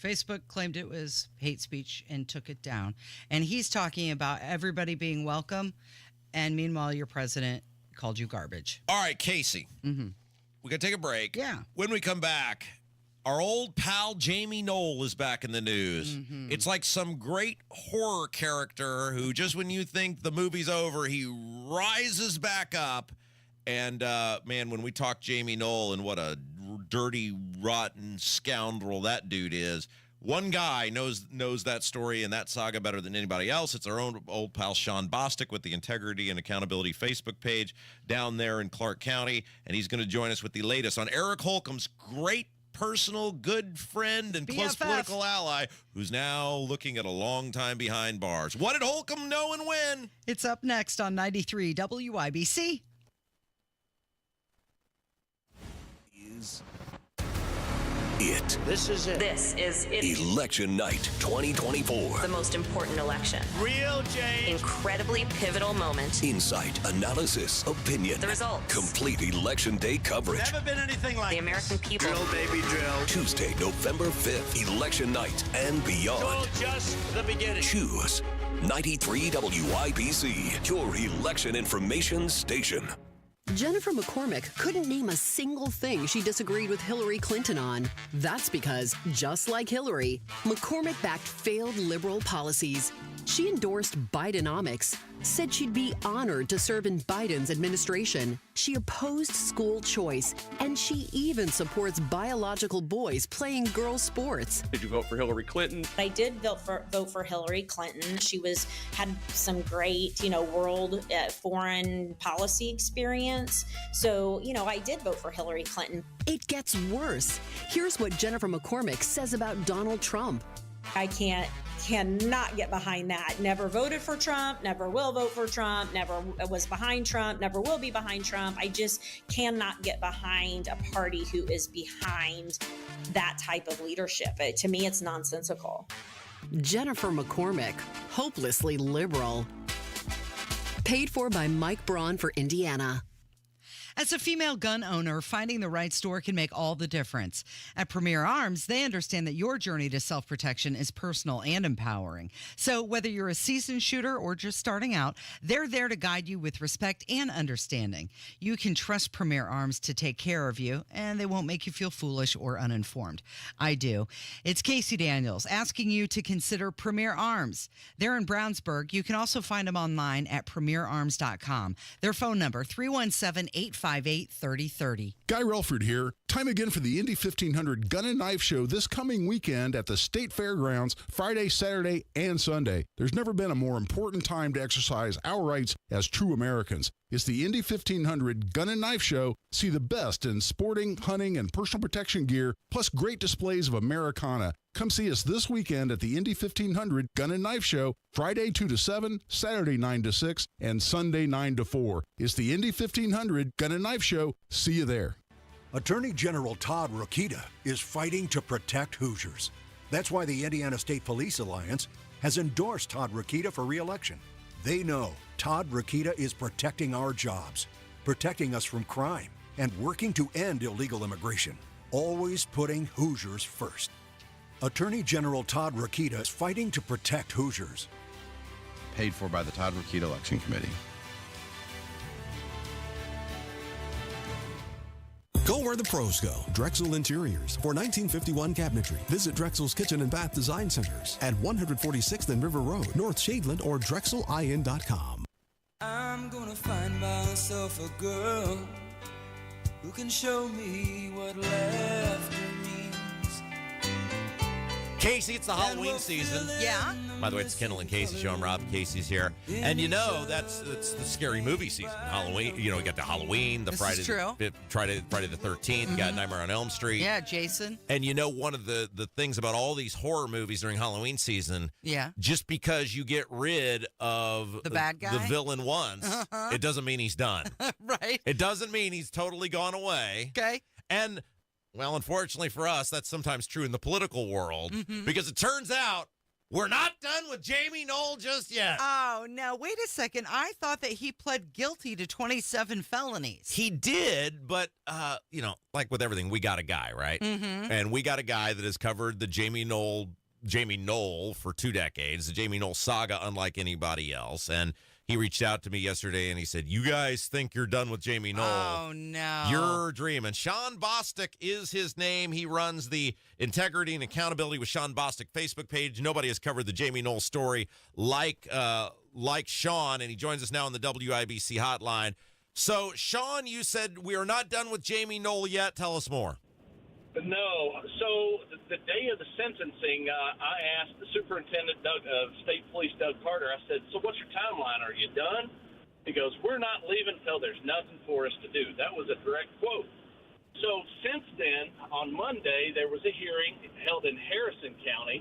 Facebook claimed it was hate speech and took it down. And he's talking about everybody being welcome. And meanwhile, your president called you garbage. All right, Casey. Mm-hmm. We got to take a break. Yeah. When we come back, our old pal Jamie Knoll is back in the news. Mm-hmm. It's like some great horror character who just when you think the movie's over, he rises back up. And, man, when we talk Jamie Knoll and what a dirty, rotten scoundrel that dude is, one guy knows that story and that saga better than anybody else. It's our own old pal Sean Bostic with the Integrity and Accountability Facebook page down there in Clark County, and he's going to join us with the latest on Eric Holcomb's great personal good friend and close political ally who's now looking at a long time behind bars. What did Holcomb know and when? It's up next on 93 WIBC. This is it. This is it. Election night 2024. The most important election. Real change. Incredibly pivotal moment. Insight, analysis, opinion. The results. Complete election day coverage. Never been anything like the American people. Drill, baby, drill. Tuesday, November 5th, election night and beyond. So just the beginning. Choose 93 WIBC, your election information station. Jennifer McCormick couldn't name a single thing she disagreed with Hillary Clinton on. That's because, just like Hillary, McCormick backed failed liberal policies. She endorsed Bidenomics, said she'd be honored to serve in Biden's administration. She opposed school choice, and she even supports biological boys playing girls' sports. Did you vote for Hillary Clinton? I did vote for Hillary Clinton. She had some great, world foreign policy experience. So, I did vote for Hillary Clinton. It gets worse. Here's what Jennifer McCormick says about Donald Trump. I cannot get behind that. Never voted for Trump, never will vote for Trump, never was behind Trump, never will be behind Trump. I just cannot get behind a party who is behind that type of leadership. To me, it's nonsensical. Jennifer McCormick, hopelessly liberal. Paid for by Mike Braun for Indiana. As a female gun owner, finding the right store can make all the difference. At Premier Arms, they understand that your journey to self-protection is personal and empowering. So whether you're a seasoned shooter or just starting out, they're there to guide you with respect and understanding. You can trust Premier Arms to take care of you, and they won't make you feel foolish or uninformed. I do. It's Casey Daniels asking you to consider Premier Arms. They're in Brownsburg. You can also find them online at premierarms.com. Their phone number, 317-858-3030. Guy Relford here. Time again for the Indy 1500 Gun and Knife Show this coming weekend at the State Fairgrounds, Friday, Saturday, and Sunday. There's never been a more important time to exercise our rights as true Americans. It's the Indy 1500 Gun and Knife Show. See the best in sporting, hunting, and personal protection gear, plus great displays of Americana. Come see us this weekend at the Indy 1500 Gun and Knife Show, Friday 2 to 7, Saturday 9 to 6, and Sunday 9 to 4. It's the Indy 1500 Gun and Knife Show. See you there. Attorney General Todd Rokita is fighting to protect Hoosiers. That's why the Indiana State Police Alliance has endorsed Todd Rokita for re-election. They know Todd Rokita is protecting our jobs, protecting us from crime, and working to end illegal immigration, always putting Hoosiers first. Attorney General Todd Rokita is fighting to protect Hoosiers. Paid for by the Todd Rokita Election Committee. Go where the pros go. Drexel Interiors for 1951 cabinetry. Visit Drexel's Kitchen and Bath Design Centers at 146th and River Road, North Shadeland, or drexelin.com. I'm gonna find myself a girl who can show me what laughter means. Casey, it's the Halloween season. Yeah. By the way, it's Kendall and Casey show. I'm Rob. Casey's here. And that's the scary movie season. Halloween. We got the Halloween, the This Friday is true. Friday the 13th. You got Nightmare on Elm Street. Yeah, Jason. And one of the things about all these horror movies during Halloween season, just because you get rid of the bad guy, the villain once, it doesn't mean he's done. Right. It doesn't mean he's totally gone away. Okay. And, well, unfortunately for us, that's sometimes true in the political world because it turns out we're not done with Jamie Knoll just yet. Oh, no. Wait a second. I thought that he pled guilty to 27 felonies. He did, but, like with everything, we got a guy, right? And we got a guy that has covered the Jamie Knoll for 2 decades, the Jamie Knoll saga, unlike anybody else. And he reached out to me yesterday and he said, "You guys think you're done with Jamie Knoll? Oh, no. You're dreaming." Sean Bostic is his name. He runs the Integrity and Accountability with Sean Bostic Facebook page. Nobody has covered the Jamie Knoll story like Sean, and he joins us now on the WIBC hotline. So, Sean, you said we are not done with Jamie Knoll yet. Tell us more. No. So the day of the sentencing, I asked the superintendent of State Police, Doug Carter, I said, "So what's your timeline? Are you done?" He goes, "We're not leaving until there's nothing for us to do." That was a direct quote. So since then, on Monday, there was a hearing held in Harrison County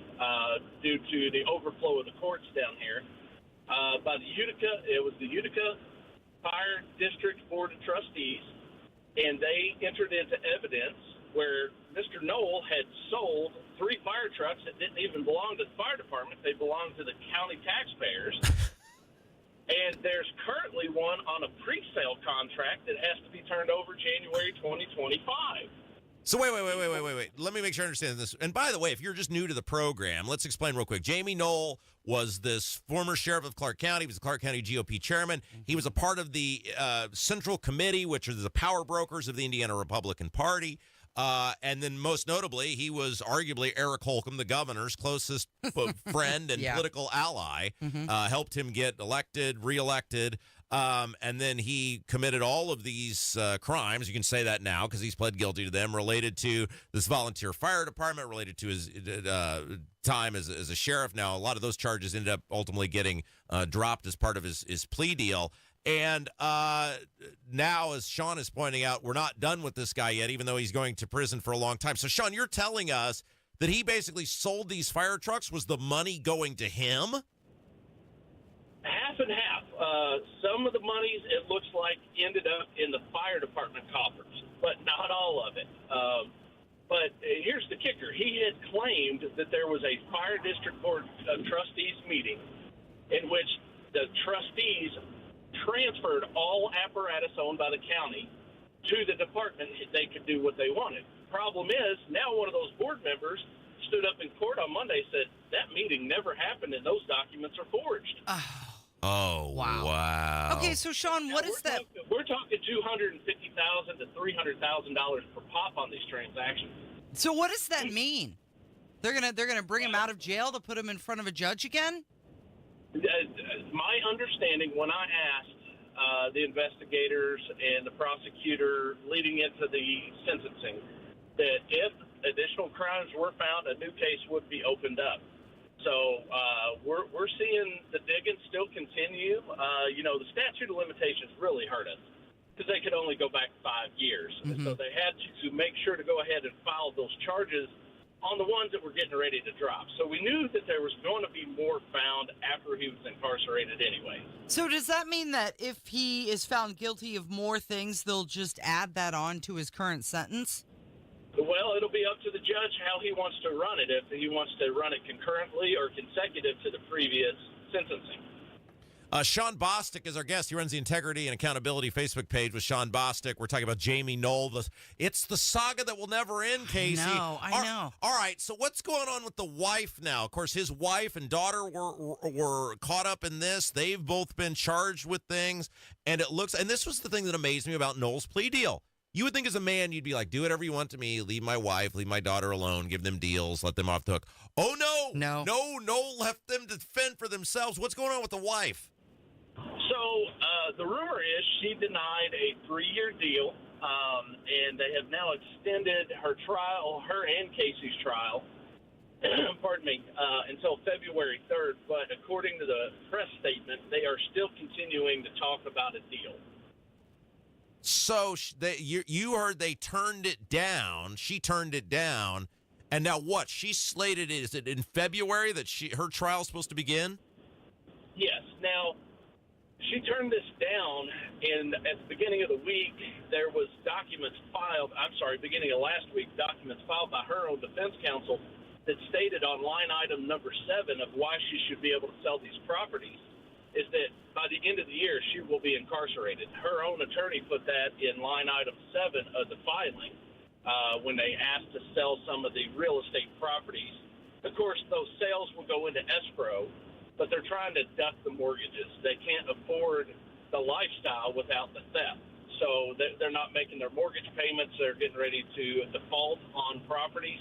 due to the overflow of the courts down here by the Utica. It was the Utica Fire District Board of Trustees, and they entered into evidence where Mr. Knoll had sold 3 fire trucks that didn't even belong to the fire department. They belonged to the county taxpayers. And there's currently one on a pre-sale contract that has to be turned over January 2025. So wait. Let me make sure I understand this. And by the way, if you're just new to the program, let's explain real quick. Jamie Knoll was this former sheriff of Clark County. He was the Clark County GOP chairman. He was a part of the Central Committee, which are the power brokers of the Indiana Republican Party. And then most notably, he was arguably Eric Holcomb, the governor's closest friend and political ally, helped him get elected, reelected. And then he committed all of these crimes. You can say that now because he's pled guilty to them related to this volunteer fire department, related to his time as a sheriff. Now, a lot of those charges ended up ultimately getting dropped as part of his plea deal. And now, as Sean is pointing out, we're not done with this guy yet, even though he's going to prison for a long time. So, Sean, you're telling us that he basically sold these fire trucks? Was the money going to him? Half and half. Some of the monies, it looks like, ended up in the fire department coffers, but not all of it. But here's the kicker. He had claimed that there was a fire district board of trustees meeting in which the trustees transferred all apparatus owned by the county to the department. They could do what they wanted. Problem is, now one of those board members stood up in court on Monday and said, that meeting never happened and those documents are forged. Oh, wow. Okay, so Sean, what is that? We're talking $250,000 to $300,000 per pop on these transactions. So what does that mean? They're gonna bring him out of jail to put him in front of a judge again? My understanding, when I asked the investigators and the prosecutor leading into the sentencing, that if additional crimes were found, a new case would be opened up. So we're seeing the digging still continue. The statute of limitations really hurt us because they could only go back 5 years. And so they had to make sure to go ahead and file those charges on the ones that were getting ready to drop. So we knew that there was going to be more found after he was incarcerated anyway. So does that mean that if he is found guilty of more things, they'll just add that on to his current sentence? Well, it'll be up to the judge how he wants to run it, if he wants to run it concurrently or consecutive to the previous sentencing. Sean Bostic is our guest. He runs the Integrity and Accountability Facebook page with Sean Bostic. We're talking about Jamie Knoll. It's the saga that will never end, Casey. I know. All right, so what's going on with the wife now? Of course, his wife and daughter were caught up in this. They've both been charged with things, and it looks – and this was the thing that amazed me about Knoll's plea deal. You would think as a man, you'd be like, do whatever you want to me, leave my wife, leave my daughter alone, give them deals, let them off the hook. Oh, no. No, left them to fend for themselves. What's going on with the wife? So the rumor is she denied a 3-year deal, and they have now extended her trial, her and Casey's trial, pardon me, until February 3rd. But according to the press statement, they are still continuing to talk about a deal. So you heard they turned it down. She turned it down. And now what? She slated it. Is it in February that her trial's supposed to begin? Yes. Now, she turned this down, and at the beginning of the week, there was beginning of last week, documents filed by her own defense counsel that stated on line item number 7 of why she should be able to sell these properties is that by the end of the year, she will be incarcerated. Her own attorney put that in line item 7 of the filing when they asked to sell some of the real estate properties. Of course, those sales will go into escrow, but they're trying to duck the mortgages. They can't afford the lifestyle without the theft. So they're not making their mortgage payments. They're getting ready to default on properties.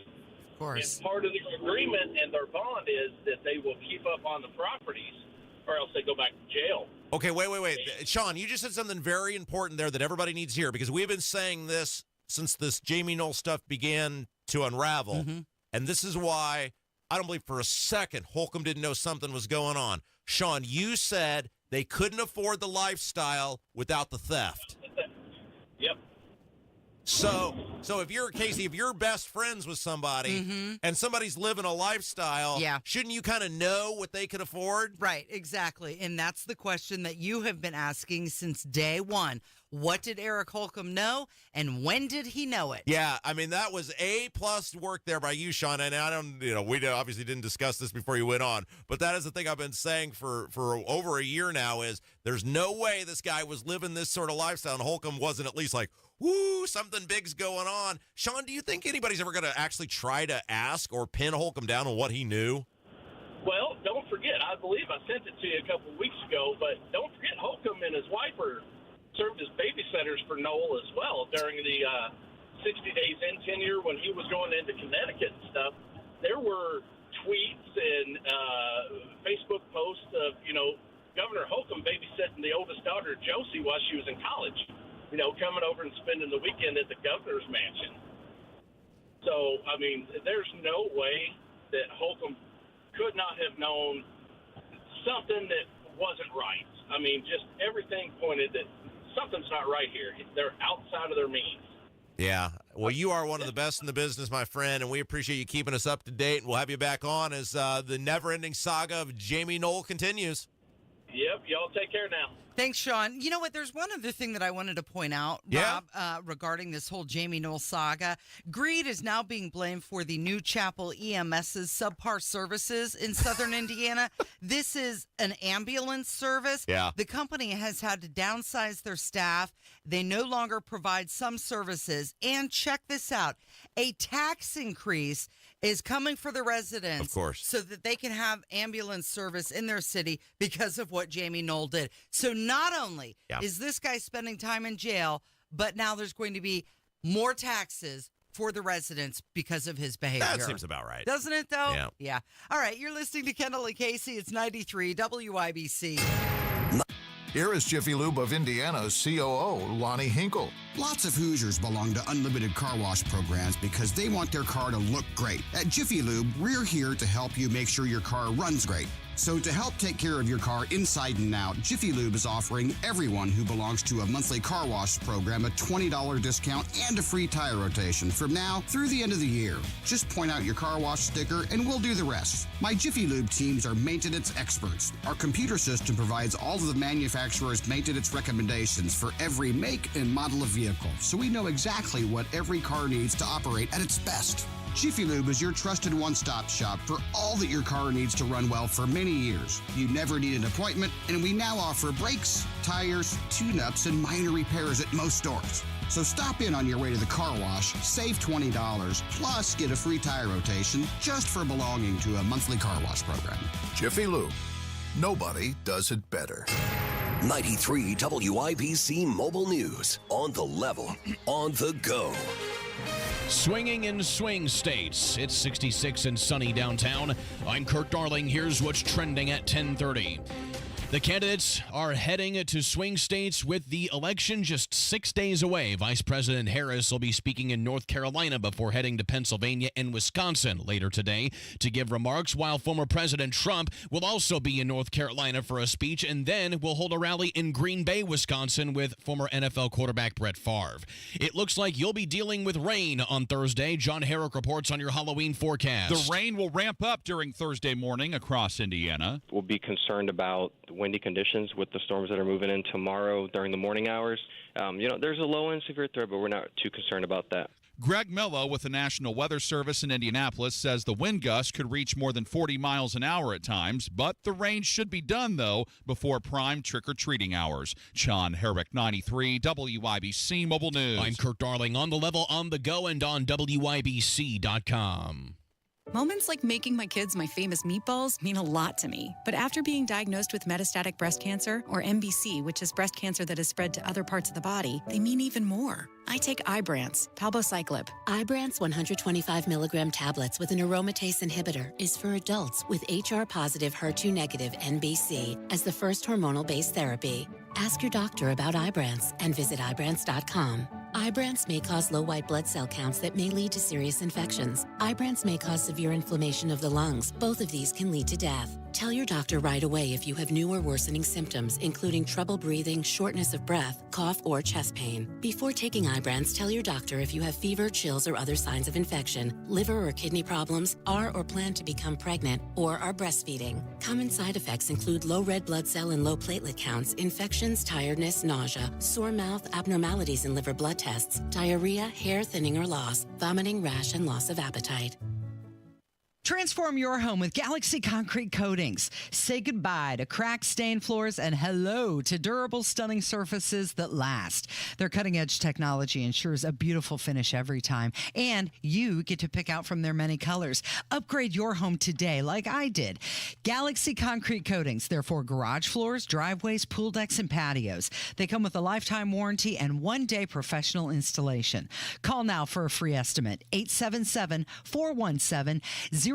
Of course. And part of the agreement and their bond is that they will keep up on the properties or else they go back to jail. Okay, wait. Sean, you just said something very important there that everybody needs to hear, because we've been saying this since this Jamie Knoll stuff began to unravel. Mm-hmm. And this is why I don't believe for a second Holcomb didn't know something was going on. Sean, you said they couldn't afford the lifestyle without the theft. Yep. So if you're Casey, if you're best friends with somebody and somebody's living a lifestyle, shouldn't you kind of know what they could afford? Right, exactly. And that's the question that you have been asking since day one. What did Eric Holcomb know, and when did he know it? Yeah, I mean, that was A+ work there by you, Sean. And I don't, we obviously didn't discuss this before you went on, but that is the thing I've been saying for over a year now is there's no way this guy was living this sort of lifestyle and Holcomb wasn't at least like, woo, something big's going on. Sean, do you think anybody's ever going to actually try to ask or pin Holcomb down on what he knew? Well, don't forget, I believe I sent it to you a couple of weeks ago, but don't forget Holcomb and his wife served as babysitters for Knoll as well during the 60 days in tenure when he was going into Connecticut and stuff. There were tweets and Facebook posts of, Governor Holcomb babysitting the oldest daughter, Josie, while she was in college, coming over and spending the weekend at the governor's mansion. So, I mean, there's no way that Holcomb could not have known something that wasn't right. I mean, just everything pointed that something's not right here. They're outside of their means. Yeah. Well, you are one of the best in the business, my friend, and we appreciate you keeping us up to date. We'll have you back on as the never-ending saga of Jamie Knoll continues. Yep. Y'all take care now. Thanks, Sean. You know what? There's one other thing that I wanted to point out, Rob, regarding this whole Jamie Knoll saga. Greed is now being blamed for the New Chapel EMS's subpar services in southern Indiana. This is an ambulance service. Yeah. The company has had to downsize their staff. They no longer provide some services. And check this out. A tax increase is coming for the residents. Of course. So that they can have ambulance service in their city because of what Jamie Knoll did. So not only is this guy spending time in jail, but now there's going to be more taxes for the residents because of his behavior. That seems about right. Doesn't it, though? Yeah. Yeah. All right, you're listening to Kendall and Casey. It's 93 WIBC. Here is Jiffy Lube of Indiana's COO, Lonnie Hinkle. Lots of Hoosiers belong to unlimited car wash programs because they want their car to look great. At Jiffy Lube, we're here to help you make sure your car runs great. So to help take care of your car inside and out, Jiffy Lube is offering everyone who belongs to a monthly car wash program a $20 discount and a free tire rotation from now through the end of the year. Just point out your car wash sticker and we'll do the rest. My Jiffy Lube teams are maintenance experts. Our computer system provides all of the manufacturer's maintenance recommendations for every make and model of vehicle, so we know exactly what every car needs to operate at its best. Jiffy Lube is your trusted one-stop shop for all that your car needs to run well for many years. You never need an appointment, and we now offer brakes, tires, tune-ups, and minor repairs at most stores. So stop in on your way to the car wash, save $20, plus get a free tire rotation just for belonging to a monthly car wash program. Jiffy Lube. Nobody does it better. 93 WIBC Mobile News. On the level, on the go. Swinging in swing states. It's 66 and sunny downtown. I'm Kurt Darling. Here's what's trending at 10:30. The candidates are heading to swing states with the election just 6 days away. Vice President Harris will be speaking in North Carolina before heading to Pennsylvania and Wisconsin later today to give remarks, while former President Trump will also be in North Carolina for a speech and then will hold a rally in Green Bay, Wisconsin with former NFL quarterback Brett Favre. It looks like you'll be dealing with rain on Thursday. John Herrick reports on your Halloween forecast. The rain will ramp up during Thursday morning across Indiana. We'll be concerned about windy conditions with the storms that are moving in tomorrow during the morning hours. There's a low and severe threat, but we're not too concerned about that. Greg Mello with the National Weather Service in Indianapolis says the wind gusts could reach more than 40 miles an hour at times, but the rain should be done, though, before prime trick-or-treating hours. John Herrick, 93 WIBC Mobile News. I'm Kurt Darling on the level, on the go, and on WIBC.com. Moments like making my kids my famous meatballs mean a lot to me. But after being diagnosed with metastatic breast cancer, or MBC, which is breast cancer that has spread to other parts of the body, they mean even more. I take Ibrance, palbociclib. Ibrance 125 milligram tablets with an aromatase inhibitor is for adults with HR-positive, HER2-negative MBC as the first hormonal-based therapy. Ask your doctor about Ibrance and visit Ibrance.com. Ibrance may cause low white blood cell counts that may lead to serious infections. Ibrance may cause severe inflammation of the lungs. Both of these can lead to death. Tell your doctor right away if you have new or worsening symptoms, including trouble breathing, shortness of breath, cough, or chest pain. Before taking Ibrance, tell your doctor if you have fever, chills, or other signs of infection, liver or kidney problems, are or plan to become pregnant, or are breastfeeding. Common side effects include low red blood cell and low platelet counts, infections, tiredness, nausea, sore mouth, abnormalities in liver blood tests, diarrhea, hair thinning or loss, vomiting, rash, and loss of appetite. Transform your home with Galaxy Concrete Coatings. Say goodbye to cracked, stained floors and hello to durable, stunning surfaces that last. Their cutting-edge technology ensures a beautiful finish every time, and you get to pick out from their many colors. Upgrade your home today like I did. Galaxy Concrete Coatings. They're for garage floors, driveways, pool decks, and patios. They come with a lifetime warranty and one-day professional installation. Call now for a free estimate. 877-417-0635.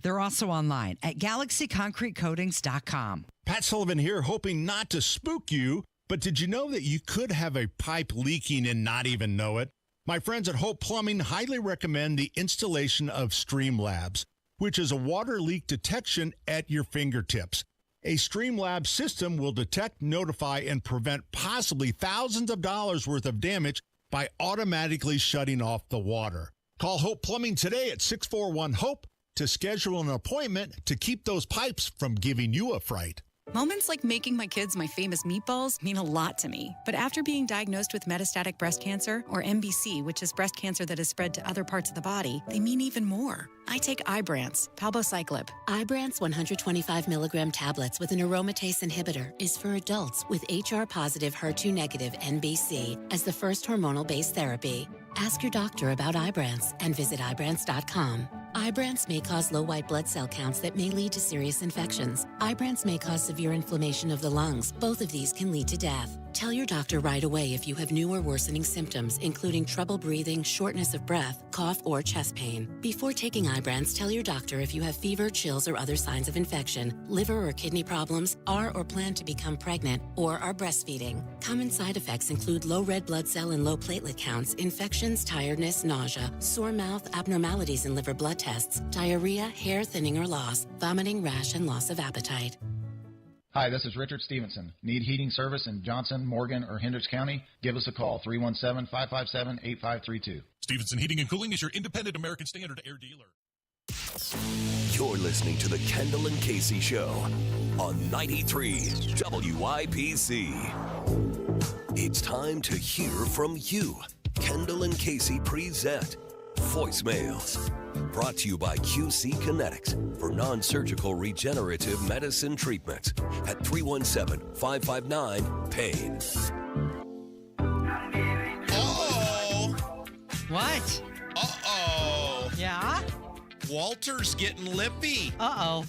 They're also online at galaxyconcretecoatings.com. Pat Sullivan here, hoping not to spook you, but did you know that you could have a pipe leaking and not even know it? My friends at Hope Plumbing highly recommend the installation of Streamlabs, which is a water leak detection at your fingertips. A Streamlabs system will detect, notify, and prevent possibly thousands of dollars worth of damage by automatically shutting off the water. Call Hope Plumbing today at 641-HOPE to schedule an appointment to keep those pipes from giving you a fright. Moments like making my kids my famous meatballs mean a lot to me. But after being diagnosed with metastatic breast cancer, or MBC, which is breast cancer that has spread to other parts of the body, they mean even more. I take Ibrance, palbociclib. Ibrance 125 milligram tablets with an aromatase inhibitor is for adults with HR-positive, HER2-negative MBC as the first hormonal-based therapy. Ask your doctor about Ibrance and visit Ibrance.com. Ibrance may cause low white blood cell counts that may lead to serious infections. Ibrance may cause severe inflammation of the lungs. Both of these can lead to death. Tell your doctor right away if you have new or worsening symptoms, including trouble breathing, shortness of breath, cough, or chest pain. Before taking Ibrance, tell your doctor if you have fever, chills, or other signs of infection, liver or kidney problems, are or plan to become pregnant, or are breastfeeding. Common side effects include low red blood cell and low platelet counts, infections, tiredness, nausea, sore mouth, abnormalities in liver blood tests, diarrhea, hair thinning or loss, vomiting, rash, and loss of appetite. Hi, this is Richard Stevenson. Need heating service in Johnson, Morgan, or Hendricks County? Give us a call, 317-557-8532. Stevenson Heating and Cooling is your independent American Standard air dealer. You're listening to the Kendall and Casey Show on 93 WIBC. It's time to hear from you. Kendall and Casey present Voicemails. Brought to you by QC Kinetics for non-surgical regenerative medicine treatments at 317-559-PAIN. Uh-oh. What? Uh-oh. Yeah? Walter's getting lippy. Uh-oh.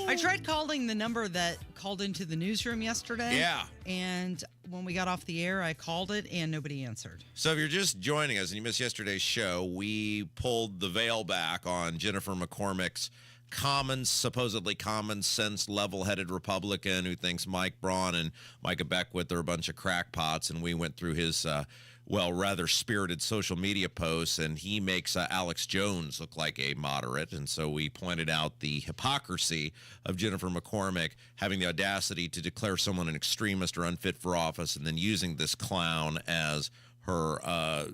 I tried calling the number that called into the newsroom yesterday. Yeah. And when we got off the air, I called it and nobody answered. So if you're just joining us and you missed yesterday's show, we pulled the veil back on Jennifer McCormick's supposedly common sense, level-headed Republican who thinks Mike Braun and Micah Beckwith are a bunch of crackpots, and we went through his rather spirited social media posts, and he makes Alex Jones look like a moderate. And so we pointed out the hypocrisy of Jennifer McCormick having the audacity to declare someone an extremist or unfit for office and then using this clown as her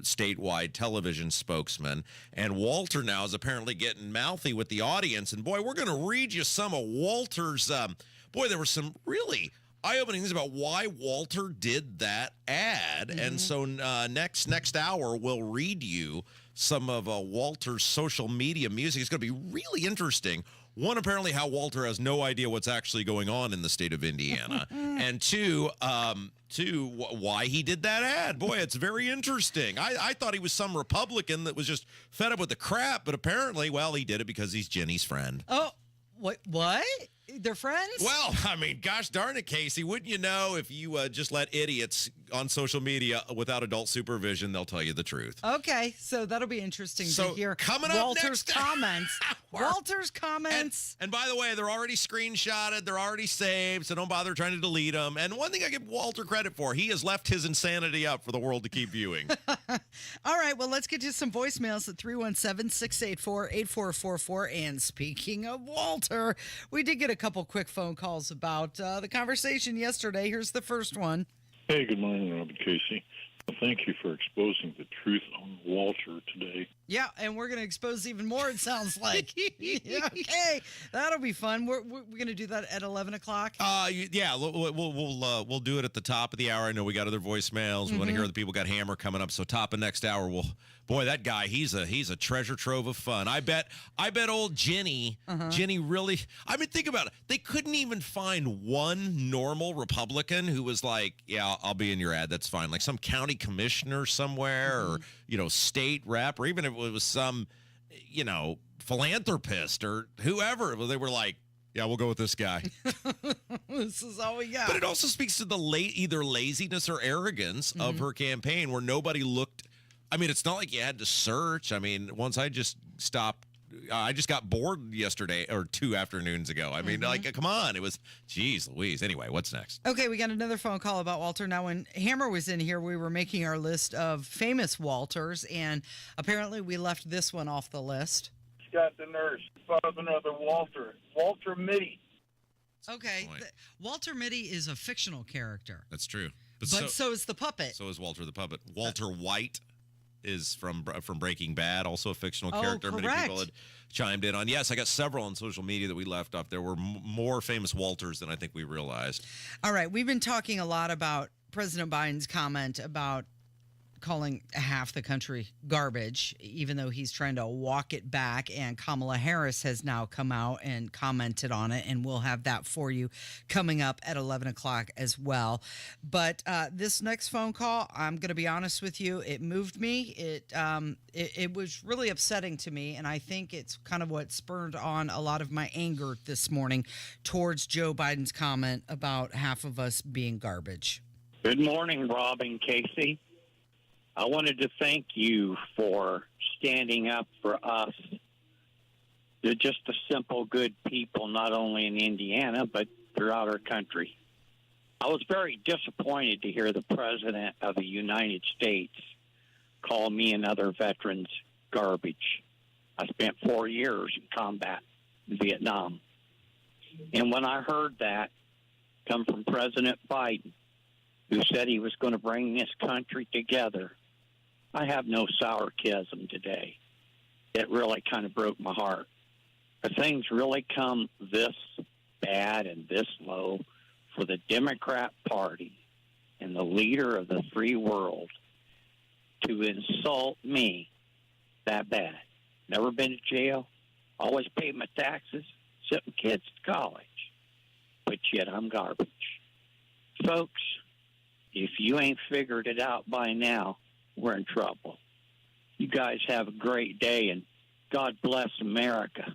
statewide television spokesman. And Walter now is apparently getting mouthy with the audience. And boy, we're going to read you some of Walter's. There were some really eye-opening things about why Walter did that ad. Mm-hmm. And so next hour, we'll read you some of Walter's social media music. It's going to be really interesting. One, apparently how Walter has no idea what's actually going on in the state of Indiana. And two, why he did that ad. Boy, it's very interesting. I thought he was some Republican that was just fed up with the crap, but apparently, well, he did it because he's Jenny's friend. Oh, what? They're friends? Well, I mean, gosh darn it, Casey. Wouldn't you know if you just let idiots on social media without adult supervision, they'll tell you the truth. Okay, so that'll be interesting to hear coming Walter's up next, comments. Walter's comments. And by the way, they're already screenshotted. They're already saved, so don't bother trying to delete them. And one thing I give Walter credit for, he has left his insanity up for the world to keep viewing. All right, well, let's get to some voicemails at 317-684-8444. And speaking of Walter, we did get a couple quick phone calls about the conversation yesterday. Here's the first one. Hey, good morning, Rob and Casey. Well, thank you for exposing the truth on Walter today. Yeah, and we're going to expose even more, it sounds like. Okay, that'll be fun. We're going to do that at 11 o'clock? Yeah, we'll do it at the top of the hour. I know we got other voicemails. We want to hear the people got Hammer coming up. So top of next hour, boy, that guy, he's a treasure trove of fun. I bet old Jenny, Jenny really, I mean, think about it. They couldn't even find one normal Republican who was like, yeah, I'll be in your ad. That's fine. Like some county commissioner somewhere or, state rep, or even if it was some, philanthropist or whoever. They were like, yeah, we'll go with this guy. This is all we got. But it also speaks to the either laziness or arrogance of her campaign where nobody looked. I mean, it's not like you had to search. I mean, once I just stopped. I just got bored yesterday or 2 afternoons ago. I mean, come on. It was, geez Louise. Anyway, what's next? Okay, we got another phone call about Walter. Now, when Hammer was in here, we were making our list of famous Walters, and apparently we left this one off the list. Got the nurse. Thought of another Walter Mitty. Okay, Walter Mitty is a fictional character. That's true. But so is the puppet. So is Walter the puppet. Walter White is from Breaking Bad, also a fictional character. Correct. Many people had chimed in on. Yes, I got several on social media that we left off. There were more famous Walters than I think we realized. All right, we've been talking a lot about President Biden's comment about calling half the country garbage, even though he's trying to walk it back. And Kamala Harris has now come out and commented on it, and we'll have that for you coming up at 11 o'clock as well. But this next phone call, I'm going to be honest with you, it moved me. It was really upsetting to me, and I think it's kind of what spurred on a lot of my anger this morning towards Joe Biden's comment about half of us being garbage. Good morning, Rob and Casey. I wanted to thank you for standing up for us. They're just the simple, good people, not only in Indiana, but throughout our country. I was very disappointed to hear the President of the United States call me and other veterans garbage. I spent 4 years in combat in Vietnam. And when I heard that come from President Biden, who said he was going to bring this country together, I have no sarcasm today. It really kind of broke my heart. If things really come this bad and this low for the Democrat Party and the leader of the free world to insult me that bad. Never been to jail, always paid my taxes, sent my kids to college, but yet I'm garbage. Folks, if you ain't figured it out by now, we're in trouble. You guys have a great day, and God bless America.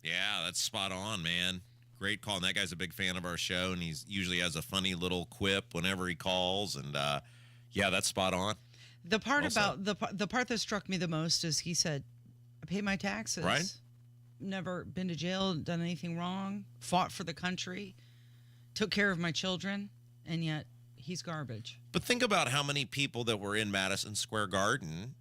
Yeah, that's spot on, man. Great call. And that guy's a big fan of our show, and he usually has a funny little quip whenever he calls. And, yeah, that's spot on. The part about the part that struck me the most is he said, I pay my taxes. Right. never been to jail, done anything wrong, fought for the country, took care of my children, and yet he's garbage. But think about how many people that were in Madison Square Garden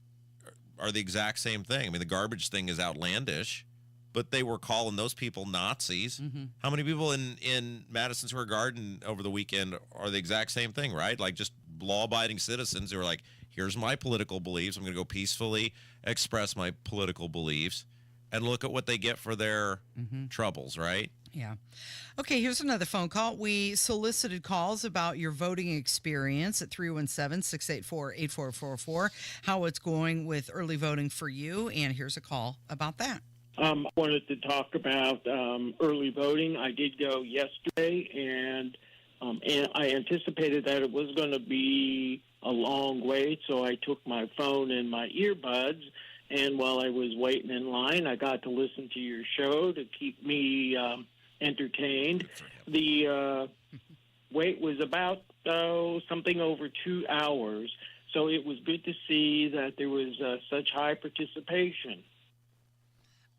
are the exact same thing. I mean, the garbage thing is outlandish, but they were calling those people Nazis. Mm-hmm. How many people in Madison Square Garden over the weekend are the exact same thing, right? Like just law-abiding citizens who are like, here's my political beliefs. I'm going to go peacefully express my political beliefs, and look at what they get for their troubles, right? Yeah. Okay, here's another phone call. We solicited calls about your voting experience at 317-684-8444, how it's going with early voting for you, and here's a call about that. I wanted to talk about early voting. I did go yesterday, and I anticipated that it was going to be a long wait, so I took my phone and my earbuds, and while I was waiting in line, I got to listen to your show to keep me entertained. The wait was about something over 2 hours, so it was good to see that there was such high participation.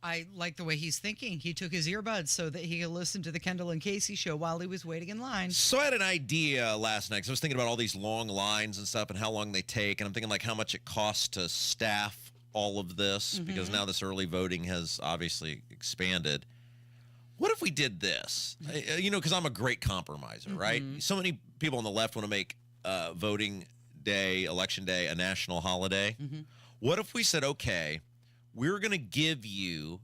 I like the way he's thinking. He took his earbuds so that he could listen to the Kendall and Casey show while he was waiting in line. So I had an idea last night because I was thinking about all these long lines and stuff and how long they take, and I'm thinking like how much it costs to staff all of this because now this early voting has obviously expanded. What if we did this? Because I'm a great compromiser, right? So many people on the left want to make voting day, election day, a national holiday. What if we said, okay, we're going to give you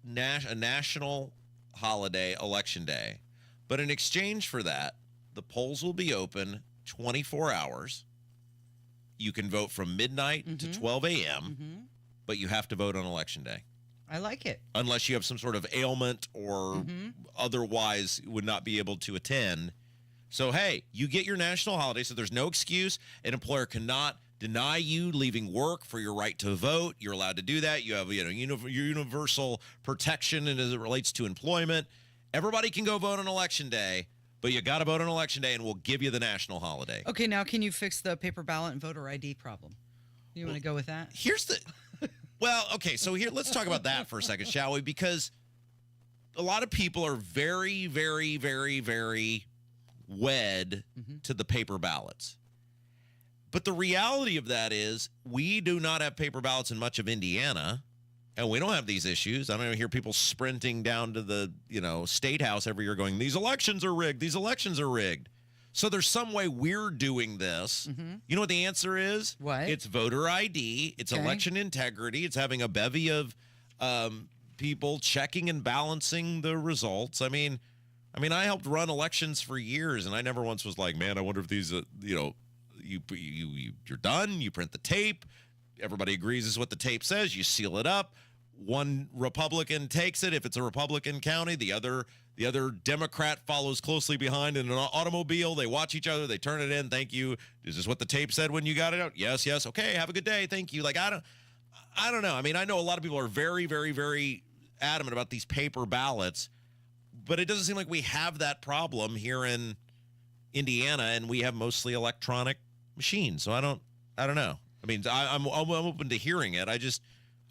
a national holiday, election day, but in exchange for that, the polls will be open 24 hours. You can vote from midnight to 12 a.m., but you have to vote on election day. I like it. Unless you have some sort of ailment or otherwise would not be able to attend. So, hey, you get your national holiday, so there's no excuse. An employer cannot deny you leaving work for your right to vote. You're allowed to do that. You have universal protection and as it relates to employment. Everybody can go vote on election day, but you got to vote on election day, and we'll give you the national holiday. Okay, now can you fix the paper ballot and voter ID problem? You want to go with that? Here's the... Well, okay, so here, let's talk about that for a second, shall we? Because a lot of people are very, very, very, very wed to the paper ballots. But the reality of that is we do not have paper ballots in much of Indiana, and we don't have these issues. I don't even hear people sprinting down to the, state house every year going, these elections are rigged, these elections are rigged. So there's some way we're doing this. You know what the answer is? What? It's voter ID. It's election integrity. It's having a bevy of people checking and balancing the results. I mean, I helped run elections for years, and I never once was like, man, I wonder if these, you're done. You print the tape. Everybody agrees this is what the tape says. You seal it up. One Republican takes it. If it's a Republican county, the other Democrat follows closely behind in an automobile. They watch each other. They turn it in. Thank you. Is this what the tape said when you got it out? Yes, yes. Okay, have a good day. Thank you. Like, I don't know. I mean, I know a lot of people are very, very, very adamant about these paper ballots, but it doesn't seem like we have that problem here in Indiana, and we have mostly electronic machines. So I don't know. I mean, I'm open to hearing it.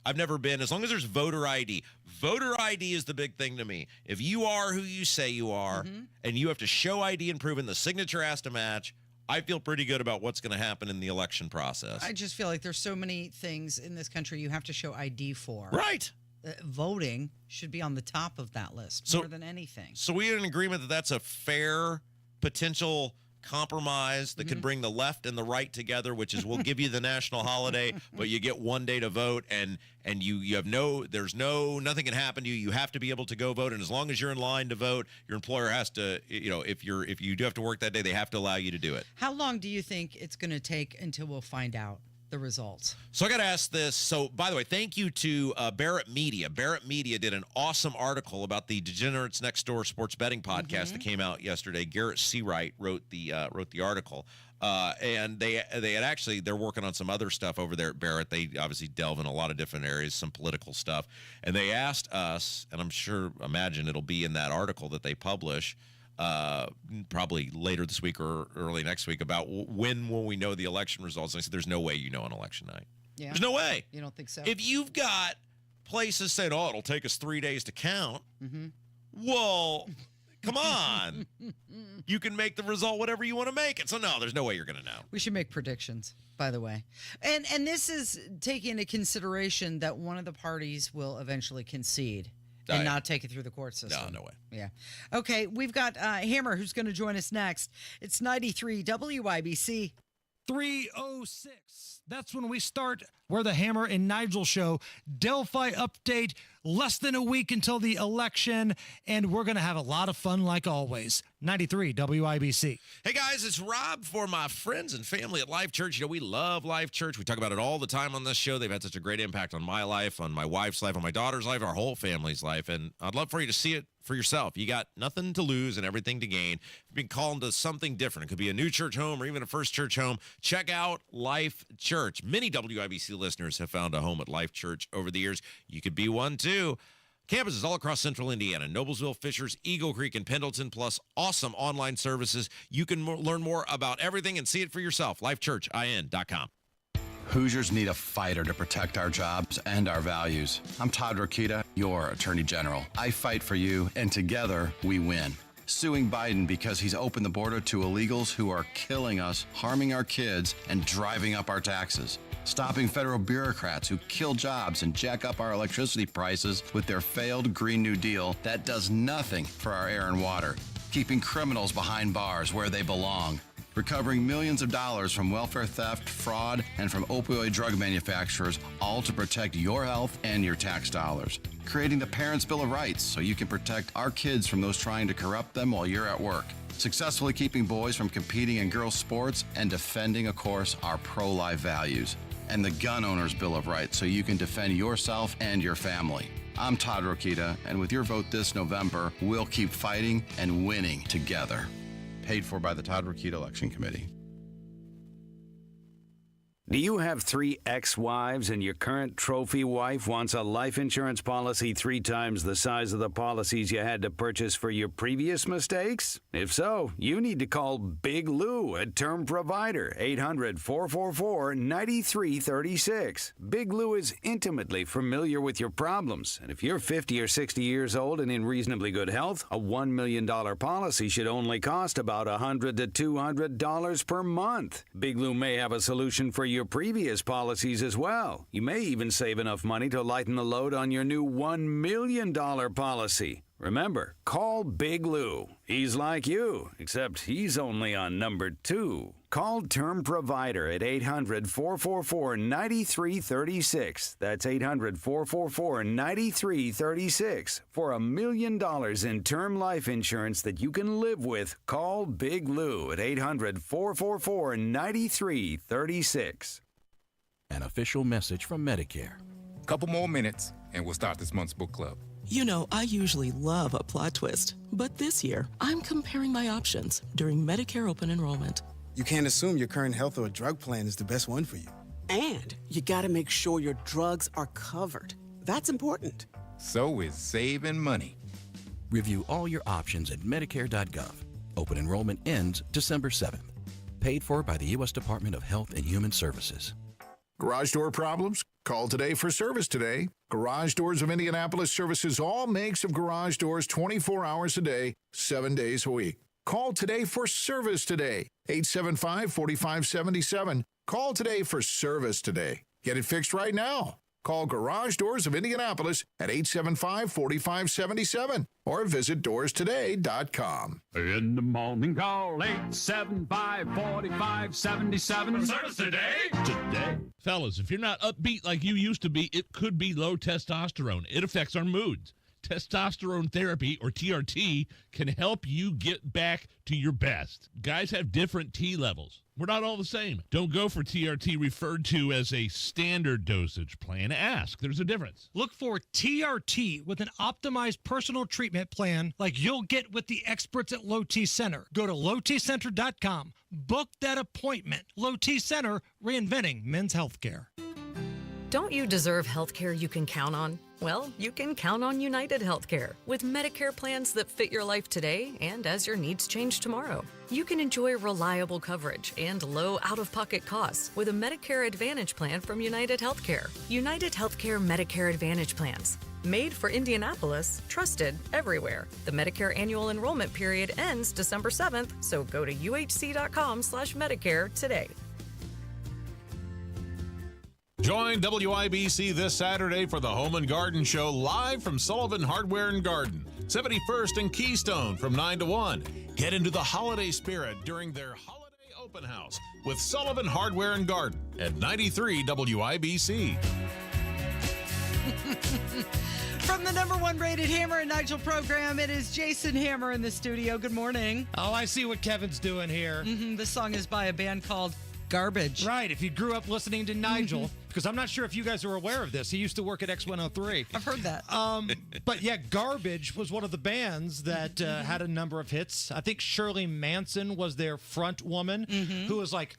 I've never been, as long as there's voter ID. Voter ID is the big thing to me. If you are who you say you are, and you have to show ID and prove it, and the signature has to match, I feel pretty good about what's going to happen in the election process. I just feel like there's so many things in this country you have to show ID for. Right. Voting should be on the top of that list more than anything. So we are in agreement that that's a fair potential compromise that could bring the left and the right together, which is we'll give you the national holiday, but you get one day to vote, and you have nothing can happen to you. You have to be able to go vote, and as long as you're in line to vote, your employer has to, if you do have to work that day, they have to allow you to do it. How long do you think it's going to take until we'll find out the results? So I got to ask this. So, by the way, thank you to Barrett Media. Barrett Media did an awesome article about the Degenerates Next Door sports betting podcast that came out yesterday. Garrett Seawright wrote the article, and they're working on some other stuff over there at Barrett. They obviously delve in a lot of different areas, some political stuff, and they asked us, and imagine it'll be in that article that they publish. Probably later this week or early next week, about when will we know the election results. And I said, there's no way you know on election night. Yeah. There's no way. You don't think so? If you've got places saying, oh, it'll take us 3 days to count. Mm-hmm. Well, come on. You can make the result whatever you want to make it. So, no, there's no way you're going to know. We should make predictions, by the way. And this is taking into consideration that one of the parties will eventually concede and not take it through the court system. No way. Yeah. Okay, we've got Hammer, who's going to join us next. It's 93 WIBC. 3:06. That's when we start. We're the Hammer and Nigel show. Delphi update. Less than a week until the election, and we're going to have a lot of fun like always. 93 WIBC. Hey, guys, it's Rob for my friends and family at Life Church. You know, we love Life Church. We talk about it all the time on this show. They've had such a great impact on my life, on my wife's life, on my daughter's life, our whole family's life, and I'd love for you to see it for yourself. You got nothing to lose and everything to gain. You've been called to something different. It could be a new church home or even a first church home. Check out Life Church. Many WIBC listeners have found a home at Life Church over the years. You could be one too. Campuses all across central Indiana, Noblesville, Fishers, Eagle Creek, and Pendleton, plus awesome online services. You can learn more about everything and see it for yourself. LifeChurchIN.com. Hoosiers need a fighter to protect our jobs and our values. I'm Todd Rokita, your Attorney General. I fight for you, and together we win. Suing Biden because he's opened the border to illegals who are killing us, harming our kids, and driving up our taxes. Stopping federal bureaucrats who kill jobs and jack up our electricity prices with their failed Green New Deal that does nothing for our air and water. Keeping criminals behind bars where they belong. Recovering millions of dollars from welfare theft, fraud, and from opioid drug manufacturers, all to protect your health and your tax dollars. Creating the Parents' Bill of Rights so you can protect our kids from those trying to corrupt them while you're at work. Successfully keeping boys from competing in girls' sports and defending, of course, our pro-life values. And the Gun Owners' Bill of Rights so you can defend yourself and your family. I'm Todd Rokita, and with your vote this November, we'll keep fighting and winning together. Paid for by the Todd Rokita Election Committee. Do you have 3 ex-wives and your current trophy wife wants a life insurance policy 3 times the size of the policies you had to purchase for your previous mistakes? If so, you need to call Big Lou, a term provider, 800-444-9336. Big Lou is intimately familiar with your problems, and if you're 50 or 60 years old and in reasonably good health, a $1 million policy should only cost about $100 to $200 per month. Big Lou may have a solution for your previous policies as well. You may even save enough money to lighten the load on your new $1 million policy. Remember, call Big Lou. He's like you, except he's only on number 2. Call Term Provider at 800-444-9336. That's 800-444-9336. For $1 million in term life insurance that you can live with, call Big Lou at 800-444-9336. An official message from Medicare. Couple more minutes, and we'll start this month's book club. You know, I usually love a plot twist, but this year, I'm comparing my options during Medicare open enrollment. You can't assume your current health or drug plan is the best one for you. And you gotta make sure your drugs are covered. That's important. So is saving money. Review all your options at Medicare.gov. Open enrollment ends December 7th. Paid for by the U.S. Department of Health and Human Services. Garage door problems? Call today for service today. Garage Doors of Indianapolis services all makes of garage doors 24 hours a day, 7 days a week. Call today for service today. 875-4577. Call today for service today. Get it fixed right now. Call Garage Doors of Indianapolis at 875-4577 or visit doorstoday.com. In the morning, call 875-4577. Service today. Today. Fellas, if you're not upbeat like you used to be, it could be low testosterone. It affects our moods. Testosterone therapy, or TRT, can help you get back to your best. Guys have different T levels. We're not all the same. Don't go for TRT referred to as a standard dosage plan. Ask. There's a difference. Look for TRT with an optimized personal treatment plan like you'll get with the experts at Low T Center. Go to lowtcenter.com. Book that appointment. Low T Center, reinventing men's healthcare. Don't you deserve health care you can count on? Well, you can count on United Healthcare with Medicare plans that fit your life today and as your needs change tomorrow. You can enjoy reliable coverage and low out-of-pocket costs with a Medicare Advantage plan from United Healthcare. United Healthcare Medicare Advantage plans. Made for Indianapolis, trusted everywhere. The Medicare annual enrollment period ends December 7th, so go to uhc.com/Medicare today. Join WIBC this Saturday for the Home and Garden Show live from Sullivan Hardware and Garden, 71st and Keystone from 9 to 1. Get into the holiday spirit during their holiday open house with Sullivan Hardware and Garden at 93 WIBC. From the #1 rated Hammer and Nigel program, it is Jason Hammer in the studio. Good morning. Oh, I see what Kevin's doing here. This song is by a band called Garbage. Right, if you grew up listening to Nigel, because I'm not sure if you guys are aware of this. He used to work at X103. I've heard that. But yeah, Garbage was one of the bands that had a number of hits. I think Shirley Manson was their front woman, who was like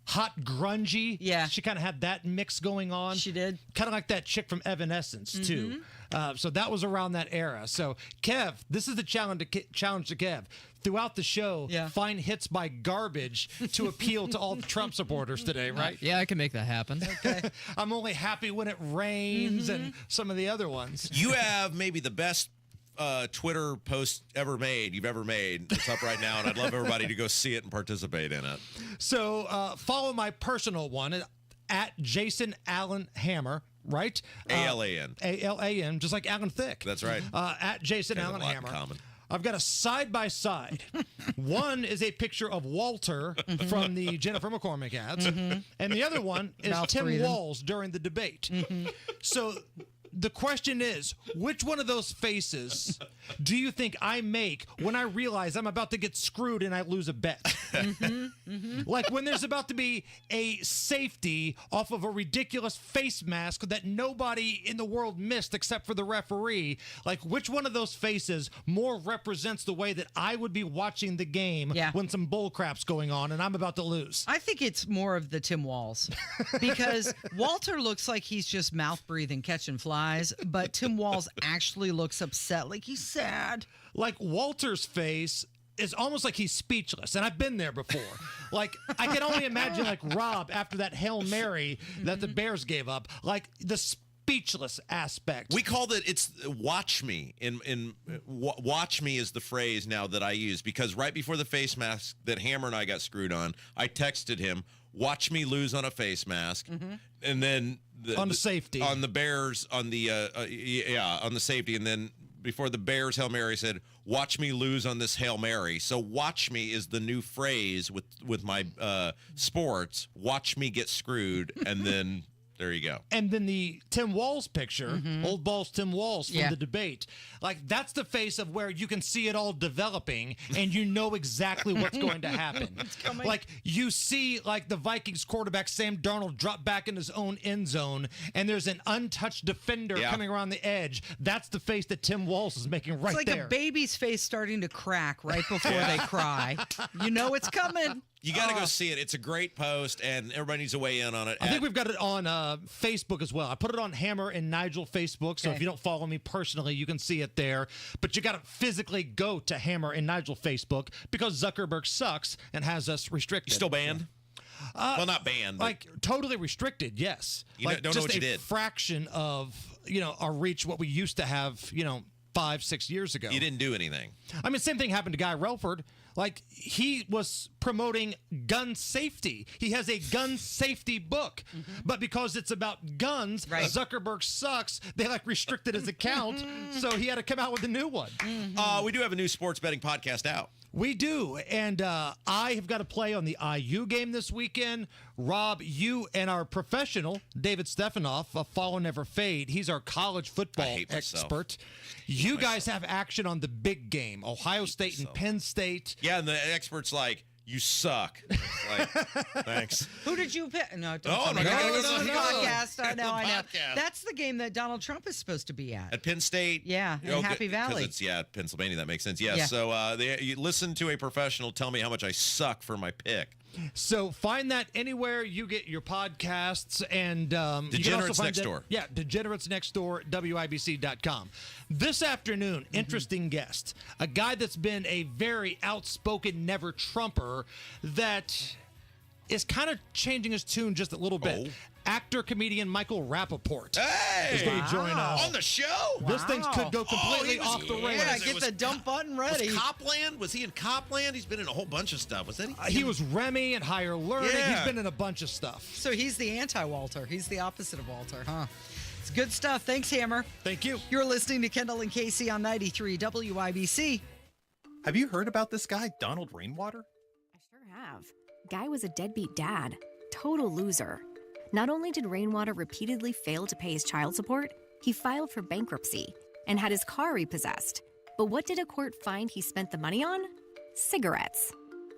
hot grungy. Yeah. She kind of had that mix going on. She did. Kind of like that chick from Evanescence, too. So that was around that era. So, Kev, this is the challenge to Kev. Throughout the show, find hits by Garbage to appeal to all the Trump supporters today, right? Yeah, I can make that happen. Okay. I'm only happy when it rains and some of the other ones. You have maybe the best Twitter post you've ever made. It's up right now, and I'd love everybody to go see it and participate in it. So follow my personal one at Jason Allen Hammer. Right? ALAN. ALAN, just like Alan Thicke. That's right. At Jason Allen Hammer. Common. I've got a side-by-side. One is a picture of Walter from the Jennifer McCormick ads, and the other one is Mouth Tim breathing. Walz during the debate. So the question is, which one of those faces do you think I make when I realize I'm about to get screwed and I lose a bet? Like when there's about to be a safety off of a ridiculous face mask that nobody in the world missed except for the referee. Like which one of those faces more represents the way that I would be watching the game when some bull crap's going on and I'm about to lose? I think it's more of the Tim Walz because Walter looks like he's just mouth breathing, catching flies, but Tim Walz actually looks upset, like he's sad. Like Walter's face is almost like he's speechless, and I've been there before. Like I can only imagine like Rob after that Hail Mary that the Bears gave up, like the speechless aspect. We called it's watch me. Watch me is the phrase now that I use because right before the face mask that Hammer and I got screwed on, I texted him, watch me lose on a face mask. And then on the safety. On the Bears, on the on the safety, and then before the Bears Hail Mary said, watch me lose on this Hail Mary. So watch me is the new phrase with my sports. Watch me get screwed, and then there you go. And then the Tim Walz picture, old balls Tim Walz from the debate. Like that's the face of where you can see it all developing and you know exactly what's going to happen. Like you see like the Vikings quarterback Sam Darnold drop back in his own end zone and there's an untouched defender coming around the edge. That's the face that Tim Walz is making right there. It's like a baby's face starting to crack right before they cry. You know it's coming. You got to go see it. It's a great post, and everybody needs to weigh in on it. I think we've got it on Facebook as well. I put it on Hammer and Nigel Facebook, so if you don't follow me personally, you can see it there. But you got to physically go to Hammer and Nigel Facebook because Zuckerberg sucks and has us restricted. You still banned? Well, not banned. Like totally restricted, yes. You like don't know what you did. Fraction of our reach what we used to have 5-6 years ago. You didn't do anything. I mean, same thing happened to Guy Relford. Like, he was promoting gun safety. He has a gun safety book. But because it's about guns, Zuckerberg sucks. They, restricted his account, so he had to come out with a new one. We do have a new sports betting podcast out. We do, and I have got to play on the IU game this weekend. Rob, you and our professional, David Stefanoff, of Follow Never Fade. He's our college football expert. You guys have action on the big game, Ohio State and Penn State. Yeah, and the expert's like, you suck. Like, thanks. Who did you pick? No, no. Podcast. I know. That's the game that Donald Trump is supposed to be at. At Penn State? Yeah, in Happy Valley. Because it's, Pennsylvania. That makes sense. Yes. Yeah. So you listen to a professional tell me how much I suck for my pick. So find that anywhere you get your podcasts, and Degenerates Next Door. Yeah, Degenerates Next Door, WIBC.com. This afternoon, interesting guest, a guy that's been a very outspoken never Trumper that is kind of changing his tune just a little bit. Actor, comedian Michael Rappaport is going to join us. On the show? This thing could go completely off the rails. Yeah, get the dump button ready. Was Copland? Was he in Copland? He's been in a whole bunch of stuff. Was that He was Remy and Higher Learning. Yeah. He's been in a bunch of stuff. So he's the anti-Walter. He's the opposite of Walter, huh? It's good stuff. Thanks, Hammer. Thank you. You're listening to Kendall and Casey on 93 WIBC. Have you heard about this guy, Donald Rainwater? Sure have. Guy was a deadbeat dad. Total loser. Not only did Rainwater repeatedly fail to pay his child support, he filed for bankruptcy and had his car repossessed. But what did a court find he spent the money on? Cigarettes.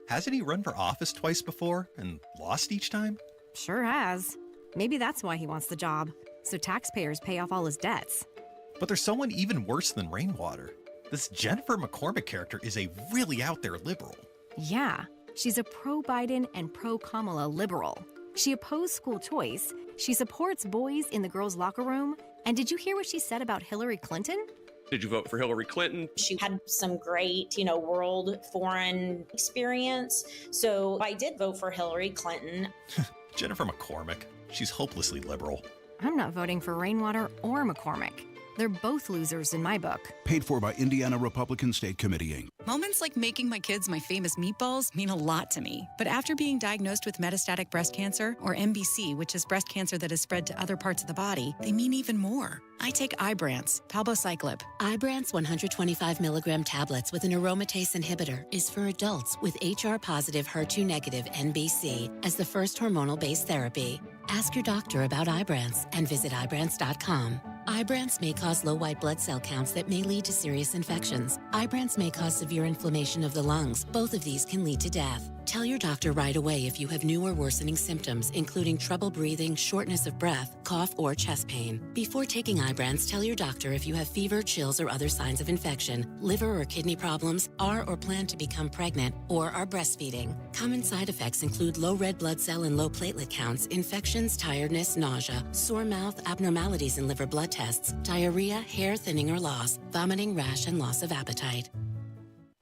Hasn't he run for office twice before and lost each time? Sure has. Maybe that's why he wants the job, so taxpayers pay off all his debts. But there's someone even worse than Rainwater. This Jennifer McCormick character is a really out there liberal. Yeah, she's a pro-Biden and pro-Kamala liberal. She opposed school choice, she supports boys in the girls' locker room, and did you hear what she said about Hillary Clinton? Did you vote for Hillary Clinton? She had some great, world foreign experience. So I did vote for Hillary Clinton. Jennifer McCormick. She's hopelessly liberal. I'm not voting for Rainwater or McCormick. They're both losers in my book. Paid for by Indiana Republican State Committee, Inc. Moments like making my kids my famous meatballs mean a lot to me. But after being diagnosed with metastatic breast cancer, or MBC, which is breast cancer that has spread to other parts of the body, they mean even more. I take Ibrance, palbociclib. Ibrance 125 milligram tablets with an aromatase inhibitor is for adults with HR-positive, HER2-negative NBC as the first hormonal-based therapy. Ask your doctor about Ibrance and visit Ibrance.com. Ibrance may cause low white blood cell counts that may lead to serious infections. Ibrance may cause severe inflammation of the lungs. Both of these can lead to death. Tell your doctor right away if you have new or worsening symptoms, including trouble breathing, shortness of breath, cough, or chest pain. Before taking Ibrance, tell your doctor if you have fever, chills, or other signs of infection, liver or kidney problems, are or plan to become pregnant, or are breastfeeding. Common side effects include low red blood cell and low platelet counts, infections, tiredness, nausea, sore mouth, abnormalities in liver blood tests, diarrhea, hair thinning or loss, vomiting, rash, and loss of appetite.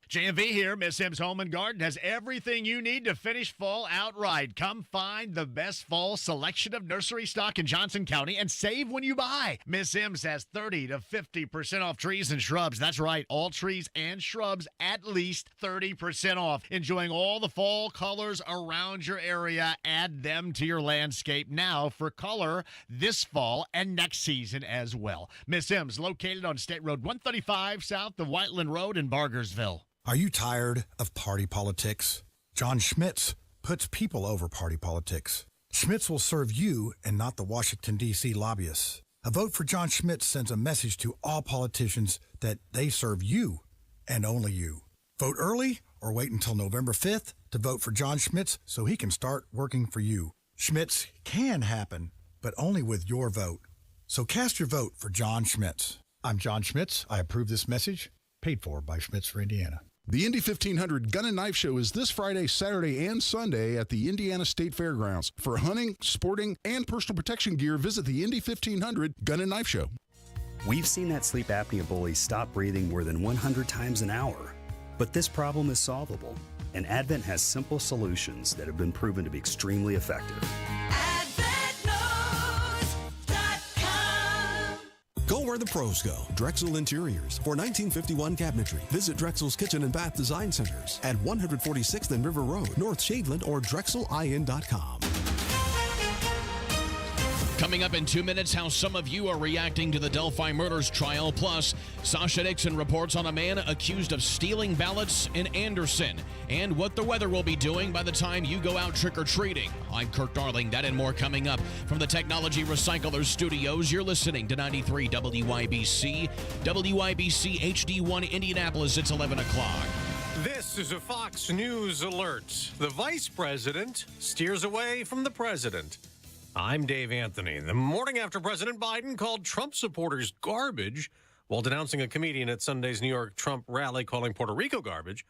JMV here. Miss Sims Home and Garden has everything you need to finish fall outright. Come find the best fall selection of nursery stock in Johnson County and save when you buy. Miss Sims has 30 to 50% off trees and shrubs. That's right, all trees and shrubs at least 30% off. Enjoying all the fall colors around your area. Add them to your landscape now for color this fall and next season as well. Miss Sims, located on State Road 135 south of Whiteland Road in Bargersville. Are you tired of party politics? John Schmitz puts people over party politics. Schmitz will serve you and not the Washington, D.C. lobbyists. A vote for John Schmitz sends a message to all politicians that they serve you and only you. Vote early or wait until November 5th to vote for John Schmitz so he can start working for you. Schmitz can happen, but only with your vote. So cast your vote for John Schmitz. I'm John Schmitz. I approve this message. Paid for by Schmitz for Indiana. The Indy 1500 Gun and Knife Show is this Friday, Saturday, and Sunday at the Indiana State Fairgrounds. For hunting, sporting, and personal protection gear, visit the Indy 1500 Gun and Knife Show. We've seen that sleep apnea bully stop breathing more than 100 times an hour. But this problem is solvable, and Advent has simple solutions that have been proven to be extremely effective. Go where the pros go. Drexel Interiors. For 1951 cabinetry, visit Drexel's Kitchen and Bath Design Centers at 146th and River Road, North Shadeland, or drexelin.com. Coming up in 2 minutes, how some of you are reacting to the Delphi murders trial. Plus, Sasha Dixon reports on a man accused of stealing ballots in Anderson and what the weather will be doing by the time you go out trick-or-treating. I'm Kirk Darling. That and more coming up from the Technology Recyclers Studios. You're listening to 93 WIBC, WIBC HD1 Indianapolis. It's 11 o'clock. This is a Fox News alert. The vice president steers away from the president. I'm Dave Anthony. The morning after President Biden called Trump supporters garbage while denouncing a comedian at Sunday's New York Trump rally calling Puerto Rico garbage,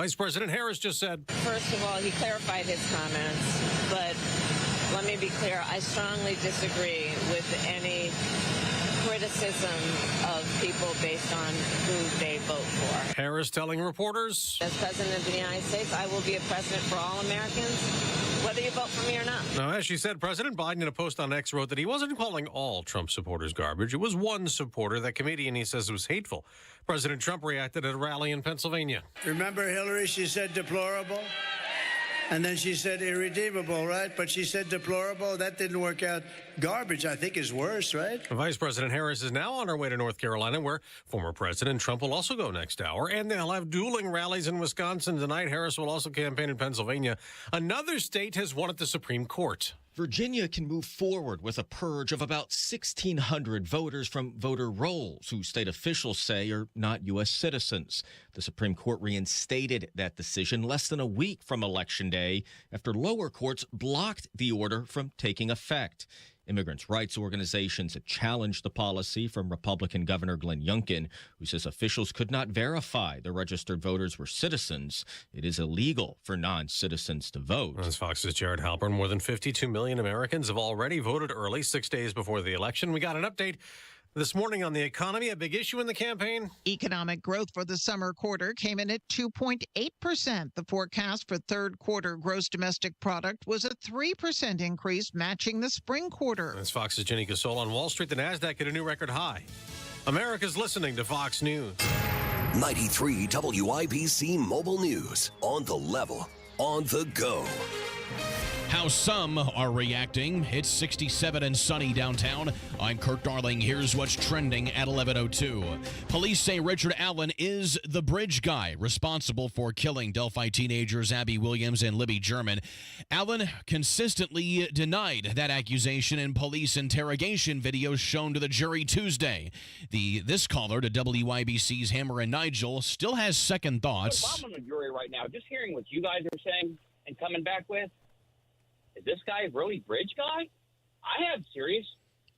Vice President Harris just said, First of all, he clarified his comments, but let me be clear, I strongly disagree with any criticism of people based on who they vote for. Harris telling reporters, As President of the United States, I will be a president for all Americans, whether you vote for me or not. Now, as she said, President Biden in a post on X wrote that he wasn't calling all Trump supporters garbage. It was one supporter, that comedian he says was hateful. President Trump reacted at a rally in Pennsylvania. Remember Hillary? She said deplorable. And then she said irredeemable, right? But she said deplorable. That didn't work out. Garbage, I think, is worse, right? Vice President Harris is now on her way to North Carolina, where former President Trump will also go next hour. And they'll have dueling rallies in Wisconsin tonight. Harris will also campaign in Pennsylvania. Another state has won at the Supreme Court. Virginia can move forward with a purge of about 1,600 voters from voter rolls who state officials say are not U.S. citizens. The Supreme Court reinstated that decision less than a week from Election Day after lower courts blocked the order from taking effect. Immigrants' rights organizations have challenged the policy from Republican Governor Glenn Youngkin, who says officials could not verify the registered voters were citizens. It is illegal for non-citizens to vote. As Fox's Jared Halpern, more than 52 million Americans have already voted early 6 days before the election. We got an update this morning on the economy, a big issue in the campaign. Economic growth for the summer quarter came in at 2.8%. The forecast for third quarter gross domestic product was a 3% increase, matching the spring quarter. As Fox's Jenny Gasol on Wall Street, the NASDAQ hit a new record high. America's listening to Fox News. 93 WIBC Mobile News. On the level, on the go. How some are reacting. It's 67 and sunny downtown. I'm Kurt Darling. Here's what's trending at 11:02. Police say Richard Allen is the bridge guy responsible for killing Delphi teenagers Abby Williams and Libby German. Allen consistently denied that accusation in police interrogation videos shown to the jury Tuesday. This caller to WIBC's Hammer and Nigel still has second thoughts. If I'm on the jury right now, just hearing what you guys are saying and coming back with, is this guy really bridge guy? I have serious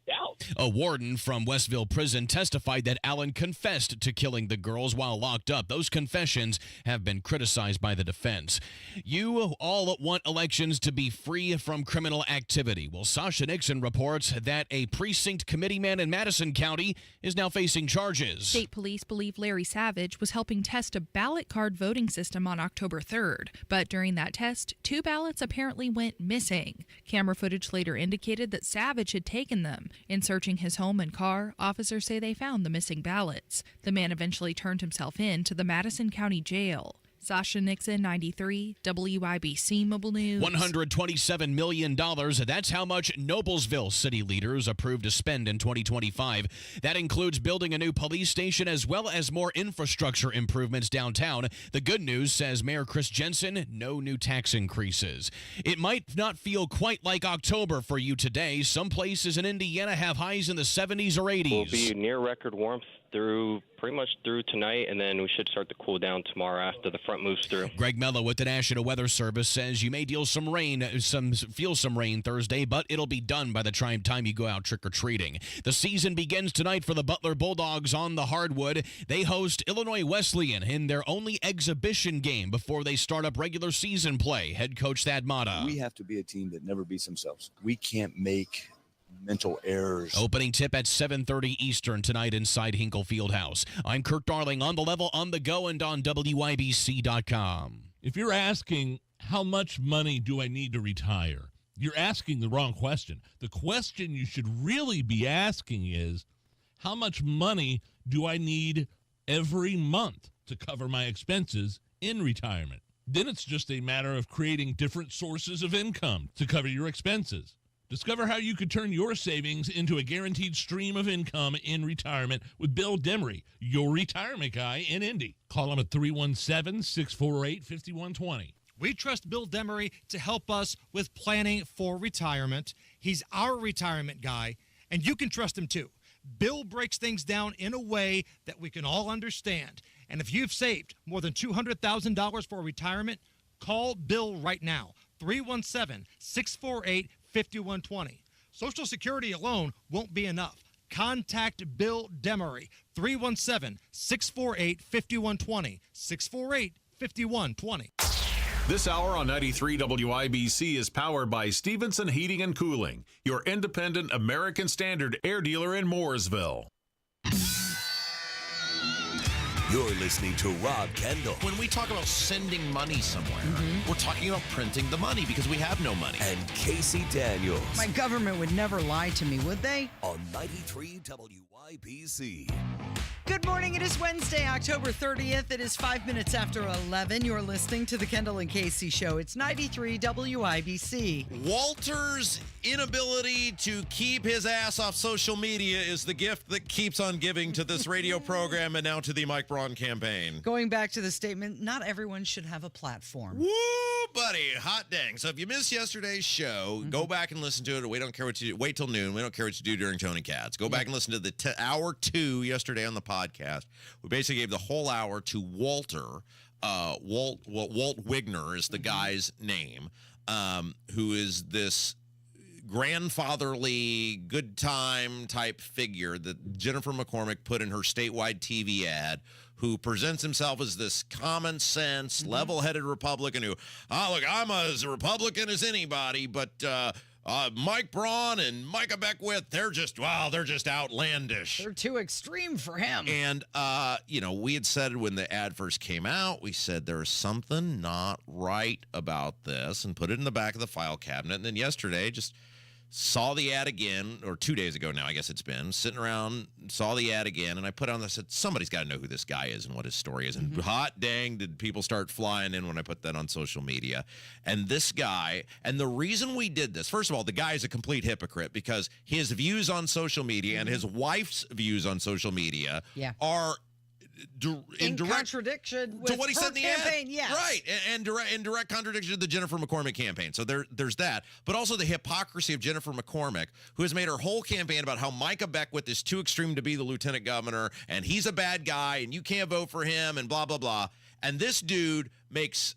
doubt. A warden from Westville Prison testified that Allen confessed to killing the girls while locked up. Those confessions have been criticized by the defense. You all want elections to be free from criminal activity. Well, Sasha Nixon reports that a precinct committeeman in Madison County is now facing charges. State police believe Larry Savage was helping test a ballot card voting system on October 3rd. But during that test, 2 ballots apparently went missing. Camera footage later indicated that Savage had taken them. In searching his home and car, officers say they found the missing ballots. The man eventually turned himself in to the Madison County Jail. Sasha Nixon, 93, WIBC Mobile News. $127 million. That's how much Noblesville city leaders approved to spend in 2025. That includes building a new police station as well as more infrastructure improvements downtown. The good news, says Mayor Chris Jensen, no new tax increases. It might not feel quite like October for you today. Some places in Indiana have highs in the 70s or 80s. We'll be near record warmth pretty much through tonight, and then we should start to cool down tomorrow after the front moves through. Greg Mello with the National Weather Service says you may feel some rain Thursday, but it'll be done by the time you go out trick-or-treating. The season begins tonight for the Butler Bulldogs on the hardwood. They host Illinois Wesleyan in their only exhibition game before they start up regular season play. Head coach Thad Matta. We have to be a team that never beats themselves. We can't make mental errors. Opening tip at 7:30 Eastern tonight inside Hinkle Fieldhouse. I'm Kurt Darling, on the level, on the go, and on WIBC.com. If you're asking how much money do I need to retire, you're asking the wrong question. The question you should really be asking is, how much money do I need every month to cover my expenses in retirement? Then it's just a matter of creating different sources of income to cover your expenses. Discover how you could turn your savings into a guaranteed stream of income in retirement with Bill Demery, your retirement guy in Indy. Call him at 317-648-5120. We trust Bill Demery to help us with planning for retirement. He's our retirement guy, and you can trust him too. Bill breaks things down in a way that we can all understand. And if you've saved more than $200,000 for retirement, call Bill right now. 317-648-5120. Social Security alone won't be enough. Contact Bill Demery, 317-648-5120, 5120. This hour on 93 WIBC is powered by Stevenson Heating and Cooling, your independent American Standard air dealer in Mooresville. You're listening to Rob Kendall. When we talk about sending money somewhere, we're talking about printing the money because we have no money. And Casey Daniels. My government would never lie to me, would they? On 93 WIBC. Good morning. It is Wednesday, October 30th. It is 5 minutes after 11. You're listening to the Kendall and Casey Show. It's 93 WIBC. Walter's inability to keep his ass off social media is the gift that keeps on giving to this radio program and now to the Mike Braun campaign. Going back to the statement, not everyone should have a platform. Woo, buddy. Hot dang. So if you missed yesterday's show, go back and listen to it. We don't care what you do. Wait till noon. We don't care what you do during Tony Katz. Go back and listen to the hour 2 yesterday on the podcast. We basically gave the whole hour to Walter. Walt Wigner is the guy's name, who is this grandfatherly, good time type figure that Jennifer McCormick put in her statewide TV ad, who presents himself as this common sense, level-headed Republican who, look, I'm as a Republican as anybody, but Mike Braun and Micah Beckwith, they're just outlandish. They're too extreme for him. And, we had said when the ad first came out, we said there's something not right about this and put it in the back of the file cabinet. And then yesterday, just saw the ad again, or 2 days ago now, I guess it's been, sitting around, saw the ad again, and I put on, I said, somebody's got to know who this guy is and what his story is. And hot dang, did people start flying in when I put that on social media. And this guy, and the reason we did this, first of all, the guy is a complete hypocrite because his views on social media and his wife's views on social media are in direct contradiction with to what he said in the campaign, ad. yes. Right, and direct contradiction to the Jennifer McCormick campaign. So there's that, but also the hypocrisy of Jennifer McCormick, who has made her whole campaign about how Micah Beckwith is too extreme to be the lieutenant governor, and he's a bad guy, and you can't vote for him, and blah, blah, blah. And this dude makes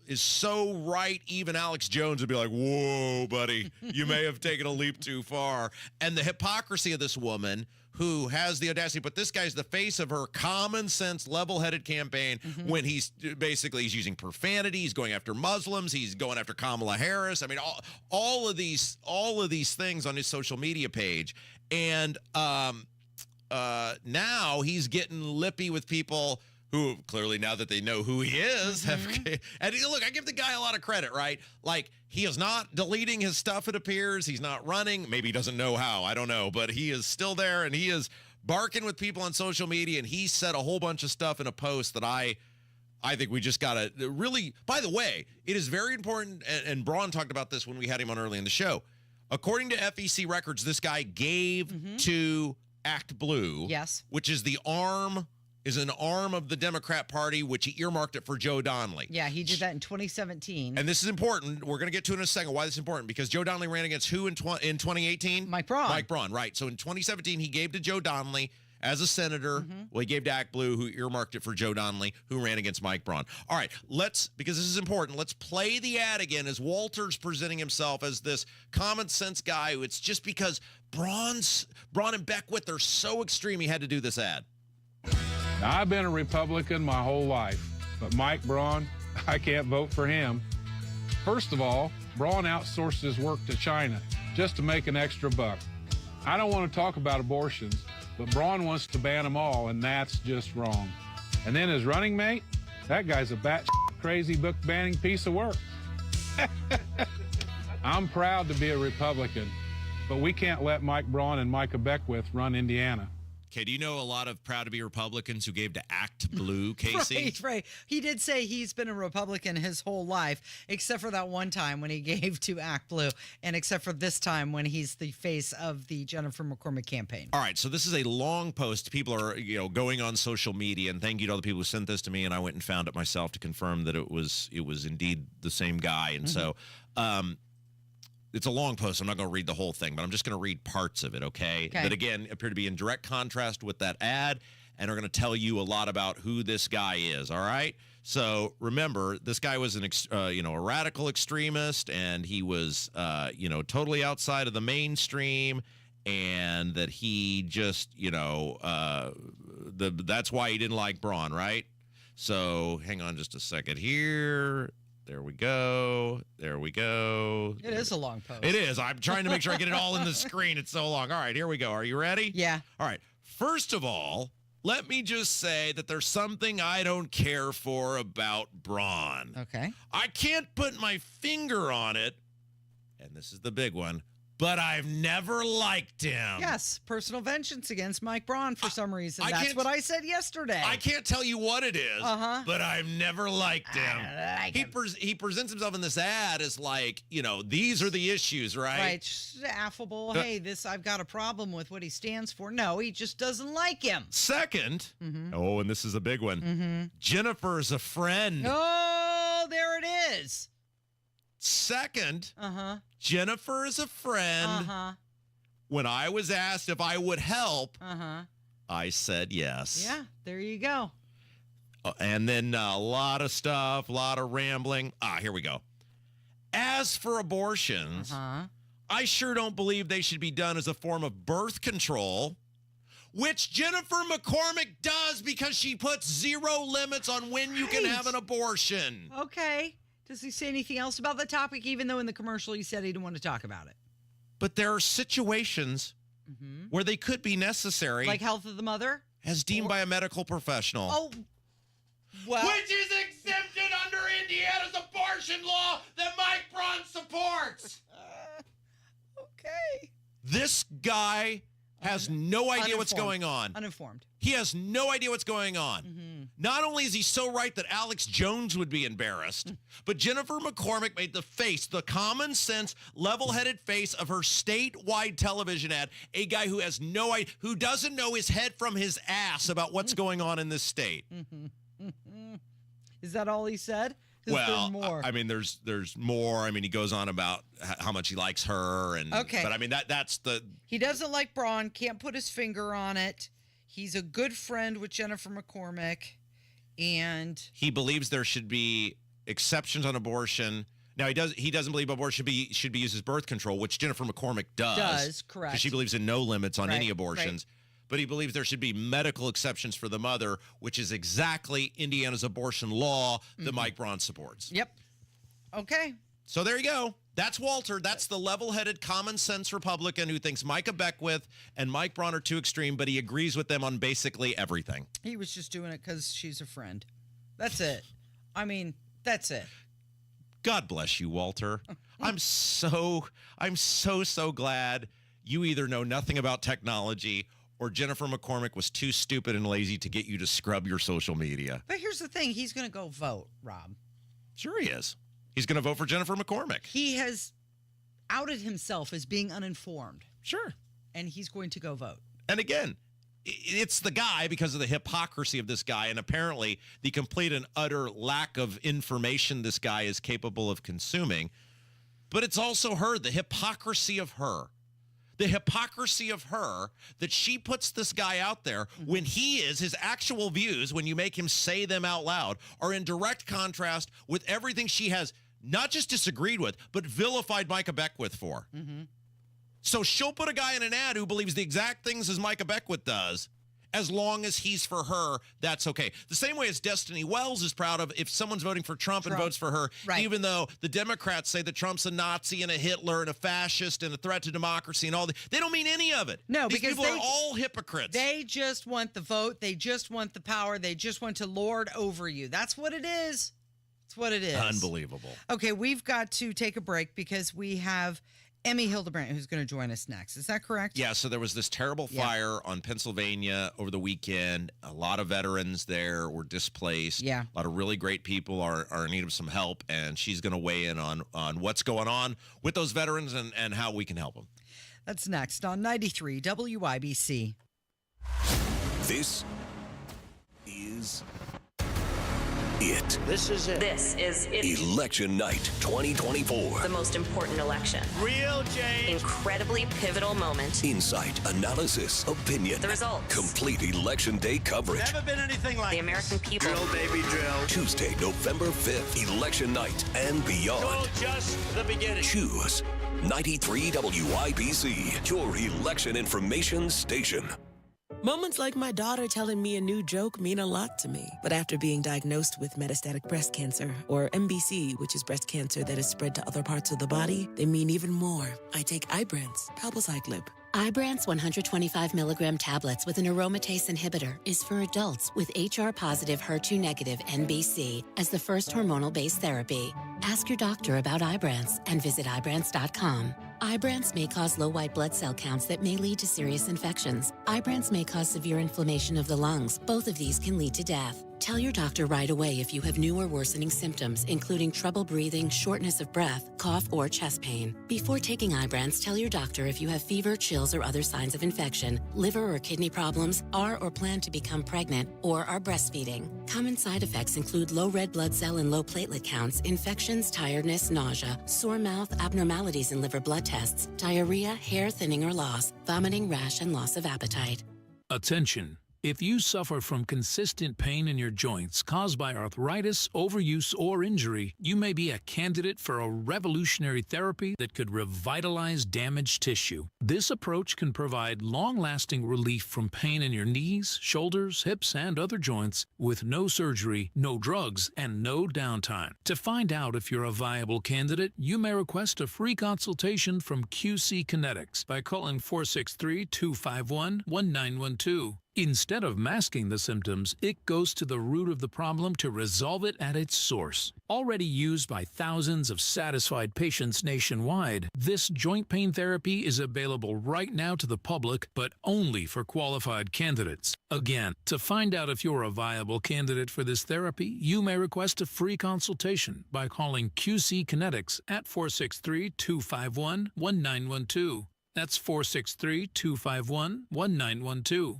is so right, even Alex Jones would be like, whoa, buddy, you may have taken a leap too far. And the hypocrisy of this woman who has the audacity, but this guy's the face of her common sense, level-headed campaign when he's using profanity, he's going after Muslims, he's going after Kamala Harris. I mean, all of these things on his social media page. And now he's getting lippy with people who clearly, now that they know who he is, and look, I give the guy a lot of credit, right? Like, he is not deleting his stuff, it appears. He's not running. Maybe he doesn't know how. I don't know. But he is still there, and he is barking with people on social media, and he said a whole bunch of stuff in a post that I think we just got to really, by the way, it is very important, and Braun talked about this when we had him on early in the show. According to FEC records, this guy gave to Act Blue, which is an arm of the Democrat Party, which he earmarked it for Joe Donnelly. Yeah, he did that in 2017. And this is important. We're going to get to it in a second why this is important, because Joe Donnelly ran against who in 2018? Mike Braun. Mike Braun, right. So in 2017, he gave to Joe Donnelly as a senator. Well, he gave to Act Blue, who earmarked it for Joe Donnelly, who ran against Mike Braun. All right, because this is important, let's play the ad again as Walter's presenting himself as this common sense guy who it's just because Braun and Beckwith are so extreme he had to do this ad. Now, I've been a Republican my whole life, but Mike Braun, I can't vote for him. First of all, Braun outsourced his work to China just to make an extra buck. I don't want to talk about abortions, but Braun wants to ban them all, and that's just wrong. And then his running mate, that guy's a bat crazy book-banning piece of work. I'm proud to be a Republican, but we can't let Mike Braun and Micah Beckwith run Indiana. Okay, do you know a lot of proud-to-be Republicans who gave to Act Blue, Casey? Right. He did say he's been a Republican his whole life, except for that one time when he gave to Act Blue, and except for this time when he's the face of the Jennifer McCormick campaign. All right, so this is a long post. People are, going on social media, and thank you to all the people who sent this to me, and I went and found it myself to confirm that it was indeed the same guy. And so it's a long post. I'm not going to read the whole thing, but I'm just going to read parts of it, okay? That, again, appear to be in direct contrast with that ad and are going to tell you a lot about who this guy is, all right? So remember, this guy was a radical extremist, and he was, totally outside of the mainstream, and that he just, that's why he didn't like Braun, right? So hang on just a second here. There we go. There we go. It is a long post. It is. I'm trying to make sure I get it all in the screen. It's so long. All right, here we go. Are you ready? Yeah. All right. First of all, let me just say that there's something I don't care for about Braun. Okay. I can't put my finger on it, and this is the big one, but I've never liked him. Yes, personal vengeance against Mike Braun for some reason. That's can't- what I said yesterday. I can't tell you what it is, but I've never liked him. He presents himself in this ad as like, these are the issues, right? Right, just affable. Hey, I've got a problem with what he stands for. No, he just doesn't like him. Second, oh, and this is a big one. Jennifer is a friend. Oh, there it is. Second, Jennifer is a friend. When I was asked if I would help, I said yes. Yeah, there you go. And then a lot of stuff, a lot of rambling. Here we go. As for abortions, I sure don't believe they should be done as a form of birth control, which Jennifer McCormick does because she puts zero limits on when you can have an abortion. Okay. Does he say anything else about the topic, even though in the commercial he said he didn't want to talk about it? But there are situations where they could be necessary. Like health of the mother? As deemed by a medical professional. Oh, well. Which is exempted under Indiana's abortion law that Mike Braun supports. Okay. This guy has no idea what's going on. Uninformed. He has no idea what's going on. Not only is he so right that Alex Jones would be embarrassed, but Jennifer McCormick made the common sense, level-headed face of her statewide television ad, a guy who has no idea, who doesn't know his head from his ass about what's going on in this state. Is that all he said? Well, there's more. I mean, there's more. I mean, he goes on about how much he likes her, and okay. But I mean, that's the. He doesn't like Braun. Can't put his finger on it. He's a good friend with Jennifer McCormick, and he believes there should be exceptions on abortion. Now he doesn't believe abortion should be used as birth control, which Jennifer McCormick does. Does, correct? Because she believes in no limits on any Right, abortions. But he believes there should be medical exceptions for the mother, which is exactly Indiana's abortion law that Mike Braun supports. Yep. Okay. So there you go. That's Walter. That's the level-headed, common-sense Republican who thinks Micah Beckwith and Mike Braun are too extreme, but he agrees with them on basically everything. He was just doing it because she's a friend. That's it. I mean, that's it. God bless you, Walter. I'm so glad you either know nothing about technology or Jennifer McCormick was too stupid and lazy to get you to scrub your social media. But here's the thing. He's going to go vote, Rob. Sure he is. He's going to vote for Jennifer McCormick. He has outed himself as being uninformed. Sure. And he's going to go vote. And again, it's the guy because of the hypocrisy of this guy and apparently the complete and utter lack of information this guy is capable of consuming. But it's also her, the hypocrisy of her. The hypocrisy of her that she puts this guy out there when his actual views, when you make him say them out loud, are in direct contrast with everything she has not just disagreed with, but vilified Micah Beckwith for. So she'll put a guy in an ad who believes the exact things as Micah Beckwith does. As long as he's for her, that's okay. The same way as Destiny Wells is proud of if someone's voting for Trump and votes for her, even though the Democrats say that Trump's a Nazi and a Hitler and a fascist and a threat to democracy and all that. They don't mean any of it. No, These because people are all hypocrites. They just want the vote. They just want the power. They just want to lord over you. That's what it is. That's what it is. Unbelievable. Okay, we've got to take a break because we have Emmy Hildebrandt, who's going to join us next. Is that correct? Yeah, so there was this terrible fire on Pennsylvania over the weekend. A lot of veterans there were displaced. Yeah. A lot of really great people are in need of some help, and she's going to weigh in on what's going on with those veterans and how we can help them. That's next on 93 WIBC. This is it. This is it. This is it. Election night 2024. The most important election. Real change. Incredibly pivotal moment. Insight, analysis, opinion. The results. Complete election day coverage. Never been anything like the American people. Drill, baby, drill. Tuesday, November 5th, election night and beyond. Oh, just the beginning. Choose 93 WIBC, your election information station. Moments like my daughter telling me a new joke mean a lot to me. But after being diagnosed with metastatic breast cancer, or MBC, which is breast cancer that is spread to other parts of the body, they mean even more. I take Ibrance, palbociclib. Ibrance 125 milligram tablets with an aromatase inhibitor is for adults with HR-positive, HER2-negative MBC as the first hormonal-based therapy. Ask your doctor about Ibrance and visit Ibrance.com. Ibrance may cause low white blood cell counts that may lead to serious infections. Ibrance may cause severe inflammation of the lungs. Both of these can lead to death. Tell your doctor right away if you have new or worsening symptoms, including trouble breathing, shortness of breath, cough, or chest pain. Before taking Ibrance, tell your doctor if you have fever, chills, or other signs of infection, liver or kidney problems, are or plan to become pregnant, or are breastfeeding. Common side effects include low red blood cell and low platelet counts, infections, tiredness, nausea, sore mouth, abnormalities in liver blood tests, diarrhea, hair thinning or loss, vomiting, rash, and loss of appetite. Attention! If you suffer from consistent pain in your joints caused by arthritis, overuse, or injury, you may be a candidate for a revolutionary therapy that could revitalize damaged tissue. This approach can provide long-lasting relief from pain in your knees, shoulders, hips, and other joints with no surgery, no drugs, and no downtime. To find out if you're a viable candidate, you may request a free consultation from QC Kinetics by calling 463-251-1912. Instead of masking the symptoms, it goes to the root of the problem to resolve it at its source. Already used by thousands of satisfied patients nationwide, this joint pain therapy is available right now to the public, but only for qualified candidates. Again, to find out if you're a viable candidate for this therapy, you may request a free consultation by calling QC Kinetics at 463-251-1912. That's 463-251-1912.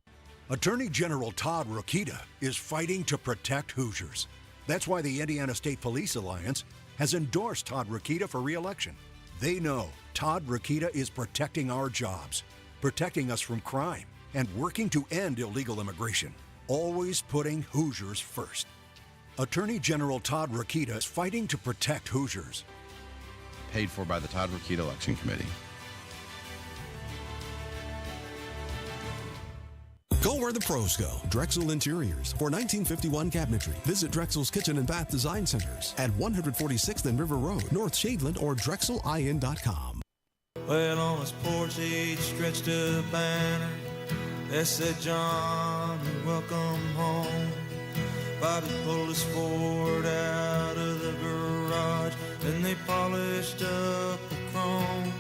Attorney General Todd Rokita is fighting to protect Hoosiers. That's why the Indiana State Police Alliance has endorsed Todd Rokita for re-election. They know Todd Rokita is protecting our jobs, protecting us from crime, and working to end illegal immigration, always putting Hoosiers first. Attorney General Todd Rokita is fighting to protect Hoosiers. Paid for by the Todd Rokita Election Committee. Go where the pros go. Drexel Interiors for 1951 cabinetry. Visit Drexel's Kitchen and Bath Design Centers at 146th and River Road, North Shadeland, or drexelin.com. Well, on his porch he'd stretched a banner that said, "John, welcome home." Bobby pulled his Ford out of the garage, and they polished up the chrome.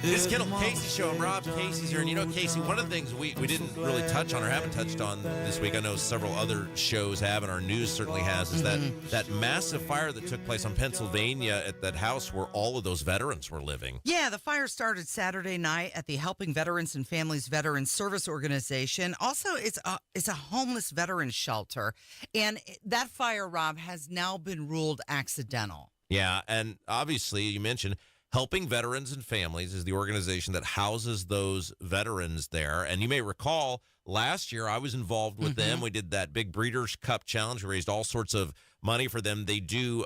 This Kendall Casey show, and Rob Casey's here. And you know, Casey, one of the things we didn't really touch on or haven't touched on this week, I know several other shows have, and our news certainly has, is that massive fire that took place on Pennsylvania at that house where all of those veterans were living. Yeah, the fire started Saturday night at the Helping Veterans and Families Veterans Service Organization. Also, it's a homeless veterans shelter. And that fire, Rob, has now been ruled accidental. Yeah, and obviously, you mentioned Helping Veterans and Families is the organization that houses those veterans there. And you may recall last year I was involved with them. We did that big Breeders' Cup Challenge. We raised all sorts of money for them. They do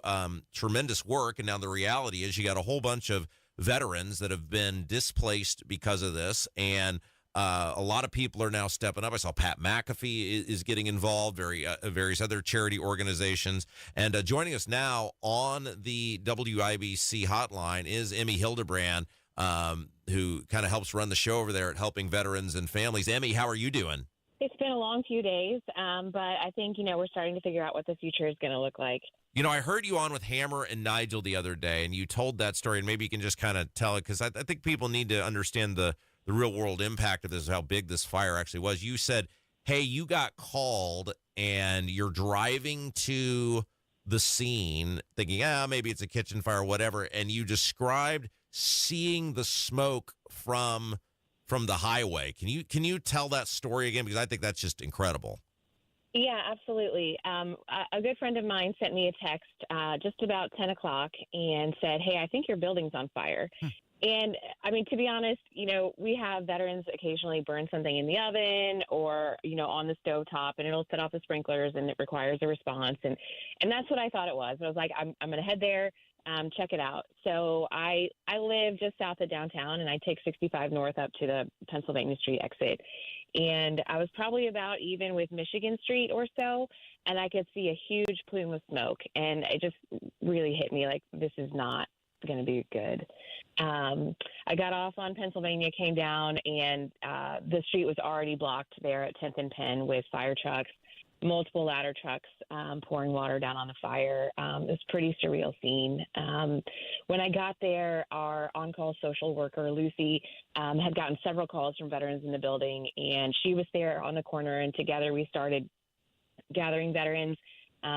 tremendous work. And now the reality is you got a whole bunch of veterans that have been displaced because of this. And a lot of people are now stepping up. I saw Pat McAfee is getting involved, various other charity organizations. And joining us now on the WIBC hotline is Emmy Hildebrand, who kind of helps run the show over there at Helping Veterans and Families. Emmy, how are you doing? It's been a long few days, but I think, we're starting to figure out what the future is going to look like. I heard you on with Hammer and Nigel the other day, and you told that story, and maybe you can just kind of tell it, because I think people need to understand the real-world impact of this, how big this fire actually was. You said, hey, you got called, and you're driving to the scene thinking, maybe it's a kitchen fire or whatever, and you described seeing the smoke from the highway. Can you tell that story again? Because I think that's just incredible. Yeah, absolutely. A good friend of mine sent me a text just about 10 o'clock and said, hey, I think your building's on fire. And, to be honest, we have veterans occasionally burn something in the oven or, on the stovetop, and it'll set off the sprinklers, and it requires a response. And that's what I thought it was. I was like, I'm going to head there. check it out. So I live just south of downtown, and I take 65 north up to the Pennsylvania Street exit. And I was probably about even with Michigan Street or so, and I could see a huge plume of smoke. And it just really hit me like, this is not going to be good. I got off on Pennsylvania, came down, and the street was already blocked there at 10th and Penn with fire trucks, multiple ladder trucks pouring water down on the fire. It was a pretty surreal scene. When I got there, our on-call social worker, Lucy, had gotten several calls from veterans in the building, and she was there on the corner, and together we started gathering veterans,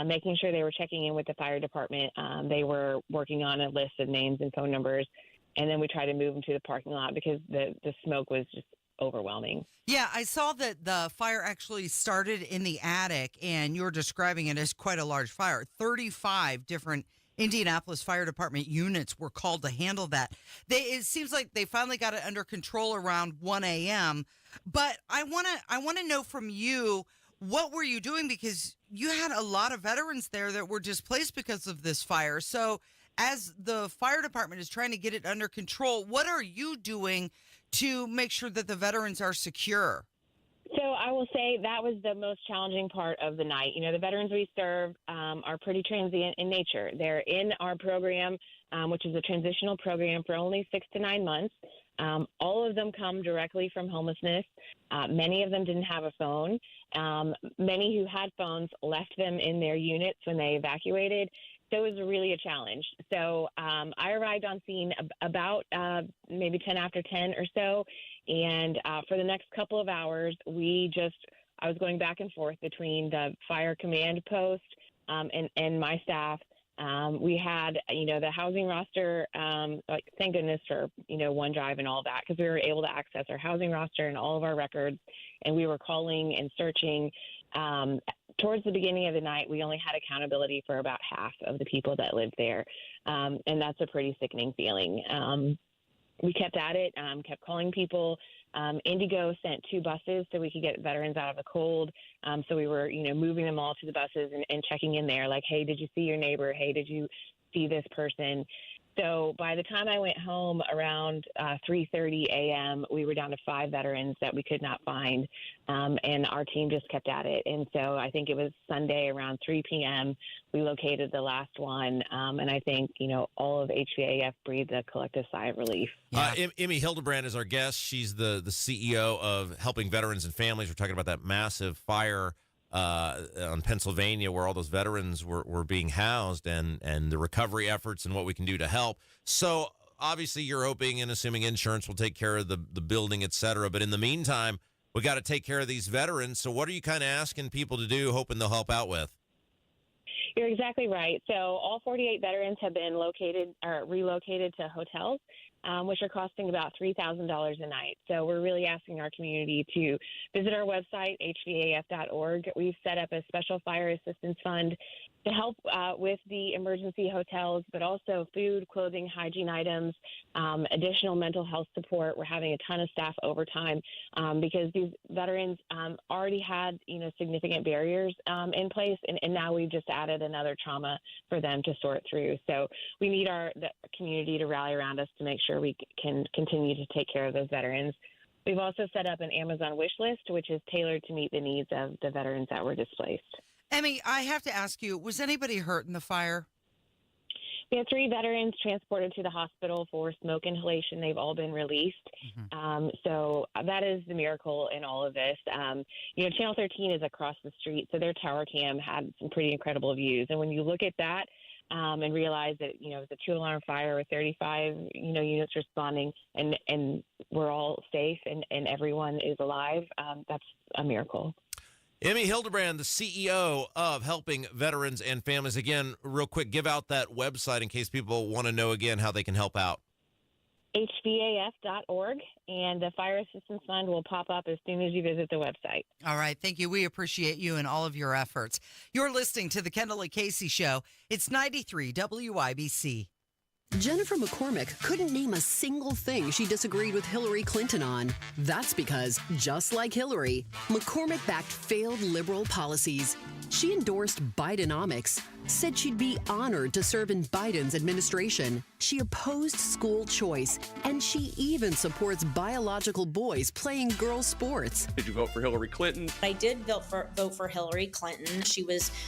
making sure they were checking in with the fire department. They were working on a list of names and phone numbers, and then we tried to move them to the parking lot because the smoke was just overwhelming. Yeah, I saw that the fire actually started in the attic, and you're describing it as quite a large fire. 35 different Indianapolis Fire Department units were called to handle that. It seems like they finally got it under control around 1 a.m. But I want to know from you, what were you doing? Because you had a lot of veterans there that were displaced because of this fire. So as the fire department is trying to get it under control, what are you doing to make sure that the veterans are secure? So I will say that was the most challenging part of the night. You know, the veterans we serve are pretty transient in nature. They're in our program, which is a transitional program for only 6 to 9 months. All of them come directly from homelessness. Many of them didn't have a phone. Many who had phones left them in their units when they evacuated. So it was really a challenge. So I arrived on scene about maybe 10 after 10 or so. And for the next couple of hours, I was going back and forth between the fire command post and my staff. We had, the housing roster, thank goodness for, OneDrive and all that, because we were able to access our housing roster and all of our records, and we were calling and searching. Towards the beginning of the night, we only had accountability for about half of the people that lived there, and that's a pretty sickening feeling. We kept at it, kept calling people. Indigo sent 2 buses so we could get veterans out of the cold. So we were, moving them all to the buses and checking in there like, hey, did you see your neighbor? Hey, did you see this person? So by the time I went home around 3:30 a.m., we were down to 5 veterans that we could not find, and our team just kept at it. And so I think it was Sunday around 3 p.m. we located the last one, and I think, all of HVAF breathed a collective sigh of relief. Emmy Hildebrand is our guest. She's the CEO of Helping Veterans and Families. We're talking about that massive fire on Pennsylvania where all those veterans were being housed and the recovery efforts and what we can do to help. So obviously you're hoping and assuming insurance will take care of the building, et cetera. But in the meantime, we got to take care of these veterans. So what are you kind of asking people to do, hoping they'll help out with? You're exactly right. So all 48 veterans have been relocated to hotels, which are costing about $3,000 a night. So we're really asking our community to visit our website, hvaf.org. We've set up a special fire assistance fund to help with the emergency hotels, but also food, clothing, hygiene items, additional mental health support. We're having a ton of staff overtime because these veterans already had, significant barriers in place, and now we've just added another trauma for them to sort through. So we need the community to rally around us to make sure we can continue to take care of those veterans. We've also set up an Amazon wish list, which is tailored to meet the needs of the veterans that were displaced. Emmy, I have to ask you, was anybody hurt in the fire? We have 3 veterans transported to the hospital for smoke inhalation. They've all been released. So that is the miracle in all of this. Channel 13 is across the street, so their tower cam had some pretty incredible views. And when you look at that and realize that, it's a 2-alarm fire with 35, units responding and we're all safe and everyone is alive, that's a miracle. Emmy Hildebrand, the CEO of Helping Veterans and Families. Again, real quick, give out that website in case people want to know again how they can help out. hvaf.org, and the Fire Assistance Fund will pop up as soon as you visit the website. All right. Thank you. We appreciate you and all of your efforts. You're listening to the Kendall Casey Show. It's 93 WIBC. Jennifer McCormick couldn't name a single thing she disagreed with Hillary Clinton on. That's because, just like Hillary, McCormick backed failed liberal policies. She endorsed Bidenomics, said she'd be honored to serve in Biden's administration. She opposed school choice, and she even supports biological boys playing girls' sports. Did you vote for Hillary Clinton? I did vote for Hillary Clinton. She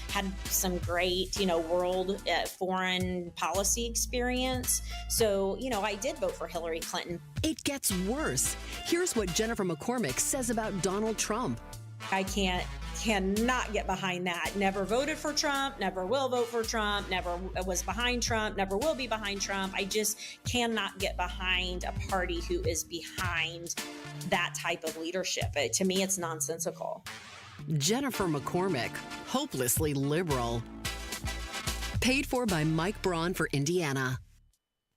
had some great, world foreign policy experience. So, I did vote for Hillary Clinton. It gets worse. Here's what Jennifer McCormick says about Donald Trump. I cannot get behind that. Never voted for Trump, never will vote for Trump, never was behind Trump, never will be behind Trump. I just cannot get behind a party who is behind that type of leadership. To me, it's nonsensical. Jennifer McCormick, hopelessly liberal. Paid for by Mike Braun for Indiana.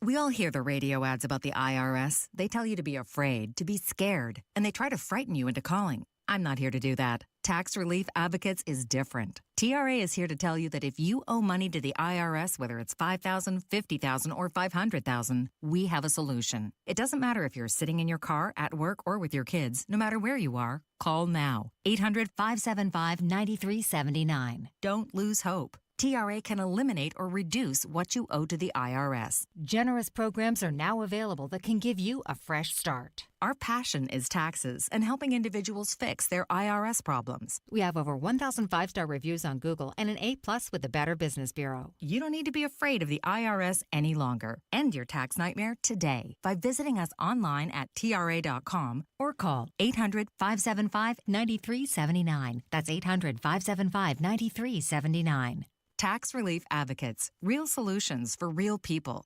We all hear the radio ads about the IRS. They tell you to be afraid, to be scared, and they try to frighten you into calling. I'm not here to do that. Tax Relief Advocates is different. TRA is here to tell you that if you owe money to the IRS, whether it's $5,000, $50,000, or $500,000, we have a solution. It doesn't matter if you're sitting in your car, at work, or with your kids. No matter where you are, call now. 800-575-9379. Don't lose hope. TRA can eliminate or reduce what you owe to the IRS. Generous programs are now available that can give you a fresh start. Our passion is taxes and helping individuals fix their IRS problems. We have over 1,000 5-star reviews on Google and an A+ with the Better Business Bureau. You don't need to be afraid of the IRS any longer. End your tax nightmare today by visiting us online at TRA.com or call 800-575-9379. That's 800-575-9379. Tax Relief Advocates. Real solutions for real people.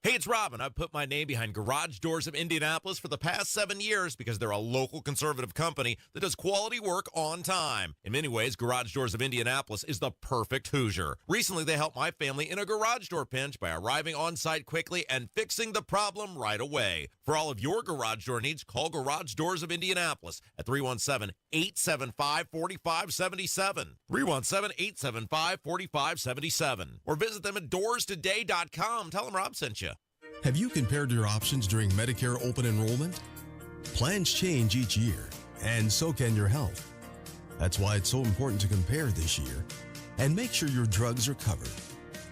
Hey, it's Robin. I've put my name behind Garage Doors of Indianapolis for the past 7 years because they're a local conservative company that does quality work on time. In many ways, Garage Doors of Indianapolis is the perfect Hoosier. Recently, they helped my family in a garage door pinch by arriving on site quickly and fixing the problem right away. For all of your garage door needs, call Garage Doors of Indianapolis at 317-875-4577. 317-875-4577. Or visit them at doorstoday.com. Tell them Rob sent you. Have you compared your options during Medicare open enrollment? Plans change each year, and so can your health. That's why it's so important to compare this year and make sure your drugs are covered.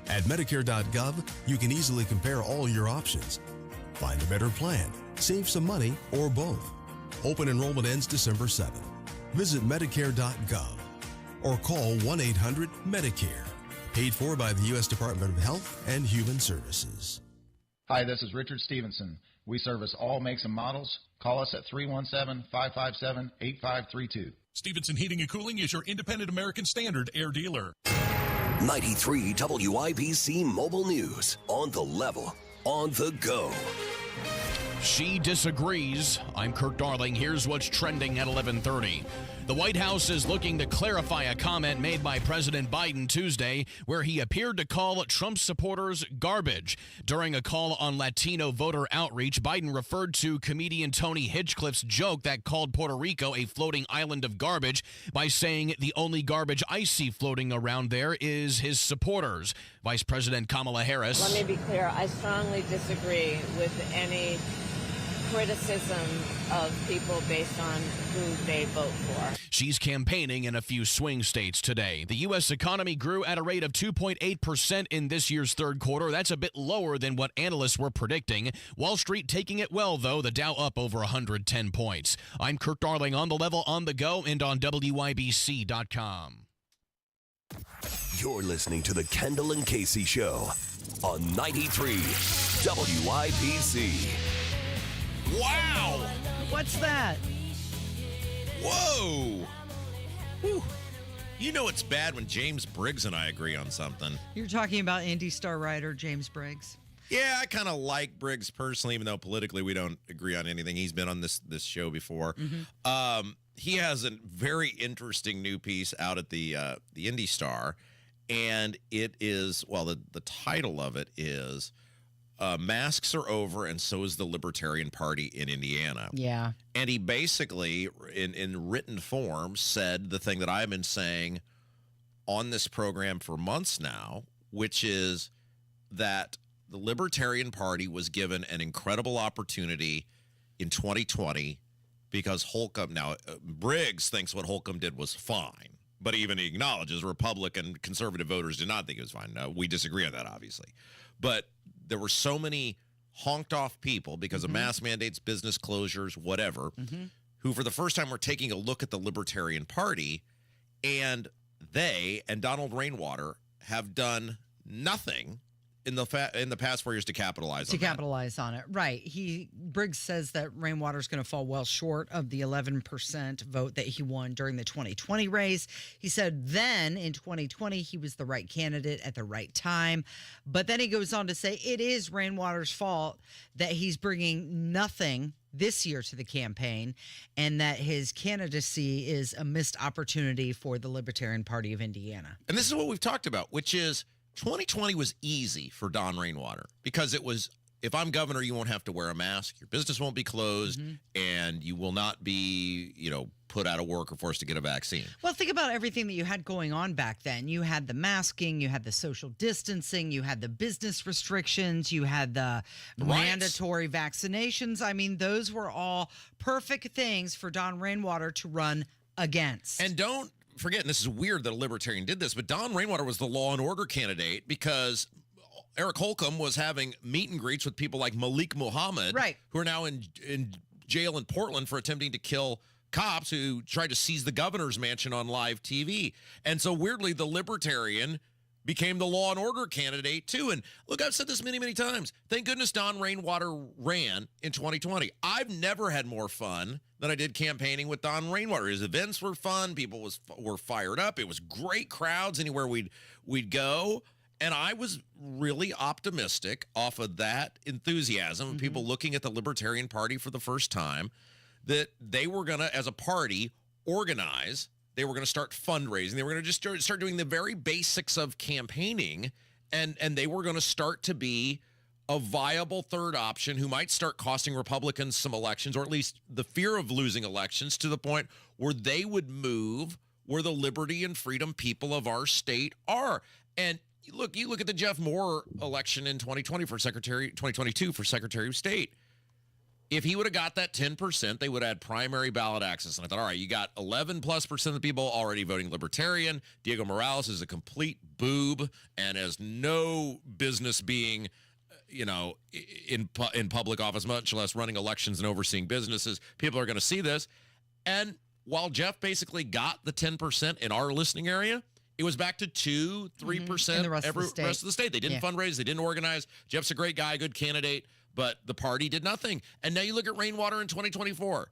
At Medicare.gov, you can easily compare all your options. Find a better plan, save some money, or both. Open enrollment ends December 7th. Visit Medicare.gov or call 1-800-MEDICARE. Paid for by the U.S. Department of Health and Human Services. Hi, this is Richard Stevenson. We service all makes and models. Call us at 317-557-8532. Stevenson Heating and Cooling is your independent American Standard air dealer. 93 WIBC Mobile News. On the level, on the go. She disagrees. I'm Kirk Darling. Here's what's trending at 11:30. The White House is looking to clarify a comment made by President Biden Tuesday where he appeared to call Trump supporters garbage. During a call on Latino voter outreach, Biden referred to comedian Tony Hinchcliffe's joke that called Puerto Rico a floating island of garbage by saying the only garbage I see floating around there is his supporters. Vice President Kamala Harris. Let me be clear. I strongly disagree with any criticism of people based on who they vote for. She's campaigning in a few swing states today. The U.S. economy grew at a rate of 2.8% in this year's third quarter. That's a bit lower than what analysts were predicting. Wall Street taking it well, though. The Dow up over 110 points. I'm Kirk Darling on the level, on the go, and on WIBC.com. You're listening to the Kendall and Casey Show on 93 WIBC. Wow! What's that? Whoa! Whew. You know it's bad when James Briggs and I agree on something. You're talking about Indy star writer James Briggs. Yeah, I kind of like Briggs personally, even though politically we don't agree on anything. He's been on this show before. Mm-hmm. He has a very interesting new piece out at the Indy Star, and it is, well, the title of it is Masks Are Over, and So is the Libertarian Party in Indiana. Yeah. And he basically, in written form, said the thing that I've been saying on this program for months now, which is that the Libertarian Party was given an incredible opportunity in 2020 because Holcomb, now Briggs thinks what Holcomb did was fine. But even he acknowledges Republican conservative voters did not think it was fine. We disagree on that, obviously. But there were so many honked off people because of mask mandates, business closures, whatever, who for the first time were taking a look at the Libertarian Party, and they and Donald Rainwater have done nothing in the past 4 years to capitalize on it. Right. Briggs says that Rainwater's going to fall well short of the 11% vote that he won during the 2020 race. He said then in 2020 he was the right candidate at the right time. But then he goes on to say it is Rainwater's fault that he's bringing nothing this year to the campaign and that his candidacy is a missed opportunity for the Libertarian Party of Indiana. And this is what we've talked about, which is 2020 was easy for Don Rainwater because it was, if I'm governor, you won't have to wear a mask, your business won't be closed, and you will not be, put out of work or forced to get a vaccine. Well, think about everything that you had going on back then. You had the masking, you had the social distancing, you had the business restrictions, you had the mandatory vaccinations. I mean, those were all perfect things for Don Rainwater to run against. And don't forget, and this is weird that a Libertarian did this, but Don Rainwater was the law and order candidate because Eric Holcomb was having meet and greets with people like Malik Muhammad, who are now in jail in Portland for attempting to kill cops who tried to seize the governor's mansion on live TV. And so weirdly, the Libertarian became the law and order candidate too. And look, I've said this many, many times. Thank goodness Don Rainwater ran in 2020. I've never had more fun than I did campaigning with Don Rainwater. His events were fun. People were fired up. It was great crowds anywhere we'd go. And I was really optimistic off of that enthusiasm, people looking at the Libertarian Party for the first time, that they were going to, as a party, organize. They were going to start fundraising. They were going to just start doing the very basics of campaigning, and they were going to start to be a viable third option who might start costing Republicans some elections, or at least the fear of losing elections, to the point where they would move where the liberty and freedom people of our state are. And you look at the Jeff Moore election in 2022 for Secretary of State. If he would have got that 10%, they would have had primary ballot access. And I thought, all right, you got 11+% of the people already voting Libertarian. Diego Morales is a complete boob and has no business being, in public office, much less running elections and overseeing businesses. People are going to see this. And while Jeff basically got the 10% in our listening area, it was back to 2-3% in the rest of the state. They didn't fundraise. They didn't organize. Jeff's a great guy, good candidate. But the party did nothing. And now you look at Rainwater in 2024.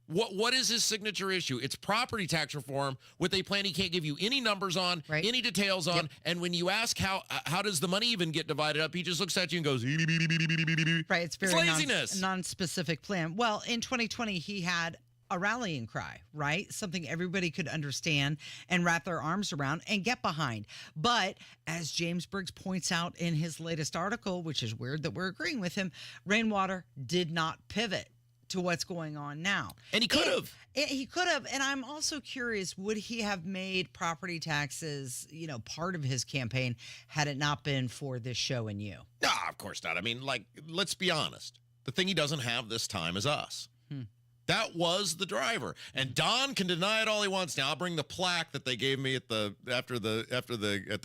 What is his signature issue? It's property tax reform with a plan he can't give you any numbers on, any details on. And when you ask how does the money even get divided up, he just looks at you and goes, right, it's very laziness. Non-specific plan. Well, in 2020, he had a rallying cry, right? Something everybody could understand and wrap their arms around and get behind. But as James Briggs points out in his latest article, which is weird that we're agreeing with him, Rainwater did not pivot to what's going on now. And he could have. He could have. And I'm also curious, would he have made property taxes, part of his campaign had it not been for this show and you? No, of course not. I mean, let's be honest. The thing he doesn't have this time is us. That was the driver. And Don can deny it all he wants. Now I'll bring the plaque that they gave me at the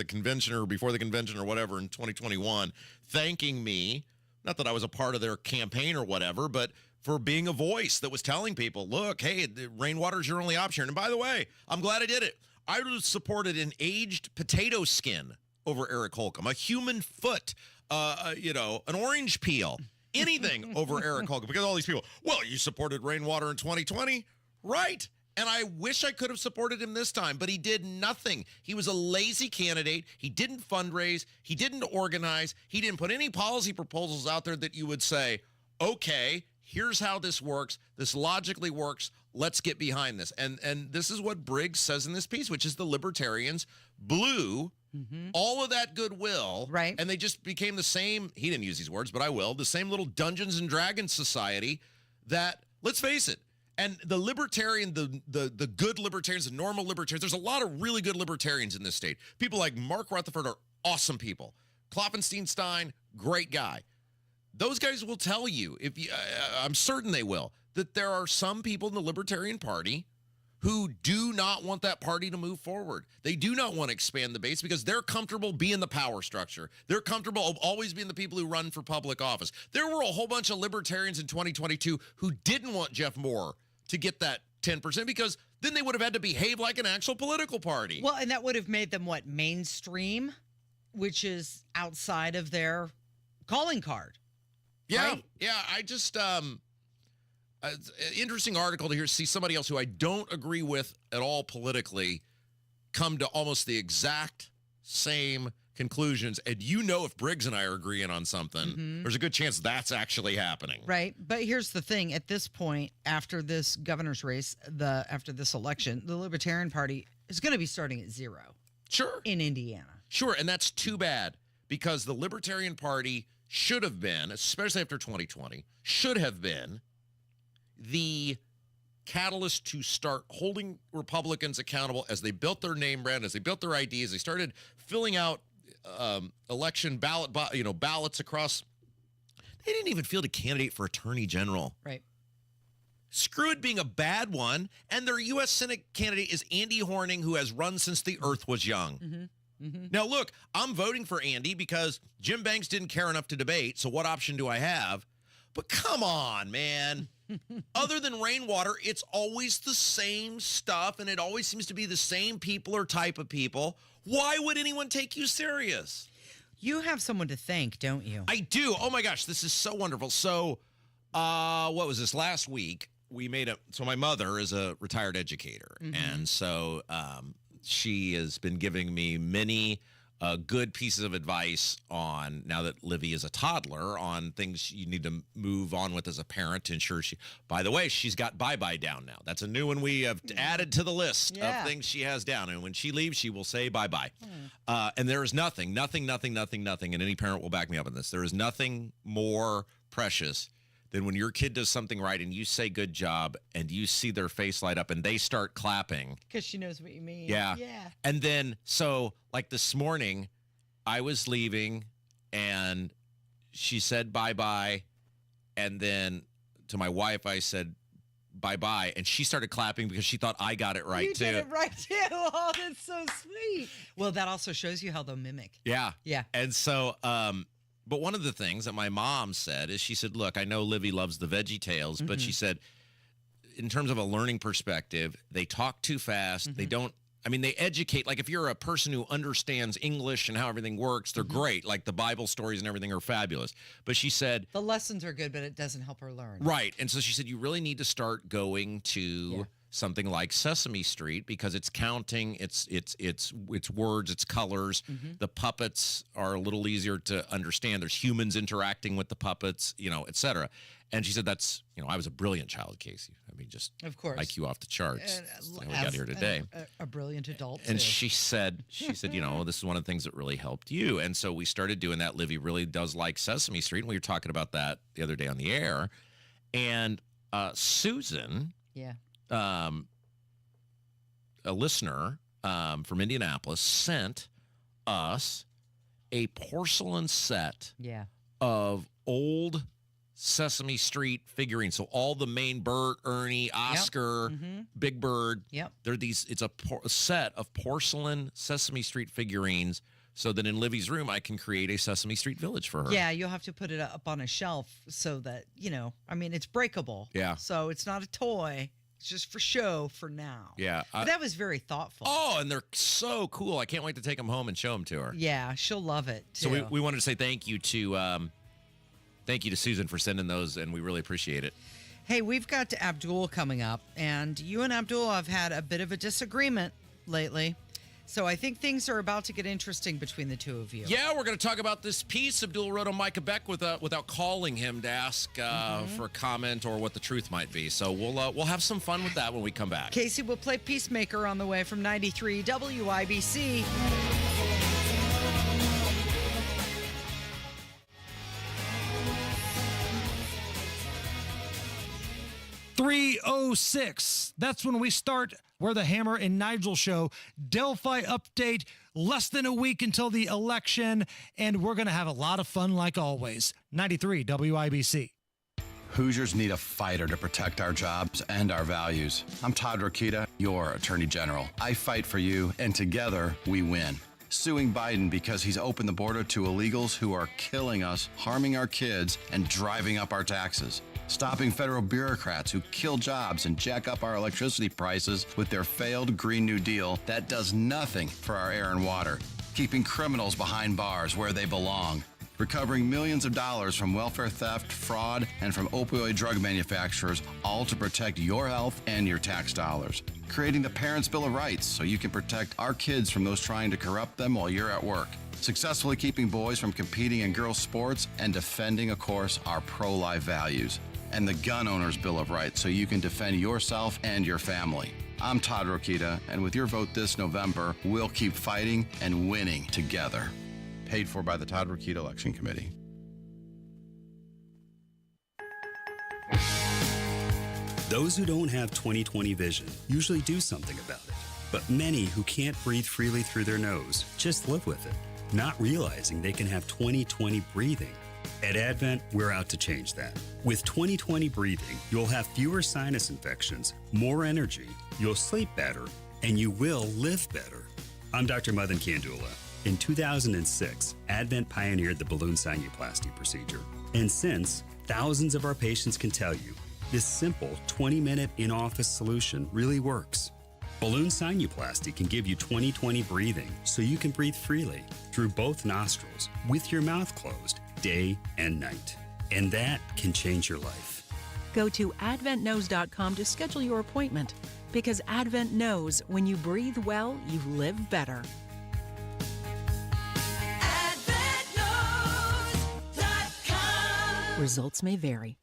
convention or before the convention or whatever in 2021, thanking me, not that I was a part of their campaign or whatever, but for being a voice that was telling people, look, hey, Rainwater's your only option. And by the way, I'm glad I did it. I would have supported an aged potato skin over Eric Holcomb, a human foot, an orange peel. Anything over Eric Holcomb, because all these people, well, you supported Rainwater in 2020, right? And I wish I could have supported him this time, but he did nothing. He was a lazy candidate. He didn't fundraise. He didn't organize. He didn't put any policy proposals out there that you would say, okay, here's how this works. This logically works. Let's get behind this. And this is what Briggs says in this piece, which is the Libertarians blew all of that goodwill, right? And they just became the same, he didn't use these words, but I will, the same little Dungeons and Dragons society that, let's face it, and the libertarian, the good libertarians, the normal libertarians, there's a lot of really good libertarians in this state. People like Mark Rutherford are awesome people. Klopfenstein, great guy. Those guys will tell you, I'm certain they will, that there are some people in the Libertarian Party who do not want that party to move forward. They do not want to expand the base because they're comfortable being the power structure. They're comfortable always being the people who run for public office. There were a whole bunch of libertarians in 2022 who didn't want Jeff Moore to get that 10% because then they would have had to behave like an actual political party. Well, and that would have made them mainstream, which is outside of their calling card. Yeah, right? yeah. I just interesting article to see somebody else who I don't agree with at all politically come to almost the exact same conclusions. And if Briggs and I are agreeing on something, there's a good chance that's actually happening. Right. But here's the thing. At this point, after this governor's race, after this election, the Libertarian Party is going to be starting at 0. Sure. In Indiana. Sure. And that's too bad because the Libertarian Party should have been, especially after 2020, should have been the catalyst to start holding Republicans accountable as they built their name brand, as they built their ideas, they started filling out election ballots across. They didn't even field a candidate for attorney general. Right. Screw it being a bad one. And their U.S. Senate candidate is Andy Horning, who has run since the earth was young. Now, look, I'm voting for Andy because Jim Banks didn't care enough to debate. So what option do I have? But come on, man. Other than rainwater, it's always the same stuff, and it always seems to be the same people or type of people. Why would anyone take you serious? You have someone to thank, don't you? I do. Oh, my gosh, this is so wonderful. So, what was this? Last week, so my mother is a retired educator, and so she has been giving me many good pieces of advice on, now that Livy is a toddler, on things you need to move on with as a parent to ensure by the way, she's got bye-bye down now. That's a new one we have added to the list of things she has down. And when she leaves, she will say bye-bye. And there is nothing, and any parent will back me up on this. There is nothing more precious than when your kid does something right and you say good job and you see their face light up and they start clapping. Because she knows what you mean. Yeah. And then, so like this morning, I was leaving and she said bye-bye. And then to my wife, I said bye-bye. And she started clapping because she thought I got it right, too. You did it right, too. Oh, that's so sweet. Well, that also shows you how they'll mimic. Yeah. Yeah. And so, but one of the things that my mom said is she said, look, I know Livy loves the Veggie Tales, but she said, in terms of a learning perspective, they talk too fast. They don't, they educate. Like if you're a person who understands English and how everything works, they're great. Like the Bible stories and everything are fabulous. But she said, the lessons are good, but it doesn't help her learn. Right. And so she said, you really need to start going to something like Sesame Street because it's counting, it's words, it's colors. The puppets are a little easier to understand. There's humans interacting with the puppets, et cetera. And she said, that's, I was a brilliant child, Casey. Just of course, IQ off the charts. That's how we got here today. A brilliant adult. And too. she said, this is one of the things that really helped you. And so we started doing that. Livy really does like Sesame Street. And we were talking about that the other day on the air. And Susan, a listener from Indianapolis, sent us a porcelain set of old Sesame Street figurines. So all the main Bert, Ernie, Oscar, Big Bird. It's a set of porcelain Sesame Street figurines so that in Livy's room I can create a Sesame Street village for her. Yeah, you'll have to put it up on a shelf so that, it's breakable. Yeah. So it's not a toy. It's just for show for now. Yeah. But that was very thoughtful. Oh, and they're so cool. I can't wait to take them home and show them to her. Yeah, she'll love it, too. So we wanted to say thank you to Susan for sending those, and we really appreciate it. Hey, we've got Abdul coming up, and you and Abdul have had a bit of a disagreement lately. So I think things are about to get interesting between the two of you. Yeah, we're going to talk about this piece Abdul wrote on Micah Beck without calling him to ask for a comment or what the truth might be. So we'll have some fun with that when we come back. Casey will play Peacemaker on the way from 93 WIBC. 3:06. That's when we start We're the Hammer and Nigel show. Delphi update, less than a week until the election, and we're going to have a lot of fun like always. 93 WIBC. Hoosiers need a fighter to protect our jobs and our values. I'm Todd Rokita, your Attorney General. I fight for you, and together we win. Suing Biden because he's opened the border to illegals who are killing us, harming our kids, and driving up our taxes. Stopping federal bureaucrats who kill jobs and jack up our electricity prices with their failed Green New Deal that does nothing for our air and water. Keeping criminals behind bars where they belong. Recovering millions of dollars from welfare theft, fraud, and from opioid drug manufacturers, all to protect your health and your tax dollars. Creating the Parents' Bill of Rights so you can protect our kids from those trying to corrupt them while you're at work. Successfully keeping boys from competing in girls' sports and defending, of course, our pro-life values. And the Gun Owners' Bill of Rights so you can defend yourself and your family. I'm Todd Rokita, and with your vote this November, we'll keep fighting and winning together. Paid for by the Todd Rokita Election Committee. Those who don't have 20/20 vision usually do something about it. But many who can't breathe freely through their nose just live with it, not realizing they can have 20/20 breathing. At Advent, we're out to change that. With 20/20 breathing, you'll have fewer sinus infections, more energy, you'll sleep better, and you will live better. I'm Dr. Madan Kandula. In 2006, Advent pioneered the balloon sinuplasty procedure. And since, thousands of our patients can tell you, this simple 20-minute in-office solution really works. Balloon sinuplasty can give you 20/20 breathing so you can breathe freely through both nostrils with your mouth closed day and night. And that can change your life. Go to adventknows.com to schedule your appointment because Advent knows when you breathe well, you live better. Results may vary.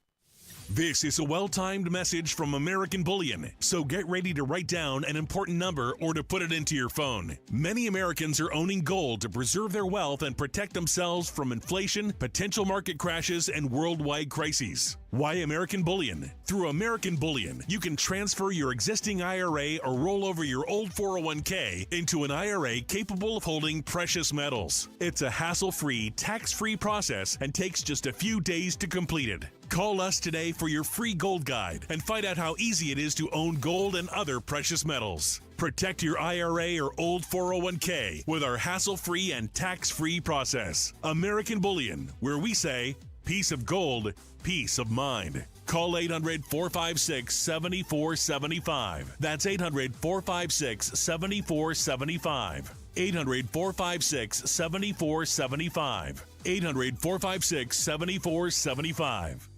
This is a well-timed message from American Bullion, so get ready to write down an important number or to put it into your phone. Many Americans are owning gold to preserve their wealth and protect themselves from inflation, potential market crashes, and worldwide crises. Why American Bullion? Through American Bullion, you can transfer your existing IRA or roll over your old 401k into an IRA capable of holding precious metals. It's a hassle-free, tax-free process and takes just a few days to complete it. Call us today for your free gold guide and find out how easy it is to own gold and other precious metals. Protect your IRA or old 401k with our hassle-free and tax-free process. American Bullion, where we say, peace of gold, peace of mind. Call 800-456-7475. That's 800-456-7475. 800-456-7475. 800-456-7475.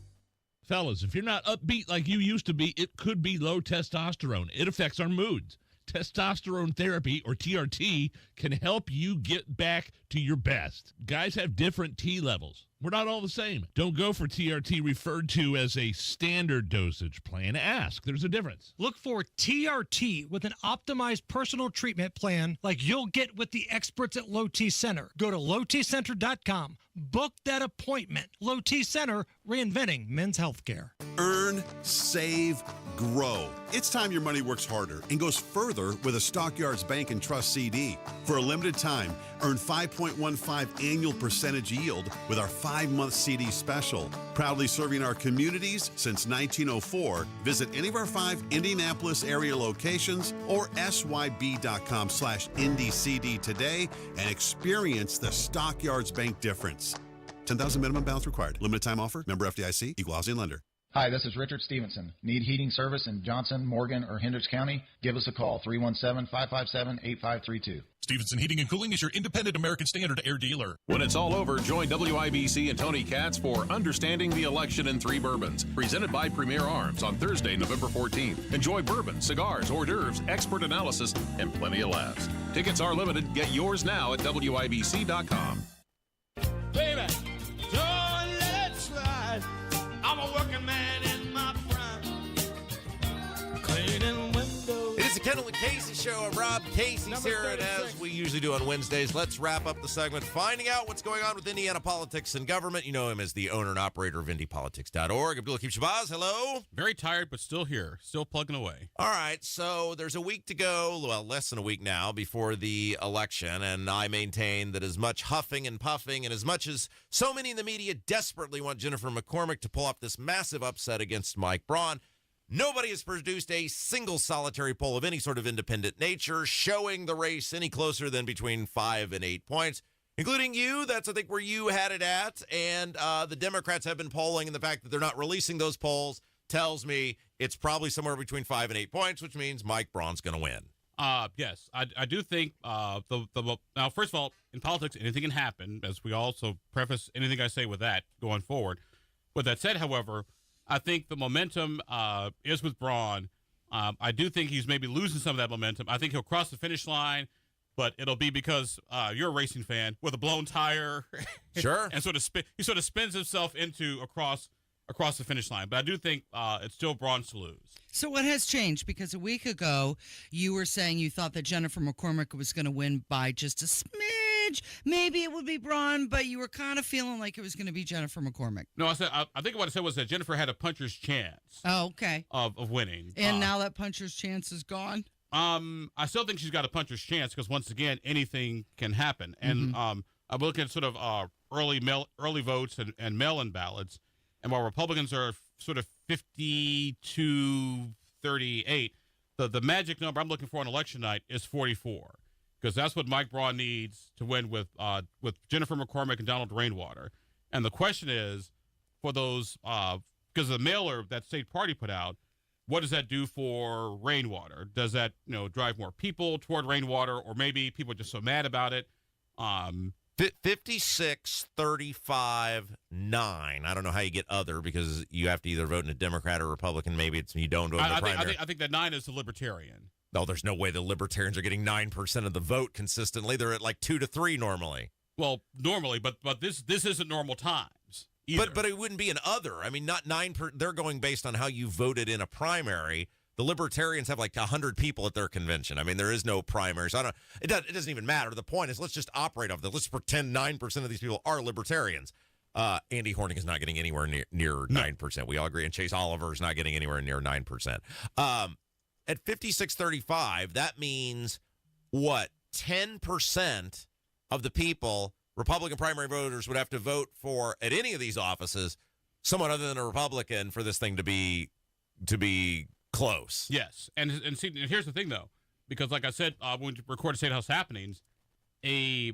Fellas, if you're not upbeat like you used to be, it could be low testosterone. It affects our moods. Testosterone therapy, or TRT, can help you get back to your best. Guys have different T levels. We're not all the same. Don't go for TRT referred to as a standard dosage plan. Ask. There's a difference. Look for TRT with an optimized personal treatment plan like you'll get with the experts at Low T Center. Go to lowtcenter.com. Book that appointment. Low T Center, reinventing men's healthcare. Earn, save, grow. It's time your money works harder and goes further with a Stockyards Bank and Trust CD. For a limited time, earn 5.15 annual percentage yield with our 5-month CD special. Proudly serving our communities since 1904. Visit any of our 5 Indianapolis area locations or syb.com/IndyCD today and experience the Stockyards Bank difference. 10,000 minimum balance required. Limited time offer. Member FDIC. Equal housing lender. Hi, this is Richard Stevenson. Need heating service in Johnson, Morgan, or Hendricks County? Give us a call, 317-557-8532. Stevenson Heating and Cooling is your independent American Standard air dealer. When it's all over, join WIBC and Tony Katz for Understanding the Election in 3 Bourbons, presented by Premier Arms on Thursday, November 14th. Enjoy bourbon, cigars, hors d'oeuvres, expert analysis, and plenty of laughs. Tickets are limited. Get yours now at WIBC.com. Baby, don't let it slide. I'm a working man in my prime. Cleaning windows. It is the Kendall Casey Show. I'm Rob Casey's here, and as we usually do on Wednesdays, let's wrap up the segment finding out what's going on with Indiana politics and government. You know him as the owner and operator of IndyPolitics.org. Abdul Hakim Shabazz, hello. Very tired, but still here, still plugging away. All right, so there's a week to go, well, less than a week now, before the election, and I maintain that as much huffing and puffing, and as much as so many in the media desperately want Jennifer McCormick to pull off this massive upset against Mike Braun, nobody has produced a single solitary poll of any sort of independent nature showing the race any closer than between 5 and 8 points, including you. That's, I think, where you had it at. And the Democrats have been polling, and the fact that they're not releasing those polls tells me it's probably somewhere between 5 and 8 points, which means Mike Braun's going to win. Yes, I do think now, first of all, in politics, anything can happen, as we also preface anything I say with that going forward. With that said, however, I think the momentum is with Braun. I do think he's maybe losing some of that momentum. I think he'll cross the finish line, but it'll be because you're a racing fan with a blown tire. Sure. And he sort of spins himself into across the finish line. But I do think it's still Braun's to lose. So what has changed? Because a week ago, you were saying you thought that Jennifer McCormick was going to win by just a smidge. Maybe it would be Braun, but you were kind of feeling like it was going to be Jennifer McCormick. No, I think what I said was that Jennifer had a puncher's chance. Oh, okay. Of winning. And now that puncher's chance is gone? I still think she's got a puncher's chance because, once again, anything can happen. And I'm looking at sort of early votes and mail-in ballots. And while Republicans are sort of 52-38, the magic number I'm looking for on election night is 44, because that's what Mike Braun needs to win with Jennifer McCormick and Donald Rainwater. And the question is, for those, because the mailer that state party put out, what does that do for Rainwater? Does that drive more people toward Rainwater, or maybe people are just so mad about it? 56, 35, 9. I don't know how you get other, because you have to either vote in a Democrat or Republican. Maybe it's you don't vote in the primary. I think that 9 is the Libertarian. No, there's no way the Libertarians are getting 9% of the vote consistently. They're at like 2 to 3 normally. Well, normally, but this isn't normal times either. But it wouldn't be an other. I mean, not 9. They're going based on how you voted in a primary. The Libertarians have like 100 people at their convention. I mean, there is no primary. So it doesn't even matter. The point is, let's just operate off that. Let's pretend 9% of these people are Libertarians. Andy Horning is not getting anywhere near 9%. We all agree. And Chase Oliver is not getting anywhere near 9%. At 56-35, that means what? 10% of the people, Republican primary voters, would have to vote for, at any of these offices, someone other than a Republican for this thing to be close. Yes. And here's the thing, though, because like I said, when we recorded State House Happenings, a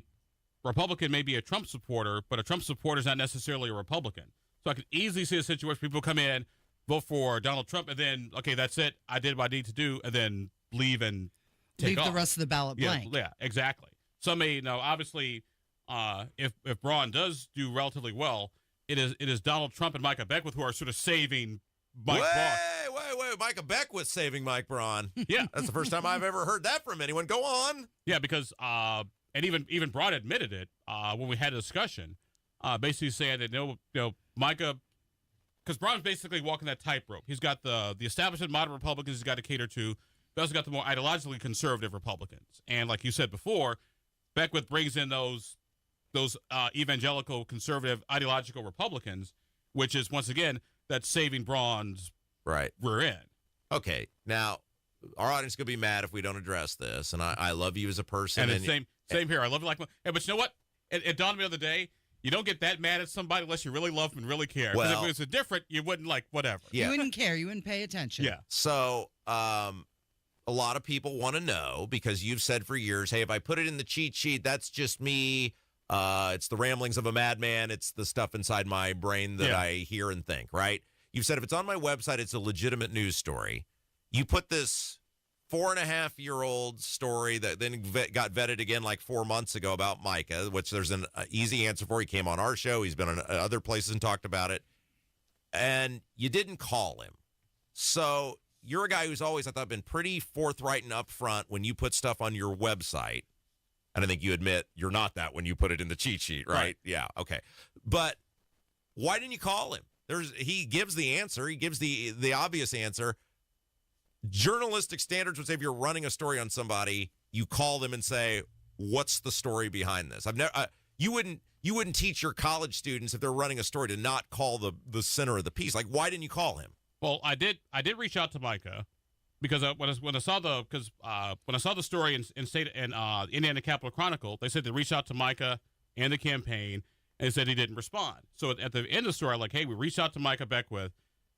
Republican may be a Trump supporter, but a Trump supporter is not necessarily a Republican. So I could easily see a situation where people come in, vote for Donald Trump, and then, okay, that's it. I did what I need to do, and then leave and take off. Leave the rest of the ballot blank. Yeah, exactly. Some may, obviously, if Braun does do relatively well, it is Donald Trump and Micah Beckwith who are sort of saving Mike Braun. Wait, Micah Beckwith saving Mike Braun. Yeah. That's the first time I've ever heard that from anyone. Go on. Yeah, because, and even Braun admitted it when we had a discussion, basically saying that, Micah, because Braun's basically walking that tightrope. He's got the establishment modern Republicans he's got to cater to. He also got the more ideologically conservative Republicans. And like you said before, Beckwith brings in those evangelical, conservative, ideological Republicans, which is, once again, that's saving Braun's rear end. Okay, now, our audience is going to be mad if we don't address this, and I love you as a person. And same here. I love it but you know what? It dawned on me the other day, you don't get that mad at somebody unless you really love them and really care. Because if it was different, you wouldn't whatever. Yeah. You wouldn't care. You wouldn't pay attention. Yeah. So, a lot of people want to know, because you've said for years, hey, if I put it in the cheat sheet, that's just me. It's the ramblings of a madman. It's the stuff inside my brain that I hear and think, right? You've said if it's on my website, it's a legitimate news story. You put this 4.5-year-old story that then got vetted again like 4 months ago about Micah, which there's an easy answer for. He came on our show. He's been on other places and talked about it. And you didn't call him. So you're a guy who's always, I thought, been pretty forthright and upfront when you put stuff on your website. And I think you admit you're not that when you put it in the cheat sheet, right? Yeah, okay. But why didn't you call him? He gives the answer. He gives the obvious answer. journalistic standards would say if you're running a story on somebody, you call them and say, "What's the story behind this?" You wouldn't teach your college students if they're running a story to not call the center of the piece. Like, why didn't you call him? Well, I did reach out to Micah because when I saw the story in Indiana Capital Chronicle, they said they reached out to Micah and the campaign and they said he didn't respond. So at the end of the story, I'm like, hey, we reached out to Micah Beckwith,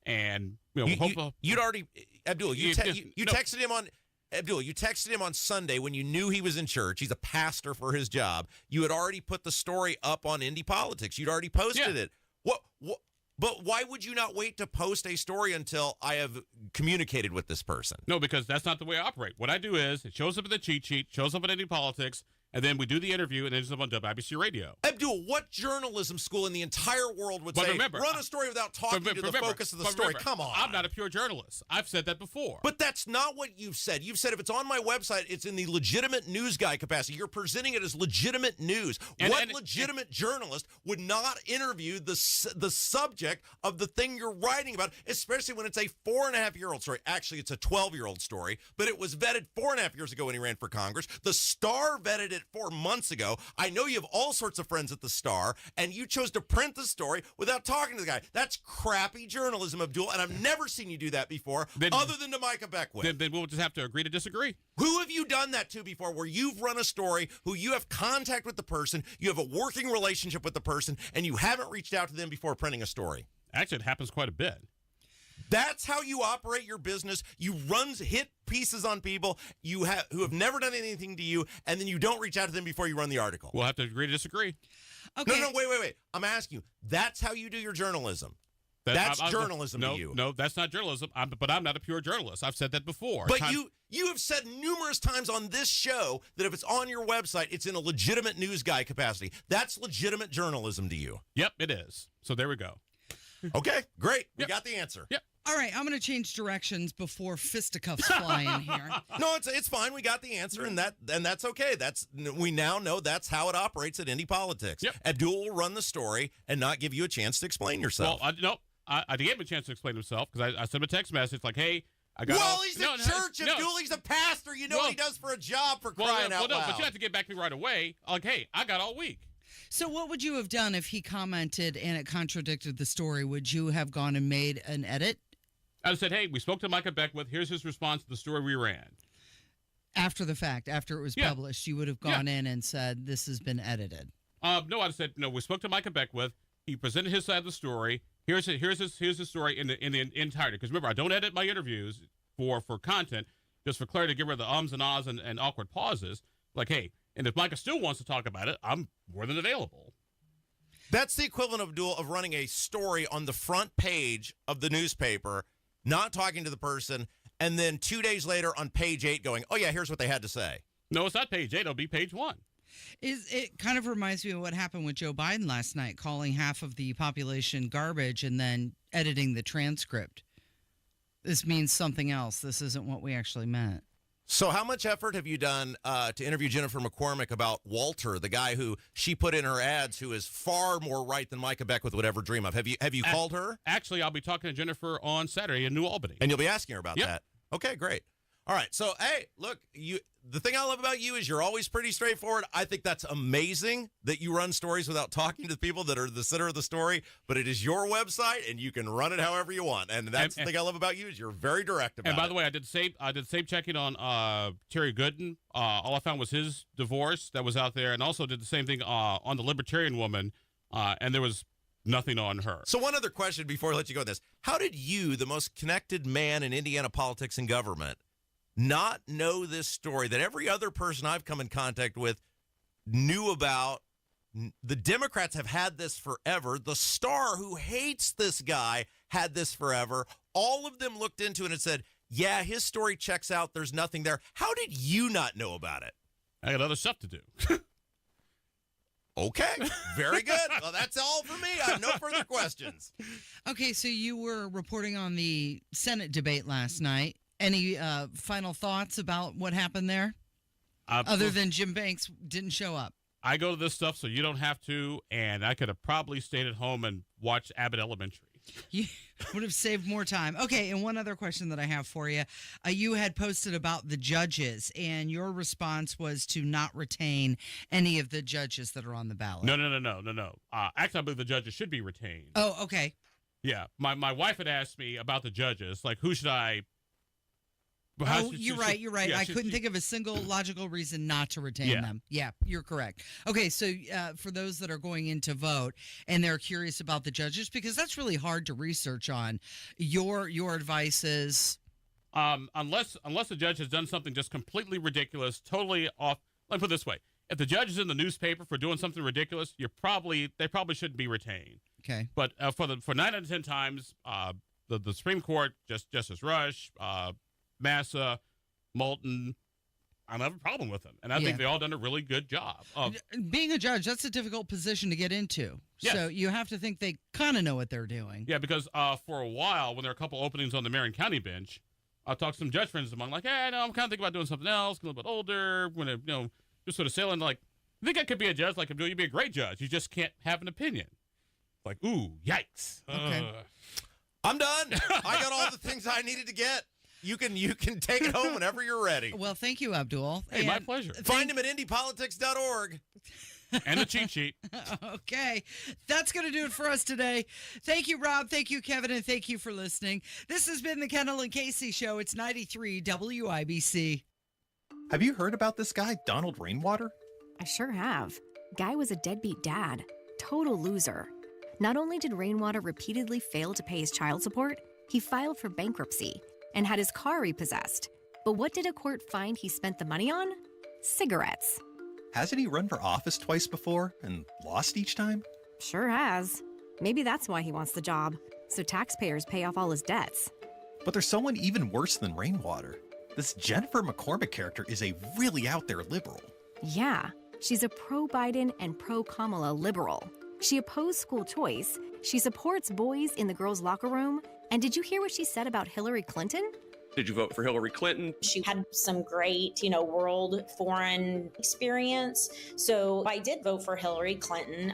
and you'd already Abdul. You texted him on. Abdul, you texted him on Sunday when you knew he was in church. He's a pastor for his job. You had already put the story up on Indy Politics. You'd already posted it. What? But why would you not wait to post a story until I have communicated with this person? No, because that's not the way I operate. What I do is it shows up in the cheat sheet, shows up in Indy Politics, and then we do the interview, and then it's up on WIBC Radio. Abdul, what journalism school in the entire world would say, run a story without talking to the focus of the story? Come on. I'm not a pure journalist. I've said that before. But that's not what you've said. You've said if it's on my website, it's in the legitimate news guy capacity. You're presenting it as legitimate news. What legitimate journalist would not interview the subject of the thing you're writing about, especially when it's a 4.5-year-old story? Actually, it's a 12-year-old story, but it was vetted 4.5 years ago when he ran for Congress. The Star vetted it 4 months ago. I know you have all sorts of friends at the Star, and you chose to print the story without talking to the guy. That's crappy journalism, Abdul, and I've never seen you do that before, other than to Micah Beckwith. Then we'll just have to agree to disagree. Who have you done that to before, where you've run a story, who you have contact with the person, you have a working relationship with the person, and you haven't reached out to them before printing a story? Actually, it happens quite a bit. That's how you operate your business. You hit pieces on people who have never done anything to you, and then you don't reach out to them before you run the article. We'll have to agree to disagree. Okay. No, wait. I'm asking you. That's how you do your journalism. That's journalism to you. No, that's not journalism. But I'm not a pure journalist. I've said that before. But you have said numerous times on this show that if it's on your website, it's in a legitimate news guy capacity. That's legitimate journalism to you. Yep, it is. So there we go. Okay, great. We got the answer. Yep. All right, I'm going to change directions before fisticuffs fly in here. No, it's fine. We got the answer, and that's okay. We now know that's how it operates at Indy Politics. Yep. Abdul will run the story and not give you a chance to explain yourself. Well, I gave him a chance to explain himself because I sent him a text message like, "Hey, I got." Well, he's at church, Abdul. He's a pastor. You know what he does for a job, for crying out loud. But you have to get back to me right away. Like, hey, I got all week. So what would you have done if he commented and it contradicted the story? Would you have gone and made an edit? I said, hey, we spoke to Micah Beckwith. Here's his response to the story we ran. After the fact, after it was published, you would have gone in and said, this has been edited. No, I said, no, we spoke to Micah Beckwith. He presented his side of the story. Here's his story in the entirety. Because remember, I don't edit my interviews for content, just for clarity, to give her the ums and ahs and awkward pauses. Like, hey, and if Micah still wants to talk about it, I'm more than available. That's the equivalent, Abdul, of running a story on the front page of the newspaper, not talking to the person, and then 2 days later on page 8 going, oh, yeah, here's what they had to say. No, it's not page 8. It'll be page 1. It kind of reminds me of what happened with Joe Biden last night, calling half of the population garbage and then editing the transcript. This means something else. This isn't what we actually meant. So how much effort have you done to interview Jennifer McCormick about Walter, the guy who she put in her ads, who is far more right than Micah Beckwith would ever dream of? Have you called her? Actually, I'll be talking to Jennifer on Saturday in New Albany. And you'll be asking her about that? Okay, great. All right. So, hey, look, the thing I love about you is you're always pretty straightforward. I think that's amazing that you run stories without talking to the people that are the center of the story, but it is your website and you can run it however you want. And that's the thing I love about you is you're very direct about it. And by the way, I did the same checking on Terry Gooden. All I found was his divorce that was out there, and also did the same thing on the Libertarian woman, and there was nothing on her. So one other question before I let you go with this. How did you, the most connected man in Indiana politics and government, not know this story that every other person I've come in contact with knew about? The Democrats have had this forever. The Star, who hates this guy, had this forever. All of them looked into it and said, yeah, his story checks out. There's nothing there. How did you not know about it? I got other stuff to do. Okay, very good. Well, that's all for me. I have no further questions. Okay, so you were reporting on the Senate debate last night. Any final thoughts about what happened there? Other than Jim Banks didn't show up. I go to this stuff so you don't have to, and I could have probably stayed at home and watched Abbott Elementary. You would have saved more time. Okay, and one other question that I have for you. You had posted about the judges, and your response was to not retain any of the judges that are on the ballot. No. Actually, I believe the judges should be retained. Oh, okay. Yeah, my wife had asked me about the judges, like who should I? You're right. Yeah, I couldn't think of a single logical reason not to retain them. Yeah, you're correct. Okay, so for those that are going in to vote and they're curious about the judges, because that's really hard to research on, your advice is? Unless the judge has done something just completely ridiculous, totally off. Let me put it this way: if the judge is in the newspaper for doing something ridiculous, they probably shouldn't be retained. Okay. But for 9 out of 10 times, the Supreme Court, Justice Rush, Massa, Moulton, I don't have a problem with them. And I think they all done a really good job. Being a judge, that's a difficult position to get into. Yes. So you have to think they kind of know what they're doing. Yeah, because for a while, when there were a couple openings on the Marion County bench, I talked to some judge friends of mine, like, hey, no, I'm kind of thinking about doing something else, a little bit older, going to, just sort of sailing. Like, I think I could be a judge. Like, you'd be a great judge. You just can't have an opinion. Like, ooh, yikes. Okay. I'm done. I got all the things I needed to get. You can take it home whenever you're ready. Well, thank you, Abdul. Hey, my pleasure. Find him at indypolitics.org. And the cheat sheet. Okay. That's going to do it for us today. Thank you, Rob. Thank you, Kevin. And thank you for listening. This has been the Kendall and Casey Show. It's 93 WIBC. Have you heard about this guy, Donald Rainwater? I sure have. Guy was a deadbeat dad. Total loser. Not only did Rainwater repeatedly fail to pay his child support, he filed for bankruptcy and had his car repossessed. But what did a court find he spent the money on? Cigarettes. Hasn't he run for office twice before and lost each time? Sure has. Maybe that's why he wants the job, so taxpayers pay off all his debts. But there's someone even worse than Rainwater. This Jennifer McCormick character is a really out there liberal. Yeah, she's a pro-Biden and pro-Kamala liberal. She opposed school choice, she supports boys in the girls' locker room, and did you hear what she said about Hillary Clinton? Did you vote for Hillary Clinton? She had some great, world foreign experience. So I did vote for Hillary Clinton.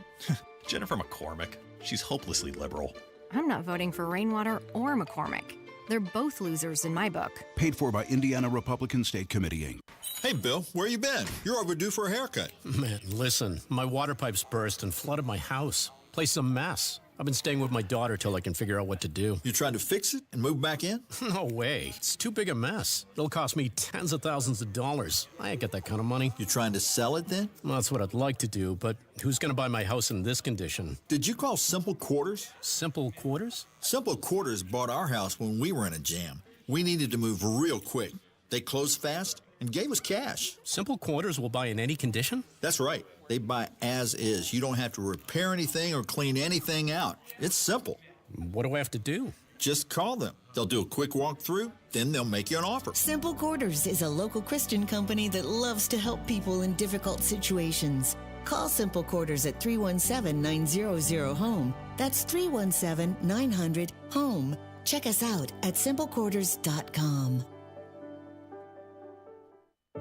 Jennifer McCormick. She's hopelessly liberal. I'm not voting for Rainwater or McCormick. They're both losers in my book. Paid for by Indiana Republican State Committee, Inc. Hey, Bill, where you been? You're overdue for a haircut. Man, listen, my water pipes burst and flooded my house. Place a mess. I've been staying with my daughter till I can figure out what to do. You trying to fix it and move back in? No way. It's too big a mess. It'll cost me tens of thousands of dollars. I ain't got that kind of money. You trying to sell it then? Well, that's what I'd like to do, but who's going to buy my house in this condition? Did you call Simple Quarters? Simple Quarters? Simple Quarters bought our house when we were in a jam. We needed to move real quick. They closed fast and gave us cash. Simple Quarters will buy in any condition? That's right. They buy as is. You don't have to repair anything or clean anything out. It's simple. What do I have to do? Just call them. They'll do a quick walkthrough, then they'll make you an offer. Simple Quarters is a local Christian company that loves to help people in difficult situations. Call Simple Quarters at 317-900-HOME. That's 317-900-HOME. Check us out at simplequarters.com.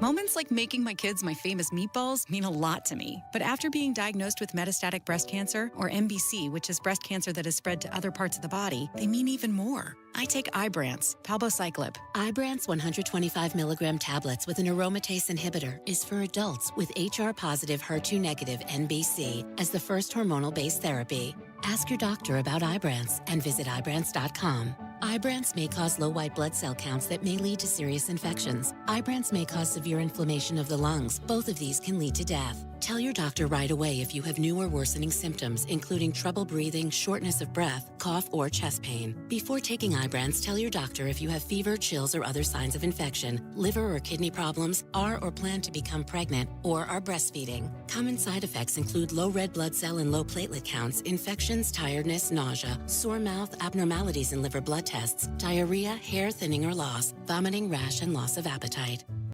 Moments like making my kids my famous meatballs mean a lot to me. But after being diagnosed with metastatic breast cancer, or MBC, which is breast cancer that has spread to other parts of the body, they mean even more. I take Ibrance, palbociclib. Ibrance 125 milligram tablets with an aromatase inhibitor is for adults with HR-positive, HER2-negative MBC as the first hormonal-based therapy. Ask your doctor about Ibrance and visit Ibrance.com. Ibrance may cause low white blood cell counts that may lead to serious infections. Ibrance may cause severe inflammation of the lungs. Both of these can lead to death. Tell your doctor right away if you have new or worsening symptoms, including trouble breathing, shortness of breath, cough, or chest pain. Before taking Ibrance, tell your doctor if you have fever, chills, or other signs of infection, liver or kidney problems, are or plan to become pregnant, or are breastfeeding. Common side effects include low red blood cell and low platelet counts, infections, tiredness, nausea, sore mouth, abnormalities in liver blood tests, diarrhea, hair thinning or loss, vomiting, rash, and loss of appetite.